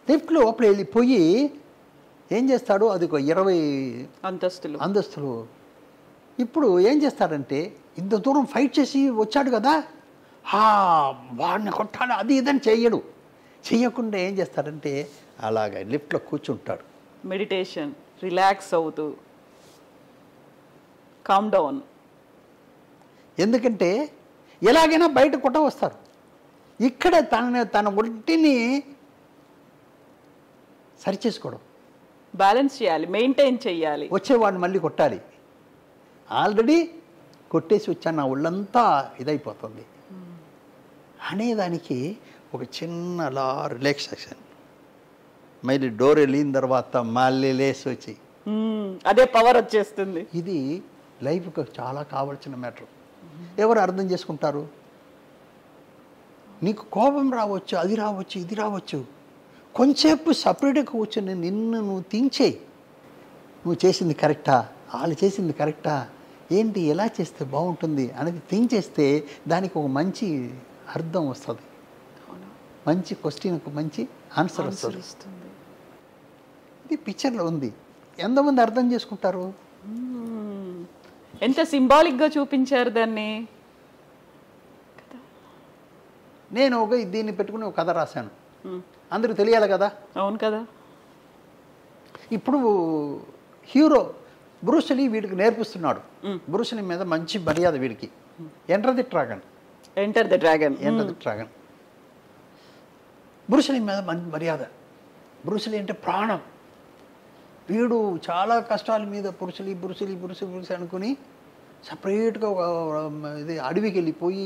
లిఫ్ట్ లోపల వెళ్ళిపోయి ఏం చేస్తాడు, అది ఒక 20 అంతస్తులు. ఇప్పుడు ఏం చేస్తాడంటే ఇంత దూరం ఫైట్ చేసి వచ్చాడు కదా, వాడిని కొట్టాలి అది ఇదని చెయ్యడు. చెయ్యకుండా ఏం చేస్తాడంటే అలాగ లిఫ్ట్లో కూర్చుంటాడు. మెడిటేషన్, రిలాక్స్ అవుతూ, కామ్ డౌన్. ఎందుకంటే ఎలాగైనా బయట కొట్ట వస్తారు. ఇక్కడ తన ఒంటిని సరిచేసుకోవడం, బ్యాలెన్స్ చేయాలి, మెయింటైన్ చేయాలి. వచ్చేవాడిని మళ్ళీ కొట్టాలి. ఆల్రెడీ కొట్టేసి వచ్చాను, నా ఒళ్ళంతా ఇదైపోతుంది అనేదానికి ఒక చిన్న అలా రిలాక్సేషన్. మళ్ళీ డోర్ వెళ్ళిన తర్వాత మళ్ళీ లేసి వచ్చి అదే పవర్ వచ్చేస్తుంది. ఇది లైఫ్కి చాలా కావాల్సిన మ్యాటర్. ఎవరు అర్థం చేసుకుంటారు? నీకు కోపం రావచ్చు, అది రావచ్చు, ఇది రావచ్చు. కొంచెంసేపు సపరేట్గా కూర్చొని నిన్ను నువ్వు థింక్ చేయి. నువ్వు చేసింది కరెక్టా, వాళ్ళు చేసింది కరెక్టా, ఏంటి, ఎలా చేస్తే బాగుంటుంది అనేది థింక్ చేస్తే దానికి ఒక మంచి అర్థం వస్తుంది. మంచి క్వశ్చన్కు మంచి ఆన్సర్ వస్తుంది. ఇది పిక్చర్లో ఉంది. ఎంతమంది అర్థం చేసుకుంటారు? ఎంత సింబాలిక్గా చూపించారు దాన్ని. నేను దీన్ని పెట్టుకుని ఒక కథ రాశాను, అందరికి తెలియాలి కదా. అవును కదా. ఇప్పుడు హీరో బ్రూస్ లీ వీడికి నేర్పిస్తున్నాడు. బ్రూస్ లీ మీద మంచి మర్యాద వీడికి. Enter the dragon. Bruce Lee మీద మంచి మర్యాద. బ్రూస్ లీ అంటే ప్రాణం. వీడు చాలా కష్టాల మీద బ్రూస్ లీ అనుకుని సపరేట్గా ఇది అడవికి వెళ్ళిపోయి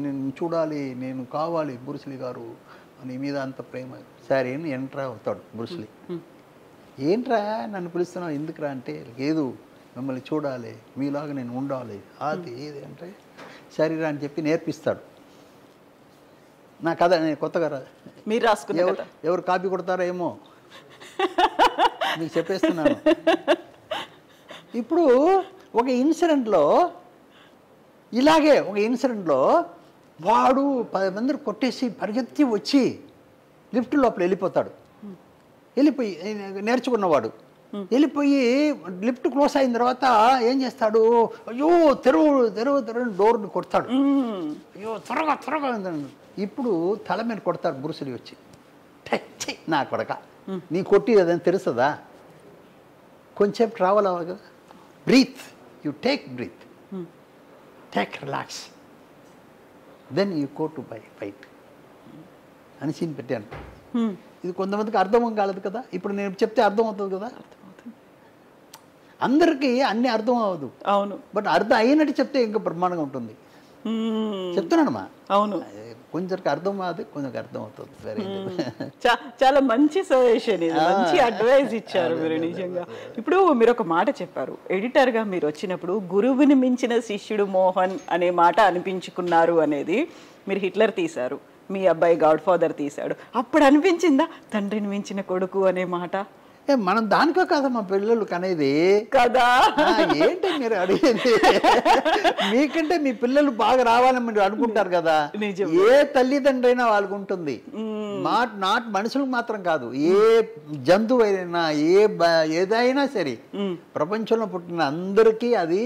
నేను చూడాలి, నేను కావాలి బ్రూస్ లీ గారు నీ మీద అంత ప్రేమ. సరే అని ఎంటర్ అవుతాడు బ్రూస్ లీ. ఏంట్రా నన్ను పిలుస్తున్నావు, ఎందుకురా అంటే, లేదు మిమ్మల్ని చూడాలి, మీలాగా నేను ఉండాలి, అది ఏది అంటే సరేరా అని చెప్పి నేర్పిస్తాడు. నా కథ నేను కొత్తగా మీరు రాసుకునే కథ. ఎవరు కాపీ కొడతారో ఏమో మీకు చెప్పేస్తున్నాను. ఇప్పుడు ఒక ఇన్సిడెంట్లో వాడు 10 మందిని కొట్టేసి పరిగెత్తి వచ్చి లిఫ్ట్ లోపల వెళ్ళిపోతాడు. వెళ్ళిపోయి నేర్చుకున్నవాడు వెళ్ళిపోయి లిఫ్ట్ క్లోజ్ అయిన తర్వాత ఏం చేస్తాడు, అయ్యో తెరువు డోర్ని కొడతాడు. అయ్యో త్వరగా. ఇప్పుడు తల మీద కొడతాడు బ్రూస్ లీ వచ్చి. నా కొడక, నీ కొట్టి అదని తెలుస్తుందా? కొంచెం ట్రావెల్ అవ్వాలి కదా. Breath, you take breath, take relax, then you go to fight అని సీన్ పెట్టాను. ఇది కొంతమందికి అర్థం కాలేదు కదా. ఇప్పుడు నేను చెప్తే అర్థం అవుతుంది కదా. అందరికీ అన్ని అర్థం అవ్వదు. అవును. బట్ అర్థం అయినట్టు చెప్తే ఇంకా బ్రహ్మాండంగా ఉంటుంది. చెప్తున్నానమ్మా. అవును. కొందరికి అర్థం కాదు, కొందరికి అర్థం అవుతుంది. చాలా మంచి సజెషన్, ఇది మంచి అడ్వైస్ ఇచ్చారు మీరు నిజంగా. ఇప్పుడు మీరు ఒక మాట చెప్పారు, ఎడిటర్గా మీరు వచ్చినప్పుడు గురువుని మించిన శిష్యుడు మోహన్ అనే మాట అనిపించుకున్నారు అనేది. మీరు హిట్లర్ తీశారు, మీ అబ్బాయి గాడ్ ఫాదర్ తీశాడు, అప్పుడు అనిపించిందా తండ్రిని మించిన కొడుకు అనే మాట? మనం దానికో కదా మా పిల్లలు కనేది కదా. ఏంటి మీరు అడిగేది? మీకంటే మీ పిల్లలు బాగా రావాలని మీరు అనుకుంటారు కదా. ఏ తల్లిదండ్రి అయినా వాళ్ళకు ఉంటుంది. నాట్ మనుషులకు మాత్రం కాదు, ఏ జంతువు అయినా ఏదైనా సరే ప్రపంచంలో పుట్టిన అందరికీ అది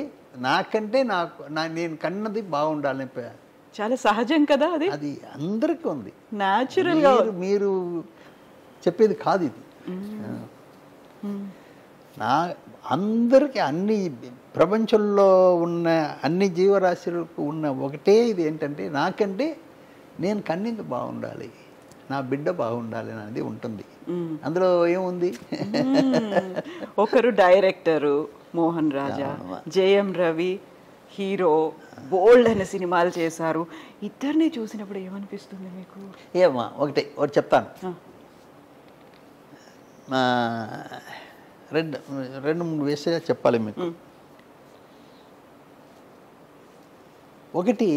నాకంటే నేను కన్నది బాగుండాలని చాలా సహజం కదా. అది అందరికీ ఉంది, న్యాచురల్ గా. మీరు చెప్పేది కాదు ఇది. అందరికీ అన్ని ప్రపంచంలో ఉన్న అన్ని జీవరాశులకు ఉన్న ఒకటే ఇది ఏంటంటే, నాకంటే నేను కన్నింది బాగుండాలి, నా బిడ్డ బాగుండాలి అనేది ఉంటుంది. అందులో ఏముంది? ఒకరు డైరెక్టరు మోహన్ రాజా, జయం రవి హీరో, బోల్డ్ అనే సినిమాలు చేశారు. ఇద్దరిని చూసినప్పుడు ఏమనిపిస్తుంది మీకు? ఒకటి చెప్తాను. రెండు మూడు విషయాలు చెప్పాలి మీకు. ఒకటి,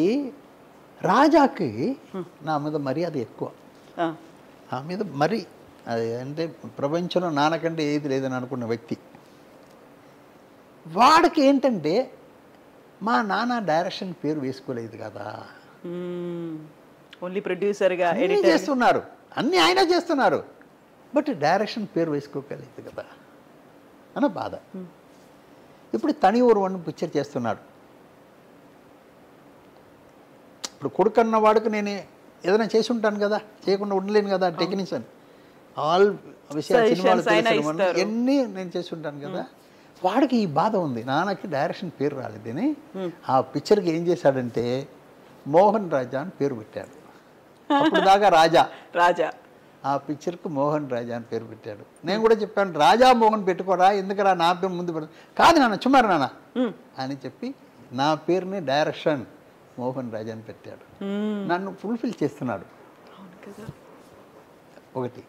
రాజాకి నా మీద మర్యాద ఎక్కువ. నా మీద మరి అది అంటే ప్రపంచంలో నాన్నకంటే ఏది లేదని అనుకున్న వ్యక్తి. వాడికి ఏంటంటే మా నాన్న డైరెక్షన్ పేరు వేసుకోలేదు కదా, ఓన్లీ ప్రొడ్యూసర్గా చేస్తున్నారు, అన్నీ ఆయన చేస్తున్నారు. బట్ డైరెక్షన్ పేరు వేసుకోగలేదు కదా అన్న బాధ. ఇప్పుడు తని ఊరు పిక్చర్ చేస్తున్నాడు. ఇప్పుడు కొడుకన్న వాడికి నేను ఏదైనా చేసి ఉంటాను కదా, చేయకుండా ఉండలేను కదా. టెక్నీషియన్ ఆల్ విషయాలు సినిమాలు తెలుసు, ఎన్ని నేను చేసి ఉంటాను కదా. వాడికి ఈ బాధ ఉంది, నాన్నకి డైరెక్షన్ పేరు రాలేదని. ఆ పిక్చర్కి ఏం చేశాడంటే మోహన్ రాజా అని పేరు పెట్టాడు. అప్పుడు దాకా రాజా, ఆ పిక్చర్కు మోహన్ రాజా అని పేరు పెట్టాడు. నేను కూడా చెప్పాను, రాజా మోహన్ పెట్టుకోరా, ఎందుకరా నా పేరు ముందు పెట్టు. కాదు నాన్న, చుమ్మారు నాన్న అని చెప్పి నా పేరుని డైరెక్షన్ మోహన్ రాజా అని పెట్టాడు. నన్ను ఫుల్ఫిల్ చేస్తున్నాడు. ఒకటి.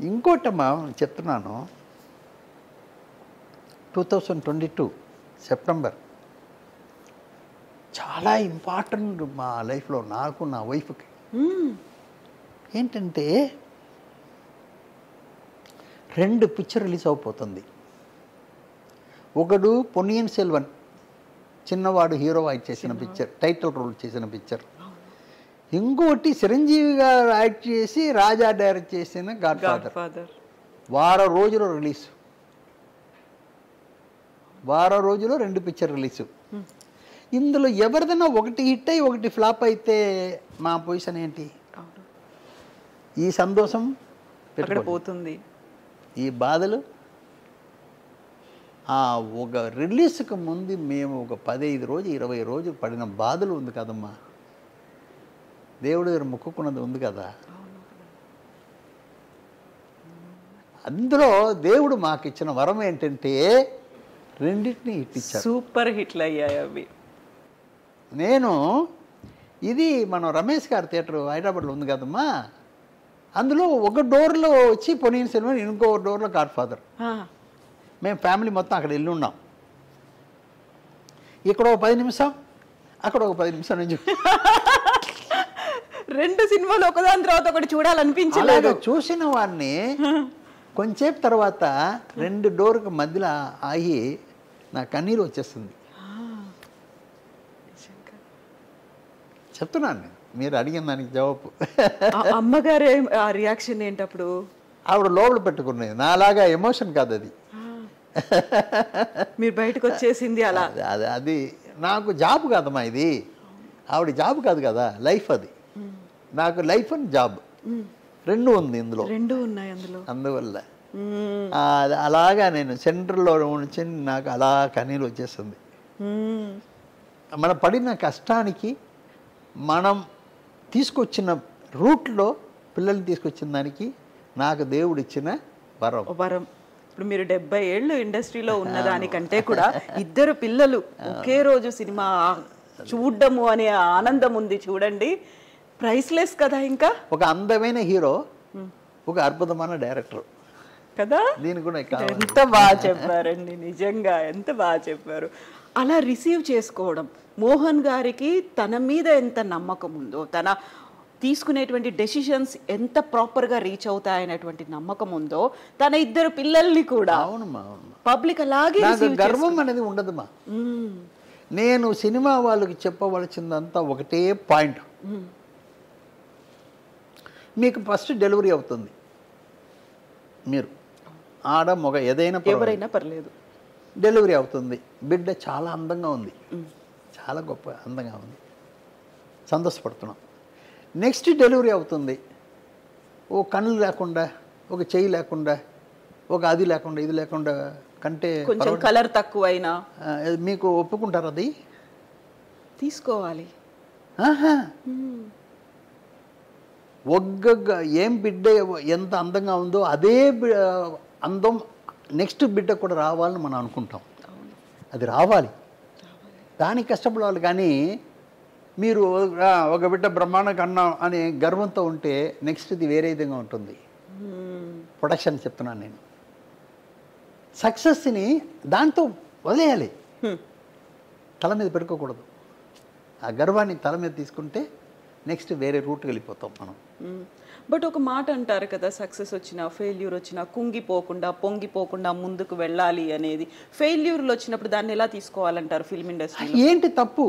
ఇంకోటమ్మా చెప్తున్నాను, 2022 సెప్టెంబర్ చాలా ఇంపార్టెంట్ మా లైఫ్లో, నాకు నా వైఫ్కి. ఏంటంటే 2 పిక్చర్ రిలీజ్ అయిపోతుంది. ఒకడు పొన్నియిన్ సెల్వన్, చిన్నవాడు హీరో యాక్ట్ చేసిన పిక్చర్, టైటిల్ రోల్ చేసిన పిక్చర్. ఇంకోటి చిరంజీవి గారు యాక్ట్ చేసి రాజా డైరెక్ట్ చేసిన గాడ్ ఫాదర్. వారం రోజులు రిలీజ్, వారం రోజులు 2 పిక్చర్ రిలీజ్. ఇందులో ఎవరిదైనా ఒకటి హిట్ అయ్యి ఒకటి ఫ్లాప్ అయితే మా పొజిషన్ ఏంటి? ఈ సంతోషం పోతుంది, ఈ బాధలు. ఒక రిలీజ్కి ముందు మేము ఒక 15 రోజులు 20 రోజులు పడిన బాధలు ఉంది కదమ్మా. దేవుడు గారు మొక్కుకున్నది ఉంది కదా. అందులో దేవుడు మాకు ఇచ్చిన వరం ఏంటంటే 2 హిట్ ఇచ్చాడు. సూపర్ హిట్లు అయ్యాయి అవి. నేను ఇది మనం రమేష్ గారి థియేటర్ హైదరాబాద్లో ఉంది కదమ్మా, అందులో ఒక డోర్లో వచ్చి పొన్నియిన్ సెల్వన్, ఇంకో డోర్లో గాడ్ ఫాదర్. మేము ఫ్యామిలీ మొత్తం అక్కడ వెళ్ళి ఉన్నాం. ఇక్కడ ఒక 10 నిమిషం, అక్కడ ఒక 10 నిమిషం నుంచి 2 సినిమాలు ఒకదాని తర్వాత ఒకటి చూడాలనిపించలేదు. చూసిన వాడిని కొంచెంసేపు తర్వాత 2 డోర్కి మధ్యలో ఆగి నా కన్నీరు వచ్చేస్తుంది. చెప్తున్నాను నేను, మీరు అడిగిన దానికి జవాబు. అమ్మగారు రియాక్షన్ ఏంటప్పుడు? ఆవిడ లోపల పెట్టుకునేది, నాలాగా ఎమోషన్ కాదు అది. మీరు బయటకు వచ్చేసింది అలా. అది నాకు జాబ్ కాదమ్మా, ఇది ఆవిడ జాబ్ కాదు కదా, లైఫ్ అది. నాకు లైఫ్ అండ్ జాబ్ 2 ఉంది ఇందులో, 2 ఉన్నాయి అందులో. అందువల్ల అలాగా నేను సెంటర్లో ఉంచి నాకు అలా కన్నీళ్ళు వచ్చేస్తుంది. మనం పడిన కష్టానికి, మనం తీసుకొచ్చిన రూట్లో పిల్లల్ని తీసుకొచ్చిన దానికి నాకు దేవుడు ఇచ్చిన వరం. ఇప్పుడు మీరు 70 ఏళ్ళు ఇండస్ట్రీలో ఉన్నదానికంటే కూడా 2 పిల్లలు ఒకే రోజు సినిమా చూడడము అనే ఆనందం ఉంది చూడండి, ప్రైస్లెస్ కదా. ఇంకా ఒక అందమైన హీరో, ఒక అద్భుతమైన డైరెక్టర్ కదా. దీని కూడా ఎంత బాగా చెప్పారండి, నిజంగా ఎంత బాగా చెప్పారు. అలా రిసీవ్ చేసుకోవడం, మోహన్ గారికి తన మీద ఎంత నమ్మకం ఉందో, తన తీసుకునేటువంటి డెసిషన్స్ ఎంత ప్రాపర్గా రీచ్ అవుతాయనేటువంటి నమ్మకం ఉందో, తన 2 పిల్లల్ని కూడా పబ్లిక్ అలాగే గర్వం అనేది ఉండదుమా. నేను సినిమా వాళ్ళకి చెప్పవలసిందంతా ఒకటే పాయింట్, మీకు ఫస్ట్ డెలివరీ అవుతుంది, మీరు ఆడ మగ ఎవరైనా పర్లేదు, డెలివరీ అవుతుంది. బిడ్డ చాలా అందంగా ఉంది, చాలా గొప్ప అందంగా ఉంది, సంతోషపడుతున్నాం. నెక్స్ట్ డెలివరీ అవుతుంది, ఓ కళ్ళు లేకుండా, ఒక చెయ్యి లేకుండా, ఒక అది లేకుండా, ఇది లేకుండా, కంటే కొంచెం కలర్ తక్కువైనా మీకు ఒప్పుకుంటారు? అది తీసుకోవాలి. ఏం బిడ్డ ఎంత అందంగా ఉందో అదే అందం నెక్స్ట్ బిడ్డ కూడా రావాలని మనం అనుకుంటాం. అది రావాలి, దానికి కష్టపడాలి. కానీ మీరు ఒక బిడ్డ బ్రహ్మాండం కన్నా అనే గర్వంతో ఉంటే నెక్స్ట్ ఇది వేరే విధంగా ఉంటుంది. ప్రొడక్షన్ చెప్తున్నాను నేను. సక్సెస్ని దాంతో వదిలేయాలి, తల మీద పెట్టుకోకూడదు. ఆ గర్వాన్ని తల మీద తీసుకుంటే నెక్స్ట్ వేరే రూట్కి వెళ్ళిపోతాం మనం. బట్ ఒక మాట అంటారు కదా, సక్సెస్ వచ్చినా ఫెయిల్యూర్ వచ్చినా కుంగిపోకుండా పొంగిపోకుండా ముందుకు వెళ్ళాలి అనేది. ఫెయిల్యూర్లు వచ్చినప్పుడు దాన్ని ఎలా తీసుకోవాలంటారు ఫిల్మ్ ఇండస్ట్రీ? ఏంటి తప్పు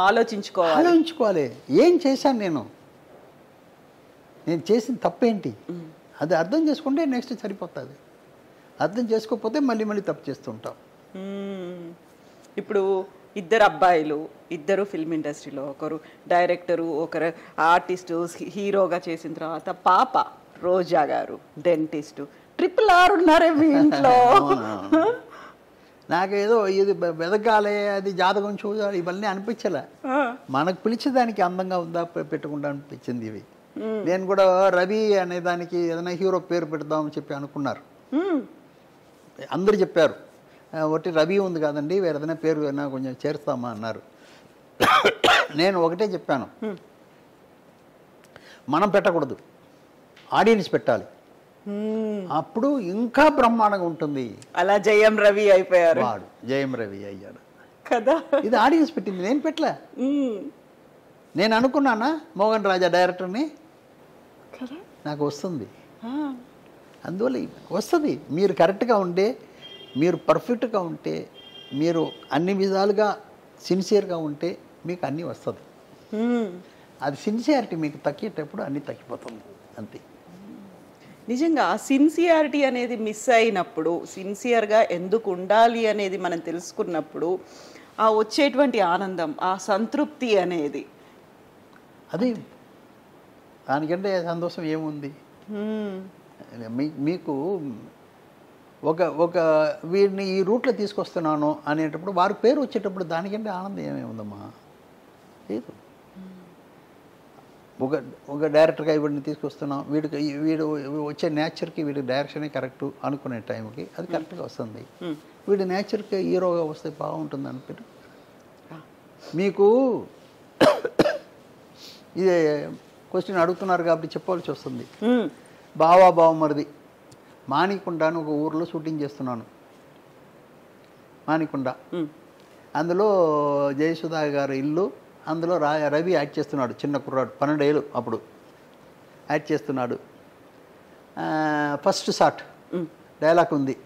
ఆలోచించుకోవాలి. ఏం చేశాను నేను? నేను చేసిన తప్పేంటి, అది అర్థం చేసుకుంటే నెక్స్ట్ సరిపోతుంది. అర్థం చేసుకోకపోతే మళ్ళీ మళ్ళీ తప్పు చేస్తుంటాం. ఇప్పుడు ఇద్దరు అబ్బాయిలు, ఇద్దరు ఫిల్మ్ ఇండస్ట్రీలో, ఒకరు డైరెక్టరు, ఒకరు ఆర్టిస్టు, హీరోగా చేసిన తర్వాత పాప రోజా గారు డెంటిస్టు, RRR ఉన్నారే మీ ఇంట్లో. నాకేదో ఇది వెదగాలే, అది జాతకం చూడాలి, ఇవన్నీ అనిపించలే. మనకు పిలిచేదానికి అందంగా ఉందా పెట్టకుండా అనిపించింది ఇవి. నేను కూడా రవి అనే దానికి ఏదైనా హీరో పేరు పెడదామని చెప్పి అనుకున్నారు. అందరు చెప్పారు ఒకటి రవి ఉంది కాదండి, వేరే ఏదైనా పేరు అయినా కొంచెం చేరుస్తామా అన్నారు. నేను ఒకటే చెప్పాను, మనం పెట్టకూడదు, ఆడియన్స్ పెట్టాలి, అప్పుడు ఇంకా బ్రహ్మాండంగా ఉంటుంది. అలా జయం రవి అయిపోయారు. వాడు జయం రవి అయ్యాడు కదా. ఇది ఆడియన్స్ పెట్టింది, నేను పెట్టలే. నేను అనుకున్నానా మోహన్ రాజా డైరెక్టర్ని, నాకు వస్తుంది. అందువల్ల వస్తుంది. మీరు కరెక్ట్గా ఉంటే, మీరు పర్ఫెక్ట్గా ఉంటే, మీరు అన్ని విధాలుగా సిన్సియర్గా ఉంటే మీకు అన్నీ వస్తుంది. అది సిన్సియారిటీ మీకు తగ్గేటప్పుడు అన్నీ తగ్గిపోతుంది అంతే. నిజంగా సిన్సియారిటీ అనేది మిస్ అయినప్పుడు, సిన్సియర్గా ఎందుకు ఉండాలి అనేది మనం తెలుసుకున్నప్పుడు ఆ వచ్చేటువంటి ఆనందం, ఆ సంతృప్తి అనేది, అది దానికంటే సంతోషం ఏముంది. మీకు ఒక వీడిని ఈ రూట్లో తీసుకొస్తున్నాను అనేటప్పుడు వారి పేరు వచ్చేటప్పుడు దానికంటే ఆనందం ఏమేముందమ్మా, లేదు. ఒక డైరెక్టర్గా వీడిని తీసుకొస్తున్నాం, వీడు వచ్చే నేచర్కి వీడి డైరెక్షనే కరెక్ట్ అనుకునే టైంకి అది కరెక్ట్గా వస్తుంది. వీడి నేచర్కి హీరోగా వస్తే బాగుంటుంది అనుకుంటే మీకు ఇదే క్వశ్చన్ అడుగుతున్నారు కాబట్టి చెప్పవలసి వస్తుంది. బావమరిది మాణికొండ అని ఒక ఊర్లో షూటింగ్ చేస్తున్నాను. మాణికొండ, అందులో జయసుధా గారి ఇల్లు, అందులో రవి యాక్ట్ చేస్తున్నాడు. చిన్న కుర్రాడు, 12 ఏళ్ళు అప్పుడు యాక్ట్ చేస్తున్నాడు. ఫస్ట్ షాట్ డైలాగ్ ఉంది.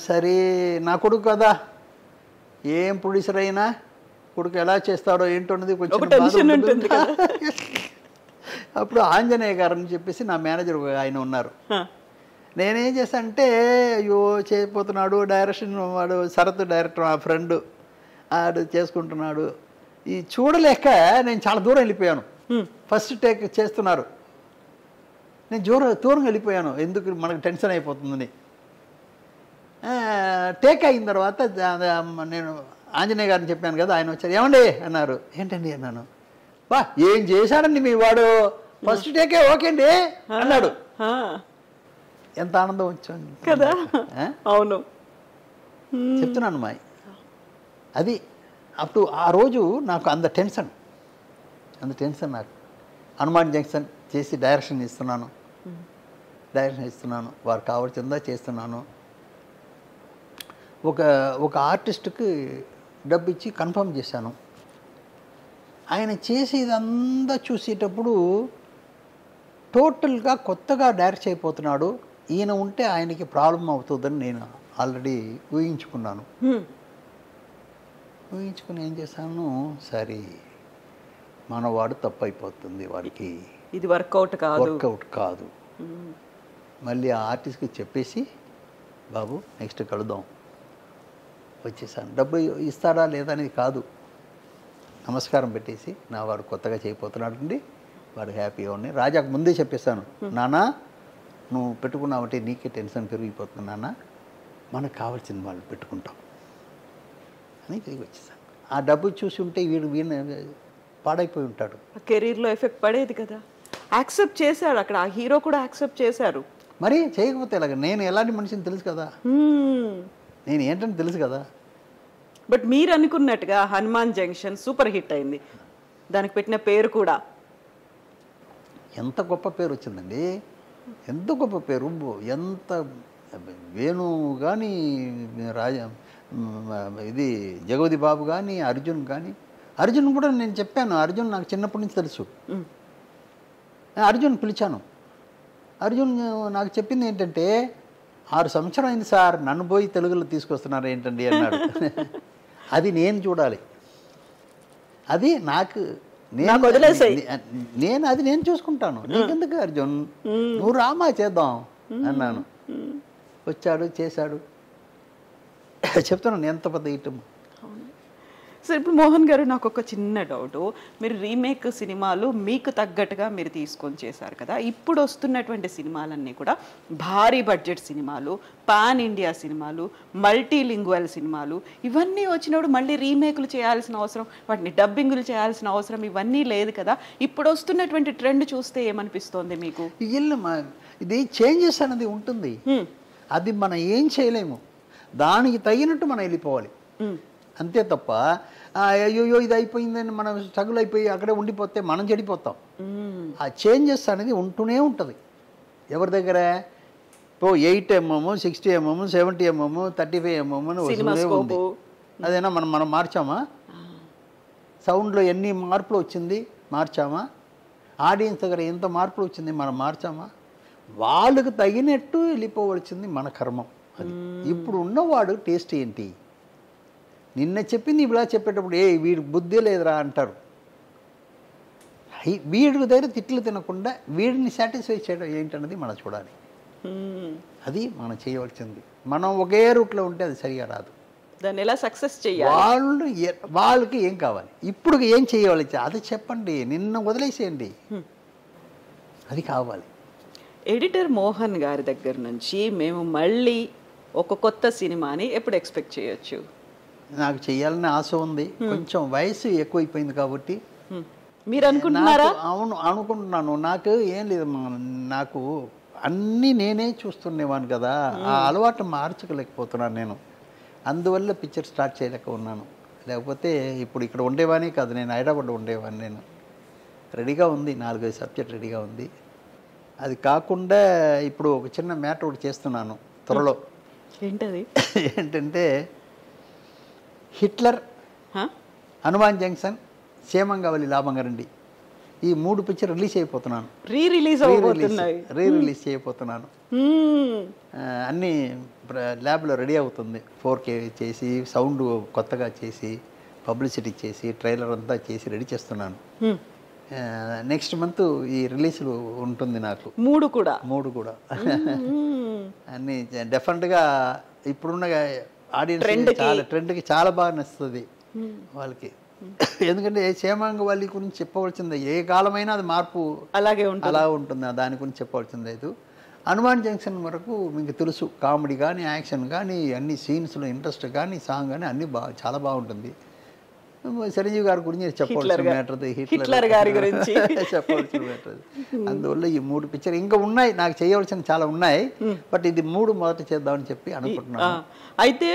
సరే నా కొడుకు కదా, ఏం ప్రొడ్యూసర్ అయినా కొడుకు ఎలా చేస్తాడో ఏంటో అన్నది కొంచెం. అప్పుడు ఆంజనేయ గారు అని చెప్పేసి నా మేనేజర్ ఆయన ఉన్నారు. నేనేం చేశానంటే, అయ్యో చేయకపోతున్నాడు డైరెక్షన్, వాడు శరత్ డైరెక్టర్ మా ఫ్రెండ్, ఆడు చేసుకుంటున్నాడు, ఈ చూడలేక నేను చాలా దూరం వెళ్ళిపోయాను. ఫస్ట్ టేక్ చేస్తున్నారు, నేను దూరం వెళ్ళిపోయాను, ఎందుకు మనకు టెన్షన్ అయిపోతుందని. టేక్ అయిన తర్వాత నేను ఆంజనేయ గారిని చెప్పాను కదా, ఆయన వచ్చారు. ఏమండి అన్నారు. ఏంటండి అన్నాను. బా ఏం చేశాడండి మీ వాడు, ఫస్ట్ టేకే ఓకే అండి అన్నాడు. ఎంత ఆనందం వచ్చాను కదా. అవును, చెప్తున్నాను మాయ్. అది అప్పుడు ఆ రోజు నాకు అంత టెన్షన్ నాకు. హనుమాన్ జంక్షన్ చేసి డైరెక్షన్ ఇస్తున్నాను, వారు కావాల్సిందా చేస్తున్నాను. ఒక ఆర్టిస్ట్కి డబ్బు ఇచ్చి కన్ఫర్మ్ చేశాను. ఆయన చేసేదంతా చూసేటప్పుడు టోటల్గా కొత్తగా డైరెక్ట్ అయిపోతున్నాడు, ఈయన ఉంటే ఆయనకి ప్రాబ్లం అవుతుందని నేను ఆల్రెడీ ఊహించుకున్నాను. ఊహించుకుని ఏం చేశాను, సరే మనవాడు తప్పు అయిపోతుంది, వాడికి ఇది వర్కౌట్ కాదు. మళ్ళీ ఆ ఆర్టిస్ట్కి చెప్పేసి, బాబు నెక్స్ట్ కలుద్దాం వచ్చేసాను. డబ్బు ఇస్తాడా లేదా అనేది కాదు, నమస్కారం పెట్టేసి, నా వాడు కొత్తగా చేయబోతున్నాడు అండి, వాడు హ్యాపీగా ఉన్నాయి. రాజాకు ముందే చెప్పేశాను, నాన్న నువ్వు పెట్టుకున్నావంటే నీకే టెన్షన్ పెరిగిపోతుంది నాన్న, మనకు కావాల్సింది వాళ్ళు పెట్టుకుంటాం అని తిరిగి వచ్చేసాను. ఆ డబ్బు చూసి ఉంటే వీడు పాడైపోయి ఉంటాడు, కెరీర్లో ఎఫెక్ట్ పడేది కదా. యాక్సెప్ట్ చేశాడు అక్కడ, ఆ హీరో కూడా యాక్సెప్ట్ చేశారు. మరి చేయకపోతే ఎలాగ, నేను ఎలాంటి మనిషిని తెలుసు కదా, నేను ఏంటని తెలుసు కదా. బట్ మీరు అనుకున్నట్టుగా హనుమాన్ జంక్షన్ సూపర్ హిట్ అయింది, దానికి పెట్టిన పేరు కూడా ఎంత గొప్ప పేరు వచ్చిందండి, ఎంత గొప్ప పేరు. ఎంత వేణు కానీ, ఇది జగవతి బాబు కానీ, అర్జున్ కూడా నేను చెప్పాను. అర్జున్ నాకు చిన్నప్పటి నుంచి తెలుసు. అర్జున్ పిలిచాను. అర్జున్ నాకు చెప్పింది ఏంటంటే, 6 సంవత్సరం అయింది సార్, నన్ను పోయి తెలుగులో తీసుకొస్తున్నారు ఏంటండి అన్నాడు. అది నేను చూడాలి, అది నాకు నాకు వదిలేసాయి. నేను అది నేను చూసుకుంటాను, నీకెందుకు అర్జున్, నువ్వు రామా చేద్దాం అన్నాను. వచ్చాడు, చేశాడు. చెప్తున్నాను ఎంత పెద్ద ఇటు. సో ఇప్పుడు మోహన్ గారు, నాకు ఒక చిన్న డౌట్. మీరు రీమేక్ సినిమాలు మీకు తగ్గట్టుగా మీరు తీసుకొని చేశారు కదా, ఇప్పుడు వస్తున్నటువంటి సినిమాలన్నీ కూడా భారీ బడ్జెట్ సినిమాలు, పాన్ ఇండియా సినిమాలు, మల్టీలింగ్వల్ సినిమాలు, ఇవన్నీ వచ్చినప్పుడు మళ్ళీ రీమేక్లు చేయాల్సిన అవసరం, వాటిని డబ్బింగ్లు చేయాల్సిన అవసరం ఇవన్నీ లేదు కదా. ఇప్పుడు వస్తున్నటువంటి ట్రెండ్ చూస్తే ఏమనిపిస్తోంది మీకు? ఇది చేంజెస్ అనేది ఉంటుంది, అది మనం ఏం చేయలేము, దానికి తగినట్టు మనం వెళ్ళిపోవాలి అంతే తప్ప అయ్యో ఇది అయిపోయిందని మనం స్ట్రగుల్ అయిపోయి అక్కడే ఉండిపోతే మనం చెడిపోతాం. ఆ చేంజెస్ అనేది ఉంటూనే ఉంటుంది. ఎవరి దగ్గర 8mm, 60mm, 70mm, 35mm వస్తూనే ఉంది. అదేనా మనం మార్చామా? సౌండ్లో ఎన్ని మార్పులు వచ్చింది మార్చామా? ఆడియన్స్ దగ్గర ఎంత మార్పులు వచ్చింది మనం మార్చామా? వాళ్ళకు తగినట్టు వెళ్ళిపోవలసింది మన కర్మం. అది ఇప్పుడు ఉన్నవాడు టేస్ట్ ఏంటి, నిన్న చెప్పింది ఇలా చెప్పేటప్పుడు వీడి బుద్ధి లేదురా అంటారు. వీడి దగ్గర తిట్లు తినకుండా వీడిని సాటిస్ఫై చేయడం ఏంటన్నది మనం చూడాలి. అది మనం చేయవలసింది. మనం ఒకే రూట్లో ఉంటే అది సరిగా రాదు. దాన్ని ఎలా సక్సెస్ చేయాలి, వాళ్ళకి ఏం కావాలి, ఇప్పుడు ఏం చేయవాలి అది చెప్పండి, నిన్న వదిలేసేయండి, అది కావాలి. ఎడిటర్ మోహన్ గారి దగ్గర నుంచి మేము మళ్ళీ ఒక కొత్త సినిమాని ఎప్పుడు ఎక్స్పెక్ట్ చేయొచ్చు? నాకు చేయాలని ఆశ ఉంది, కొంచెం వయసు ఎక్కువైపోయింది కాబట్టి. మీరు అనుకుంటున్నారా? అవును అనుకుంటున్నాను. నాకు ఏం లేదు, నాకు అన్నీ నేనే చూస్తుండేవాను కదా, ఆ అలవాటు మార్చుకోలేకపోతున్నాను నేను. అందువల్ల పిక్చర్ స్టార్ట్ చేయలేక ఉన్నాను. లేకపోతే ఇప్పుడు ఇక్కడ ఉండేవాని కాదు, నేను హైదరాబాద్లో ఉండేవాడిని. నేను రెడీగా ఉంది, 4-5 సబ్జెక్ట్ రెడీగా ఉంది. అది కాకుండా ఇప్పుడు ఒక చిన్న మ్యాటర్ ఒకటి చేస్తున్నాను త్వరలో. ఏంటది? ఏంటంటే హిట్లర్, హనుమాన్ జంక్షన్, క్షేమంగావలి లాభంగారండి, ఈ 3 పిక్చర్ రిలీజ్ అయిపోతున్నాను. రీ రిలీజ్ చేయబోతున్నాను. అన్నీ ల్యాబ్లో రెడీ అవుతుంది. 4K చేసి, సౌండ్ కొత్తగా చేసి, పబ్లిసిటీ చేసి, ట్రైలర్ అంతా చేసి రెడీ చేస్తున్నాను. నెక్స్ట్ మంత్ ఈ రిలీజ్లు ఉంటుంది నాకు. 3 కూడా అన్నీ డెఫినెట్గా ఇప్పుడున్న ఆడియన్స్ ట్రెండ్కి చాలా బాగా నచ్చుతుంది వాళ్ళకి. ఎందుకంటే క్షేమాంగవల్లి గురించి చెప్పవలసిందే, ఏ కాలమైనా అది మార్పు అలా ఉంటుంది, దాని గురించి చెప్పవలసింది లేదు. హనుమాన్ జంక్షన్ వరకు మీకు తెలుసు, కామెడీ కానీ యాక్షన్ కానీ అన్ని సీన్స్లో ఇంట్రెస్ట్ కానీ సాంగ్ కానీ అన్నీ చాలా బాగుంటుంది. చిరంజీవి గారి గురించి చెప్పవలసిన మ్యాటర్, హిట్లర్ గారి గురించి చెప్పవలసిన మ్యాటర్. అందువల్ల ఈ 3 పిక్చర్ ఇంకా ఉన్నాయి, నాకు చేయవలసిన చాలా ఉన్నాయి, బట్ ఇది 3 మొదట చేద్దామని చెప్పి అనుకుంటున్నాను. అయితే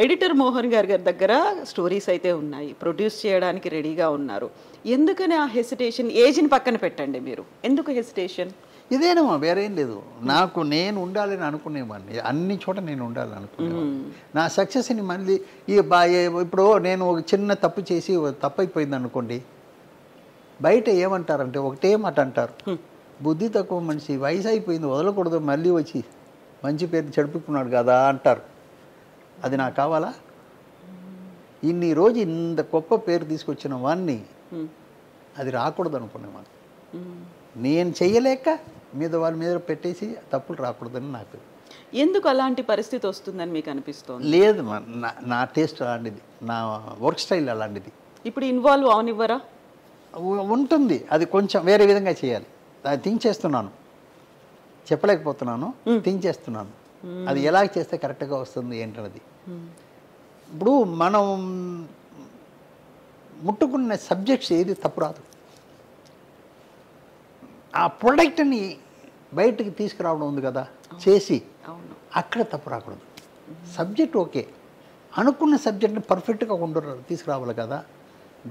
ఎడిటర్ మోహన్ గారి దగ్గర స్టోరీస్ అయితే ఉన్నాయి, ప్రొడ్యూస్ చేయడానికి రెడీగా ఉన్నారు. ఎందుకని ఆ హెసిటేషన్? ఏజ్ని పక్కన పెట్టండి, మీరు ఎందుకు హెసిటేషన్? ఇదేనమ్మా, వేరేం లేదు. నేను ఉండాలని అనుకునేవాడిని, అన్ని చోట నేను ఉండాలని అనుకునేవాడిని. నా సక్సెస్ని మళ్ళీ ఇప్పుడు నేను ఒక చిన్న తప్పు చేసి తప్పు అయిపోయింది అనుకోండి, బయట ఏమంటారంటే ఒకటే మాట అంటారు, బుద్ధి తక్కువ మనిషి, వయసు అయిపోయింది వదలకూడదు, మళ్ళీ వచ్చి మంచి పేరు చెడుపుకున్నాడు కదా అంటారు. అది నాకు కావాలా? ఇన్ని రోజు ఇంత గొప్ప పేరు తీసుకొచ్చిన వాడిని అది రాకూడదు అనుకునేవాడిని. నేను చెయ్యలేక వాళ్ళ మీద పెట్టేసి తప్పులు రాకూడదని నాకు. ఎందుకు అలాంటి పరిస్థితి వస్తుందని మీకు అనిపిస్తుంది? లేదు, నా టేస్ట్ అలాంటిది, నా వర్క్ స్టైల్ అలాంటిది. ఇప్పుడు ఇన్వాల్వ్ అవనివ్వరా? ఉంటుంది, అది కొంచెం వేరే విధంగా చేయాలి. అది థింక్ చేస్తున్నాను, చెప్పలేకపోతున్నాను, థింక్ చేస్తున్నాను. అది ఎలా చేస్తే కరెక్ట్గా వస్తుంది ఏంటన్నది. ఇప్పుడు మనం ముట్టుకున్న సబ్జెక్ట్స్ ఏది తప్పు రాదు, ఆ ప్రొడక్ట్ని బయటకు తీసుకురావడం ఉంది కదా చేసి, అక్కడ తప్పు రాకూడదు. సబ్జెక్ట్ ఓకే, అనుకున్న సబ్జెక్ట్ని పర్ఫెక్ట్గా తీసుకురావాలి కదా,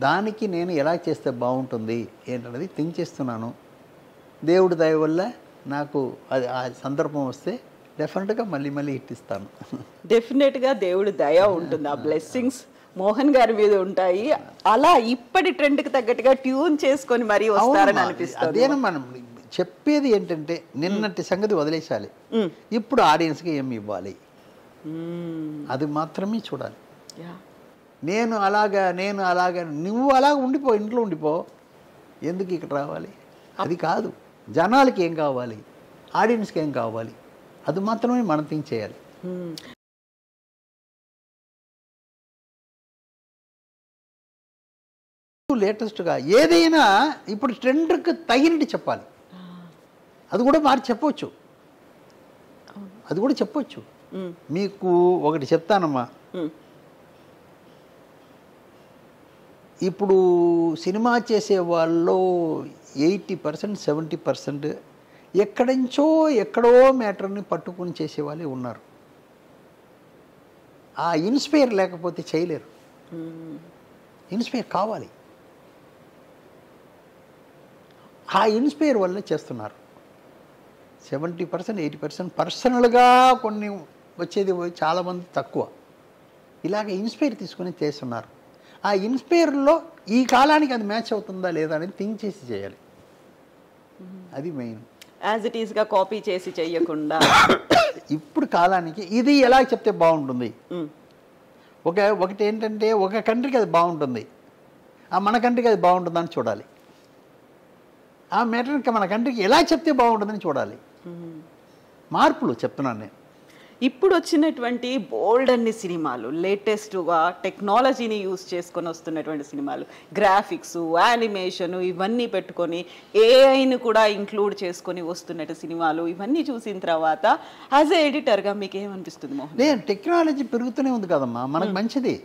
దానికి నేను ఎలా చేస్తే బాగుంటుంది ఏంటన్నది థింక్ చేస్తున్నాను. దేవుడి దయ వల్ల నాకు అది ఆ సందర్భం వస్తే డెఫినెట్గా మళ్ళీ హిట్ ఇస్తాను. డెఫినెట్గా దేవుడి దయ ఉంటుంది, ఆ బ్లెస్సింగ్స్ మోహన్ గారి మీద ఉంటాయి. అలా ఇప్పటి ట్రెండ్కి తగ్గట్టుగా ట్యూన్ చేసుకొని మరీ వస్తారని అనిపిస్తుంది. అదేనా మనం చెప్పేది ఏంటంటే, నిన్నటి సంగతి వదిలేసాలి, ఇప్పుడు ఆడియన్స్కి ఏమి ఇవ్వాలి అది మాత్రమే చూడాలి. నేను అలాగా నువ్వు అలాగ ఉండిపో, ఇంట్లో ఉండిపో, ఎందుకు ఇక్కడ రావాలి? అది కాదు, జనాలకి ఏం కావాలి, ఆడియన్స్కి ఏం కావాలి, అది మాత్రమే మనం థింక్ చేయాలి. లేటెస్ట్గా ఏదైనా ఇప్పుడు ట్రెండ్కి తగినట్టు చెప్పాలి. అది కూడా మార్చి చెప్పవచ్చు, అది కూడా చెప్పవచ్చు. మీకు ఒకటి చెప్తానమ్మా, ఇప్పుడు సినిమా చేసే వాళ్ళు 80% 70% ఎక్కడో మ్యాటర్ని పట్టుకుని చేసేవాళ్ళే ఉన్నారు. ఆ ఇన్స్పైర్ లేకపోతే చేయలేరు. ఇన్స్పైర్ కావాలి. ఆ ఇన్స్పైర్ వల్ల చేస్తున్నారు. 70% 80% పర్సనల్గా కొన్ని వచ్చేది చాలామంది తక్కువ. ఇలాగ ఇన్స్పైర్ తీసుకుని చేస్తున్నారు. ఆ ఇన్స్పైర్లో ఈ కాలానికి అది మ్యాచ్ అవుతుందా లేదా అనేది థింక్ చేసి చేయాలి. అది మెయిన్. యాజ్ ఇట్ ఈస్గా కాపీ చేసి చెయ్యకుండా ఇప్పుడు కాలానికి ఇది ఎలా చెప్తే బాగుంటుంది. ఒకటి ఏంటంటే ఒక కంట్రీకి అది బాగుంటుంది, మన కంట్రీకి అది బాగుంటుందని చూడాలి. ఆ మ్యాటర్కి మన కంట్రీకి ఎలా చెప్తే బాగుంటుందని చూడాలి. మార్పులు చెప్తున్నాను నేను. ఇప్పుడు వచ్చినటువంటి బోల్డ్ అన్ని సినిమాలు లేటెస్ట్గా టెక్నాలజీని యూజ్ చేసుకొని వస్తున్నటువంటి సినిమాలు, గ్రాఫిక్స్, యానిమేషన్ ఇవన్నీ పెట్టుకొని ఏఐని కూడా ఇంక్లూడ్ చేసుకొని వస్తున్నట్టు సినిమాలు ఇవన్నీ చూసిన తర్వాత యాజ్ ఏ ఎడిటర్గా మీకు ఏమనిపిస్తుంది మోహన్? లేదు, టెక్నాలజీ పెరుగుతూనే ఉంది కదమ్మా, మనకు మంచిది.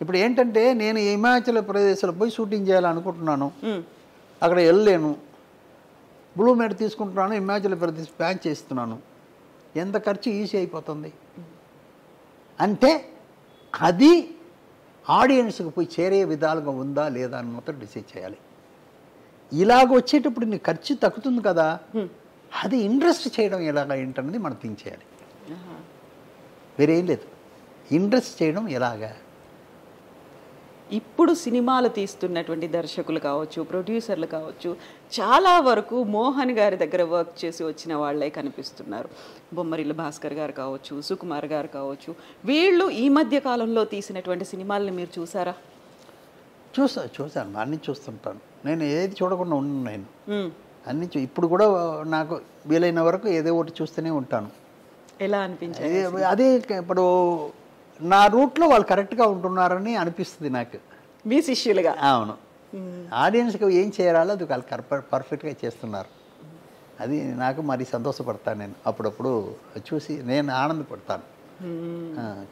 ఇప్పుడు ఏంటంటే నేను హిమాచల్ ప్రదేశ్లో పోయి షూటింగ్ చేయాలనుకుంటున్నాను, అక్కడ వెళ్ళలేను, బ్లూ మ్యాట్ తీసుకుంటున్నాను, హిమాచల్ ప్రదేశ్ ప్యాన్ చేస్తున్నాను, ఎంత ఖర్చు ఈజీ అయిపోతుంది. అంటే అది ఆడియన్స్కి పోయి చేరే విధాలుగా ఉందా లేదా అని మాత్రం డిసైడ్ చేయాలి. ఇలాగ వచ్చేటప్పుడు నీ ఖర్చు తగ్గుతుంది కదా, అది ఇంట్రెస్ట్ చేయడం ఎలాగా ఏంటన్నది మనం థింక్ చేయాలి. వేరేం లేదు, ఇంట్రెస్ట్ చేయడం ఎలాగా. ఇప్పుడు సినిమాలు తీస్తున్నటువంటి దర్శకులు కావచ్చు, ప్రొడ్యూసర్లు కావచ్చు, చాలా వరకు మోహన్ గారి దగ్గర వర్క్ చేసి వచ్చిన వాళ్ళే కనిపిస్తున్నారు. బొమ్మరిల్లు భాస్కర్ గారు కావచ్చు, సుకుమార్ గారు కావచ్చు, వీళ్ళు ఈ మధ్య కాలంలో తీసినటువంటి సినిమాలని మీరు చూసారా? చూశాను, అన్నీ చూస్తుంటాను. నేను ఏది చూడకుండా ఉన్నాను. నేను అన్నీ ఇప్పుడు కూడా నాకు వీలైన వరకు ఏదో ఒకటి చూస్తూనే ఉంటాను. ఎలా అనిపించింది? అదే ఇప్పుడు నా రూట్లో వాళ్ళు కరెక్ట్గా ఉంటున్నారని అనిపిస్తుంది నాకు. మీ శిష్యులుగా? అవును. ఆడియన్స్కి ఏం చేయాలో అది వాళ్ళు పర్ఫెక్ట్గా చేస్తున్నారు. అది నాకు మరి సంతోషపడతాను. నేను అప్పుడప్పుడు చూసి నేను ఆనందపడతాను.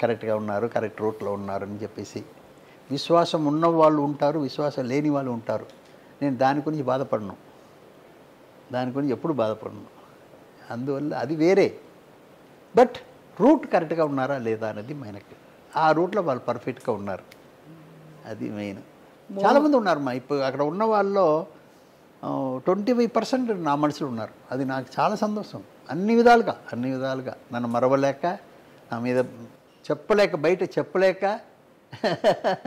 కరెక్ట్గా ఉన్నారు, కరెక్ట్ రూట్లో ఉన్నారు అని చెప్పేసి. విశ్వాసం ఉన్న వాళ్ళు ఉంటారు, విశ్వాసం లేని వాళ్ళు ఉంటారు. నేను దాని గురించి బాధపడను, దాని గురించి ఎప్పుడు బాధపడను. అందువల్ల అది వేరే. బట్ రూట్ కరెక్ట్గా ఉన్నారా లేదా అనేది మనకి, ఆ రూట్లో వాళ్ళు పర్ఫెక్ట్గా ఉన్నారు, అది మెయిన్. చాలామంది ఉన్నారు మా ఇప్పుడు అక్కడ ఉన్న వాళ్ళలో 25% నా మనుషులు ఉన్నారు. అది నాకు చాలా సంతోషం. అన్ని విధాలుగా నన్ను మరవలేక, నా మీద చెప్పలేక, బయట చెప్పలేక,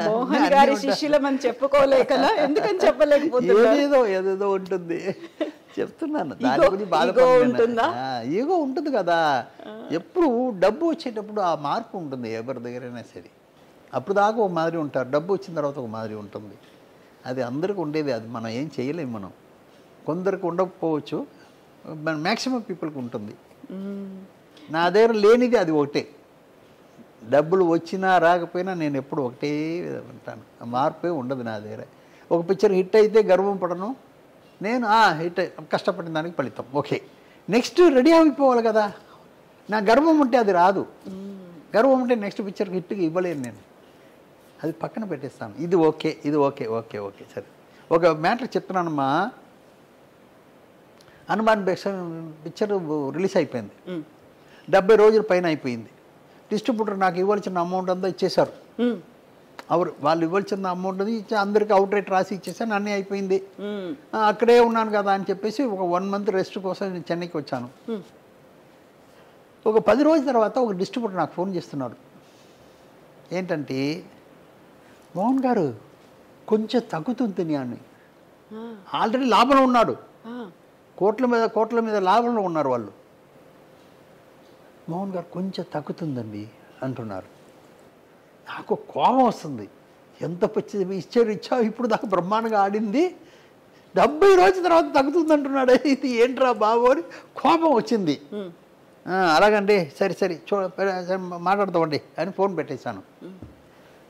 మోహన్ గారి శిష్యులమని చెప్పుకోలేకనా? ఎందుకని చెప్పలేకపోతున్నారు? ఏదేదో ఉంటుంది చెప్తున్నాను. దాని గురించి బాధపడుతున్నా. ఈగో ఉంటుంది కదా, ఎప్పుడు డబ్బు వచ్చేటప్పుడు ఆ మార్పు ఉంటుంది ఎవరి దగ్గరైనా సరే. అప్పుడు దాకా ఒక మాదిరి ఉంటారు, డబ్బు వచ్చిన తర్వాత ఒక మాదిరి ఉంటుంది. అది అందరికీ ఉండేది, అది మనం ఏం చేయలేము. మనం కొందరికి ఉండకపోవచ్చు, మ్యాక్సిమం పీపుల్కి ఉంటుంది. నా దగ్గర లేనిది అది ఒకటే. డబ్బులు వచ్చినా రాకపోయినా నేను ఎప్పుడు ఒకటే ఉంటాను, మార్పే ఉండదు నా దగ్గర. ఒక పిక్చర్ హిట్ అయితే గర్వం పడను నేను, హిట్ కష్టపడిన దానికి ఫలితం ఓకే, నెక్స్ట్ రెడీ అయిపోవాలి కదా. నా గర్వం ఉంటే అది రాదు. గర్వం ఉంటే నెక్స్ట్ పిక్చర్కి హిట్కి ఇవ్వలేను నేను, అది పక్కన పెట్టేస్తాను. ఇది ఓకే, ఇది ఓకే, ఓకే ఓకే సరే. ఒక మ్యాటర్ చెప్తున్నానమ్మా. హనుమాన్ పిక్చర్ రిలీజ్ అయిపోయింది, 70 రోజుల పైన అయిపోయింది. డిస్ట్రిబ్యూటర్ నాకు ఇవ్వాల్సిన అమౌంట్ అంతా ఇచ్చేశారు. వాళ్ళు ఇవ్వాల్సిన అమౌంట్ ఇచ్చి అందరికీ అవుట్ రేట్ రాసి ఇచ్చేసాను, అన్నీ అయిపోయింది. అక్కడే ఉన్నాను కదా అని చెప్పేసి ఒక 1 మంత్ రెస్ట్ కోసం నేను చెన్నైకి వచ్చాను. ఒక 10 రోజుల తర్వాత ఒక డిస్ట్రిబ్యూటర్ నాకు ఫోన్ చేస్తున్నాడు. ఏంటంటే, మోహన్ గారు కొంచెం తగ్గుతుంది అని. ఆల్రెడీ లాభంలో ఉన్నాడు, కోట్ల మీద లాభంలో ఉన్నారు వాళ్ళు. మోహన్ గారు కొంచెం తగ్గుతుందండి అంటున్నారు. నాకు కోపం వస్తుంది. ఎంత ఇచ్చావు, ఇప్పుడు దాకా బ్రహ్మాండంగా ఆడింది, 70 రోజుల తర్వాత తగ్గుతుంది అంటున్నాడు. ఇది ఏంట్రా బాబు అని కోపం వచ్చింది. అలాగండి సరే సరే మాట్లాడతామండి అని ఫోన్ పెట్టేశాను.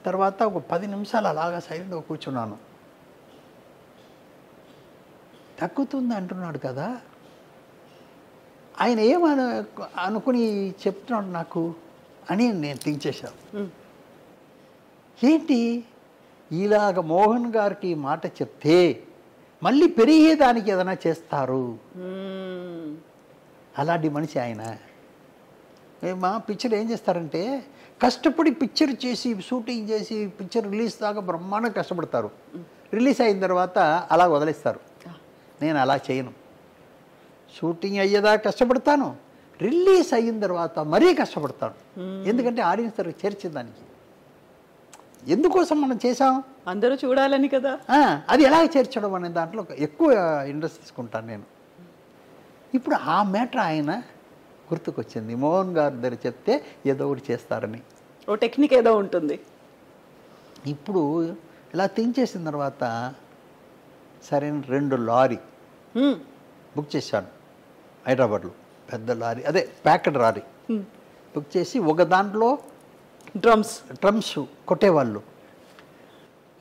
తర్వాత ఒక 10 నిమిషాలు అలాగా సైలెంట్గా కూర్చున్నాను. తగ్గుతుంది అంటున్నాడు కదా, ఆయన ఏమని అనుకుని చెప్తున్నాడు నాకు అని నేను థింక్ చేశాను. ఏంటి ఇలాగ మోహన్ గారికి మాట చెప్తే మళ్ళీ పెరిగేదానికి ఏదైనా చేస్తారు, అలాంటి మనిషి ఆయన. మా పిక్చర్ ఏం చేస్తారంటే కష్టపడి పిక్చర్ చేసి షూటింగ్ చేసి పిక్చర్ రిలీజ్ దాకా బ్రహ్మాండంగా కష్టపడతారు. రిలీజ్ అయిన తర్వాత అలా వదిలేస్తారు. నేను అలా చేయను. షూటింగ్ అయ్యేదాకా కష్టపడతాను, రిలీజ్ అయిన తర్వాత మరీ కష్టపడతాను. ఎందుకంటే ఆడియన్స్ దగ్గర చేర్చేదానికి. ఎందుకోసం మనం చేసాం, అందరూ చూడాలని కదా. అది ఎలా చేర్చడం అనే దాంట్లో ఎక్కువ ఇంట్రెస్ట్ తీసుకుంటాను నేను. ఇప్పుడు ఆ మ్యాటర్ ఆయన గుర్తుకొచ్చింది. మోహన్ గారి దగ్గర చెప్తే ఏదో ఒకటి చేస్తారని. ఓ టెక్నిక్ ఏదో ఉంటుంది. ఇప్పుడు ఇలా థింక్ చేసిన తర్వాత సరైన 2 లారీ బుక్ చేశాను హైదరాబాద్లో. పెద్ద లారీ, అదే ప్యాకెట్ లారీ బుక్ చేసి ఒక దాంట్లో డ్రమ్స్ కొట్టేవాళ్ళు.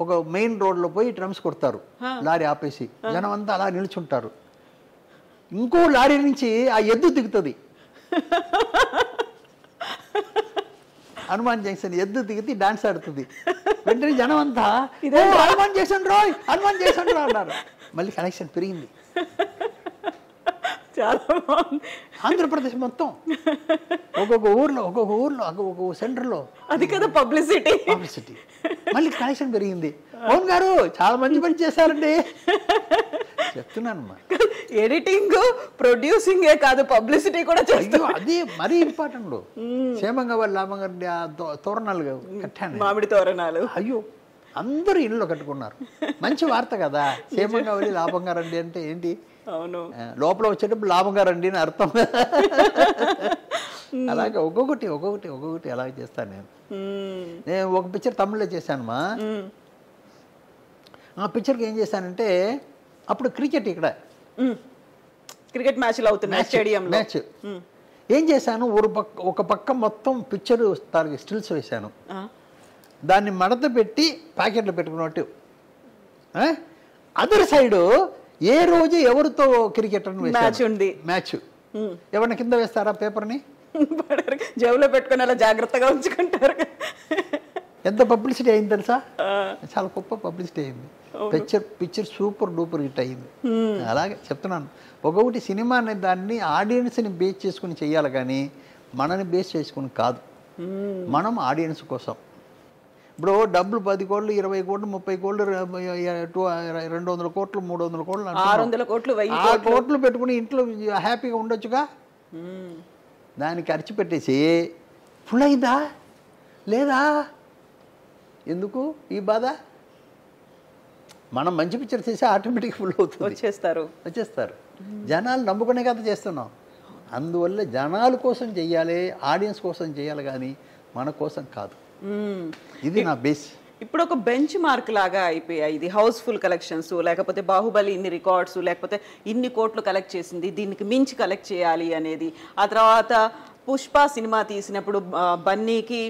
ఒక మెయిన్ రోడ్లో పోయి డ్రమ్స్ కొడతారు, లారీ ఆపేసి జనం అంతా అలా నిల్చుంటారు. ఇంకో లారీ నుంచి ఆ ఎద్దు దిగుతుంది. హనుమాన్ జంక్షన్ ఎద్దు దిగితే డాన్స్ ఆడుతుంది. వెంటనే జనం అంతా హనుమాన్ జంక్షన్ రోయ్ హనుమాన్ జంక్షన్ రో అన్నారు. మళ్ళీ కనెక్షన్ పెరిగింది. చాలా బాగుంది. ఆంధ్రప్రదేశ్ మొత్తం ఒక్కొక్క ఊర్లో ఒక్కొక్క సెంటర్లో అది కదా పబ్లిసిటీ. మళ్ళీ కనెక్షన్ పెరిగింది. మోహన్ గారు చాలా మంచి పని చేశారండి చెప్తున్నాను. ఎడిటింగ్ ప్రొడ్యూసింగ్ కాదు, పబ్లిసిటీ కూడా చేస్తాం. అది మరీ ఇంపార్టెంట్. క్షేమంగా వాళ్ళు లాభంగా తోరణాలు కట్టాను, మామిడి తోరణాలు. అయ్యో అందరూ ఇళ్ళు కట్టుకున్నారు. మంచి వార్త కదా. క్షేమంగా వెళ్ళి లాభంగా రండి అంటే ఏంటి, అవును, లోపల వచ్చేటప్పుడు లాభంగా రండి అని అర్థం. అలాగే ఒక్కొక్కటి అలాగే చేస్తాను నేను. నేను ఒక పిక్చర్ తమిళ్లో చేశానమ్మా. ఆ పిక్చర్కి ఏం చేశానంటే అప్పుడు క్రికెట్ ఇక్కడ క్రికెట్ మ్యాచ్లు అవుతున్నాయి స్టేడియంలో. మ్యాచ్ ఏం చేశాను, ఒక పక్క మొత్తం పిక్చర్ దానికి స్టిల్స్ వేశాను. దాన్ని మడత పెట్టి ప్యాకెట్లో పెట్టుకున్నట్టు. అదర్ సైడు ఏ రోజు ఎవరితో క్రికెట్ మ్యాచ్ ఉంది, మ్యాచ్ ఎవరిని కింద వేస్తారా పేపర్ని, జేబులో పెట్టుకుని అలా జాగ్రత్తగా ఉంచుకుంటారు. ఎంత పబ్లిసిటీ అయింది తెలుసా, చాలా గొప్ప పబ్లిసిటీ అయింది. పిక్చర్ సూపర్ డూపర్ హిట్ అయింది. అలాగే చెప్తున్నాను, ఒక్కొక్కటి సినిమా అనే దాన్ని ఆడియన్స్ని బేస్ చేసుకుని చెయ్యాలి కానీ మనని బేస్ చేసుకుని కాదు. మనం ఆడియన్స్ కోసం. ఇప్పుడు డబ్బులు 10 కోట్లు 20 కోట్లు 30 కోట్లు 200 కోట్లు 300 కోట్లు 600 కోట్లు 1000 కోట్లు పెట్టుకుని ఇంట్లో హ్యాపీగా ఉండొచ్చుగా. దాన్ని ఖర్చు పెట్టేసి ఫుల్ అయిందా లేదా, ఎందుకు ఈ బాధ? మనం మంచి పిక్చర్ చేసి ఆటోమేటిక్ ఫుల్ అవుతుంది, వచ్చేస్తారు. జనాలు నమ్ముకునే కదా చేస్తున్నాం. అందువల్ల జనాల కోసం చెయ్యాలి, ఆడియన్స్ కోసం చేయాలి కానీ మన కోసం కాదు. ఇది నా బేస్. ఇప్పుడు ఒక బెంచ్ మార్క్ లాగా అయిపోయాయి ఇది. హౌస్ఫుల్ కలెక్షన్స్, లేకపోతే బాహుబలి ఇన్ని రికార్డ్స్, లేకపోతే ఇన్ని కోట్లు కలెక్ట్ చేసింది, దీనికి మించి కలెక్ట్ చేయాలి అనేది. ఆ తర్వాత పుష్ప సినిమా తీసినప్పుడు బన్నీకి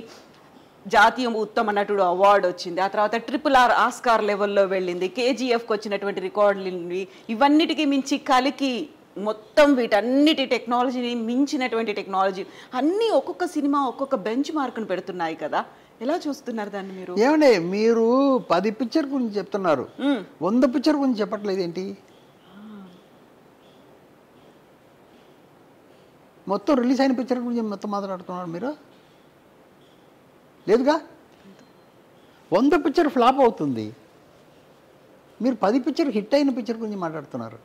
జాతీయ ఉత్తమ నటుడు అవార్డు వచ్చింది. ఆ తర్వాత RRR ఆస్కార్ లెవెల్లో వెళ్ళింది. KGFకి వచ్చినటువంటి రికార్డులు ఇవన్నిటికీ మించి కలికి మొత్తం వీటన్నిటి టెక్నాలజీని మించినటువంటి టెక్నాలజీ అన్నీ ఒక్కొక్క సినిమా ఒక్కొక్క బెంచ్ మార్క్ను పెడుతున్నాయి కదా. ఎలా చూస్తున్నారు దాన్ని మీరు? ఏమండి మీరు 10 పిక్చర్ గురించి చెప్తున్నారు, 100 పిక్చర్ గురించి చెప్పట్లేదు ఏంటి? మొత్తం రిలీజ్ అయిన పిక్చర్ గురించి మొత్తం మాట్లాడుతున్నారు మీరు, లేదుగా. 100 పిక్చర్ ఫ్లాప్ అవుతుంది, మీరు 10 పిక్చర్ హిట్ అయిన పిక్చర్ గురించి మాట్లాడుతున్నారు.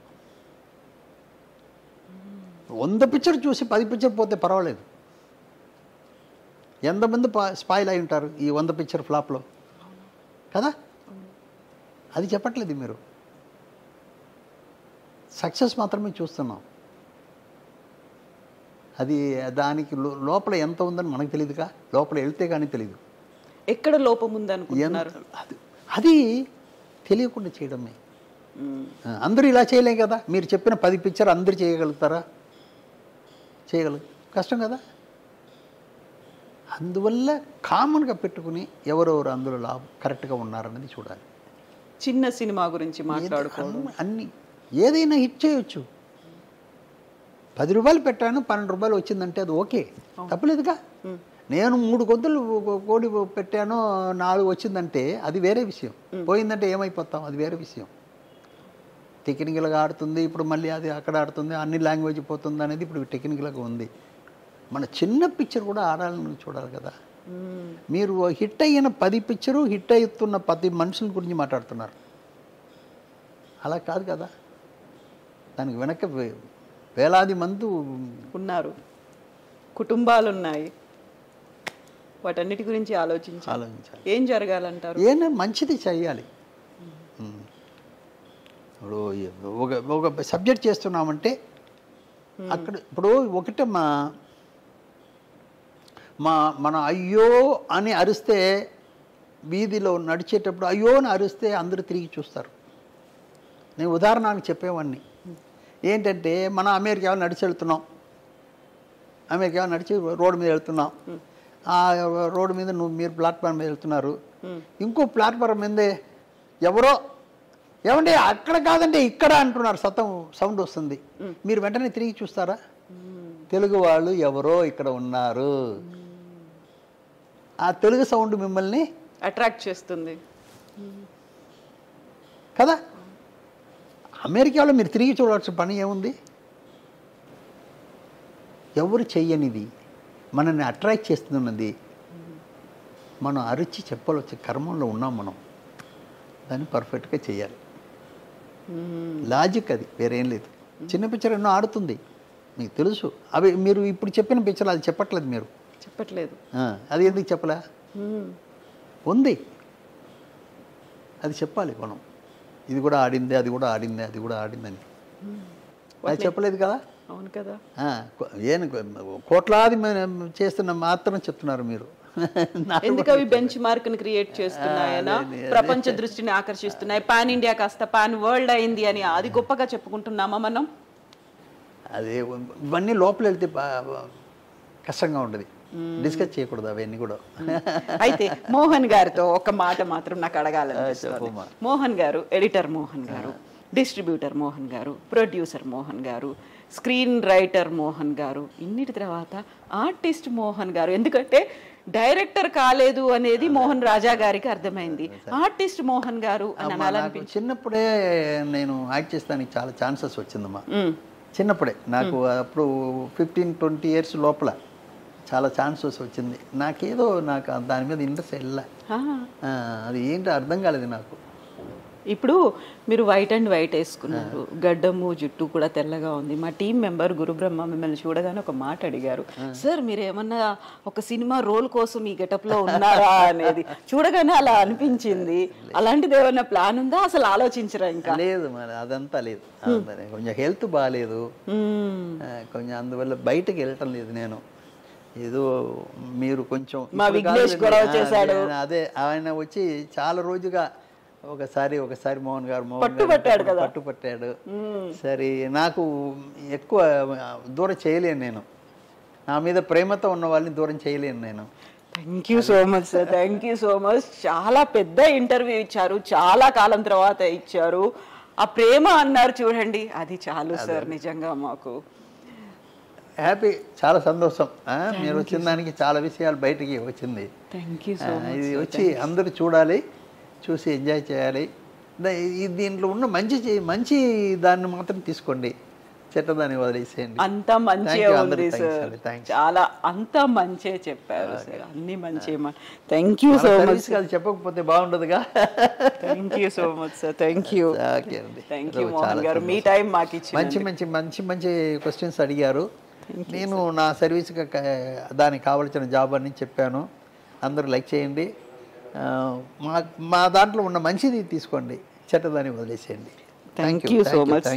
100 పిక్చర్ చూసి 10 పిక్చర్ పోతే పర్వాలేదు. ఎంతమంది స్పాయిల్ అయి ఉంటారు ఈ 100 పిక్చర్ ఫ్లాప్లో కదా. అది చెప్పట్లేదు మీరు, సక్సెస్ మాత్రమే చూస్తున్నాం. అది దానికి లోపల ఎంత ఉందని మనకు తెలియదుగా, లోపల వెళ్తే కానీ తెలియదు ఎక్కడ లోపం ఉందనుకుంటున్నారు. అది తెలియకుండా చేయడమే. అందరూ ఇలా చేయలేం కదా. మీరు చెప్పిన 10 పిక్చర్ అందరూ చేయగలుగుతారా? కష్టం కదా. అందువల్ల కామన్గా పెట్టుకుని ఎవరెవరు అందులో కరెక్ట్గా ఉన్నారన్నది చూడాలి. చిన్న సినిమా గురించి మాట్లాడుకోవడం, అన్ని ఏదైనా హిట్ చేయొచ్చు. 10 రూపాయలు పెట్టాను, 12 రూపాయలు వచ్చిందంటే అది ఓకే, తప్పలేదుగా. నేను 3 గొంతులు కోడి పెట్టాను, 4 వచ్చిందంటే అది వేరే విషయం. పోయిందంటే ఏమైపోతాం, అది వేరే విషయం. టెక్నికల్గా ఆడుతుంది, ఇప్పుడు మళ్ళీ అది అక్కడ ఆడుతుంది, అన్ని లాంగ్వేజ్ పోతుంది అనేది ఇప్పుడు టెక్నికల్గా ఉంది. మన చిన్న పిక్చర్ కూడా ఆడాలని చూడాలి కదా. మీరు హిట్ అయిన 10 పిక్చరు హిట్ అవుతున్న 10 మనుషుల గురించి మాట్లాడుతున్నారు. అలా కాదు కదా. దానికి వెనక వేలాది మంది ఉన్నారు, కుటుంబాలు ఉన్నాయి. వాటన్నిటి గురించి ఆలోచించాలి. ఏం జరగాలంటారు? ఏమైనా మంచిది చెయ్యాలి. ఇప్పుడు ఒక సబ్జెక్ట్ చేస్తున్నామంటే అక్కడ ఇప్పుడు ఒకటే మన అయ్యో అని అరిస్తే, వీధిలో నడిచేటప్పుడు అయ్యో అని అరిస్తే అందరూ తిరిగి చూస్తారు. నేను ఉదాహరణకు చెప్పేవాడిని ఏంటంటే, మనం అమెరికా నడిచి వెళ్తున్నాం, రోడ్డు మీద వెళ్తున్నాం. ఆ రోడ్డు మీద మీరు ప్లాట్ఫామ్ మీద వెళ్తున్నారు, ఇంకో ప్లాట్ఫామ్ మీదే ఎవరో ఏమంటే అక్కడ కాదంటే ఇక్కడ అంటున్నారు, సౌండ్ వస్తుంది. మీరు వెంటనే తిరిగి చూస్తారా? తెలుగు వాళ్ళు ఎవరో ఇక్కడ ఉన్నారు, ఆ తెలుగు సౌండ్ మిమ్మల్ని అట్రాక్ట్ చేస్తుంది కదా. అమెరికాలో మీరు తిరిగి చూడాల్సిన పని ఏముంది? ఎవరు చెయ్యనిది మనల్ని అట్రాక్ట్ చేస్తున్నది మనం అరిచి చెప్పాల్సిన కర్మంలో ఉన్నాం. మనం దాన్ని పర్ఫెక్ట్గా చేయాలి. లాజిక్ అది, వేరేం లేదు. చిన్న పిక్చర్ ఎన్నో ఆడుతుంది, మీకు తెలుసు. అవి మీరు ఇప్పుడు చెప్పిన పిక్చర్ అది చెప్పట్లేదు, మీరు చెప్పట్లేదు. అది ఎందుకు చెప్పలే? ఉంది, అది చెప్పాలి మనం. ఇది కూడా ఆడిందే, అది కూడా ఆడిందే, అది కూడా ఆడిందని అది చెప్పలేదు కదా. అవును కదా. కోట్లాది చేస్తున్న మాత్రం చెప్తున్నారు మీరు. ఎందుకు అవి బెంచ్ మార్క్ ని క్రియేట్ చేస్తున్నాయనా, ప్రపంచ దృష్టిని ఆకర్షిస్తున్నాయి, పాన్ ఇండియా కాస్త పాన్ వరల్డ్ అయింది అని అది గొప్పగా చెప్పుకుంటున్నామా మనం? అదే ఇవన్నీ లోపల వెళ్తే కష్టంగా ఉంటుంది, డిస్కస్ చేయకూడదు అవన్నీ కూడా. అయితే మోహన్ గారితో ఒక మాట మాత్రం నాకు అడగాలనిపిస్తుంది. మోహన్ గారు, ఎడిటర్ మోహన్ గారు, డిస్ట్రిబ్యూటర్ మోహన్ గారు, ప్రొడ్యూసర్ మోహన్ గారు, స్క్రీన్ రైటర్ మోహన్ గారు, ఇన్నిటి తర్వాత ఆర్టిస్ట్ మోహన్ గారు. ఎందుకంటే డైరెక్టర్ కాలేదు అనేది మోహన్ రాజా గారికి అర్థమైంది. ఆర్టిస్ట్ మోహన్ గారు అని అనాలనిపించింది. చిన్నప్పుడే నేను యాక్ట్ చేస్తానికి చాలా ఛాన్సెస్ వచ్చిందమ్మా. చిన్నప్పుడే నాకు అప్పుడు 15-20 ఇయర్స్ లోపల చాలా ఛాన్సెస్ వచ్చింది. నాకు దాని మీద ఇంట్రెస్ట్ వెళ్ళా. అది ఏంటో అర్థం కాలేదు నాకు. ఇప్పుడు మీరు వైట్ అండ్ వైట్ వేసుకున్నారు, గడ్డము జుట్టు కూడా తెల్లగా ఉంది. మా టీం మెంబర్ గురుబ్రహ్మ మిమ్మల్ని చూడగానే ఒక మాట అడిగారు, సార్ మీరు ఏమన్నా ఒక సినిమా రోల్ కోసం ఈ గెటప్లో ఉన్నారా అనేది. చూడగానే అలా అనిపించింది. అలాంటిది ఏమన్నా ప్లాన్ ఉందా, అసలు ఆలోచించరా? ఇంకా లేదు, మరి అదంతా లేదు. కొంచెం హెల్త్ బాగాలేదు, కొంచెం అందువల్ల బయటకు వెళ్ళటం లేదు. నేను ఏదో మీరు కొంచెం మా విఘ్నేష్ గొడవ చేశాడు, అదే ఆయన వచ్చి చాలా రోజుగా ఒకసారి మోహన్ గారు పట్టుపట్టాడు. సరే, నాకు ఎక్కువ దూరం చేయలేను, నేను నా మీద ప్రేమతో ఉన్న వాళ్ళని దూరం చేయలేను నేను. Thank you so much sir, thank you so much. చాలా పెద్ద ఇంటర్వ్యూ ఇచ్చారు, చాలా కాలం తర్వాత ఇచ్చారు. ఆ ప్రేమ అన్నారు చూడండి, అది చాలు సార్. నిజంగా మాకు హ్యాపీ, చాలా సంతోషం. మీరు వచ్చిన దానికి చాలా విషయాలు బయటికి వచ్చింది. Thank you so much. ఇది వచ్చి అందరూ చూడాలి, చూసి ఎంజాయ్ చేయాలి. దీంట్లో ఉన్న మంచి దాన్ని మాత్రం తీసుకోండి, చెడ్డదాన్ని వదిలేసేయండి. అంత మంచిగా ఉంది సార్, చాలా అంత మంచిగా చెప్పారు సార్, అన్ని మంచి. Thank you so much. అది చెప్పకపోతే బాగుండదుగా. Thank you so much sir, thank you. Thank you Mohan garu, మీ టైం మాకు ఇచ్చి మంచి క్వశ్చన్స్ అడిగారు. నేను నా సర్వీస్గా దానికి కావలసిన జాబ్ అని చెప్పాను. అందరూ లైక్ చేయండి, మా దాంట్లో ఉన్న మంచిది తీసుకోండి, చెడ్డదాన్ని వదిలేసేయండి. Thank you so much.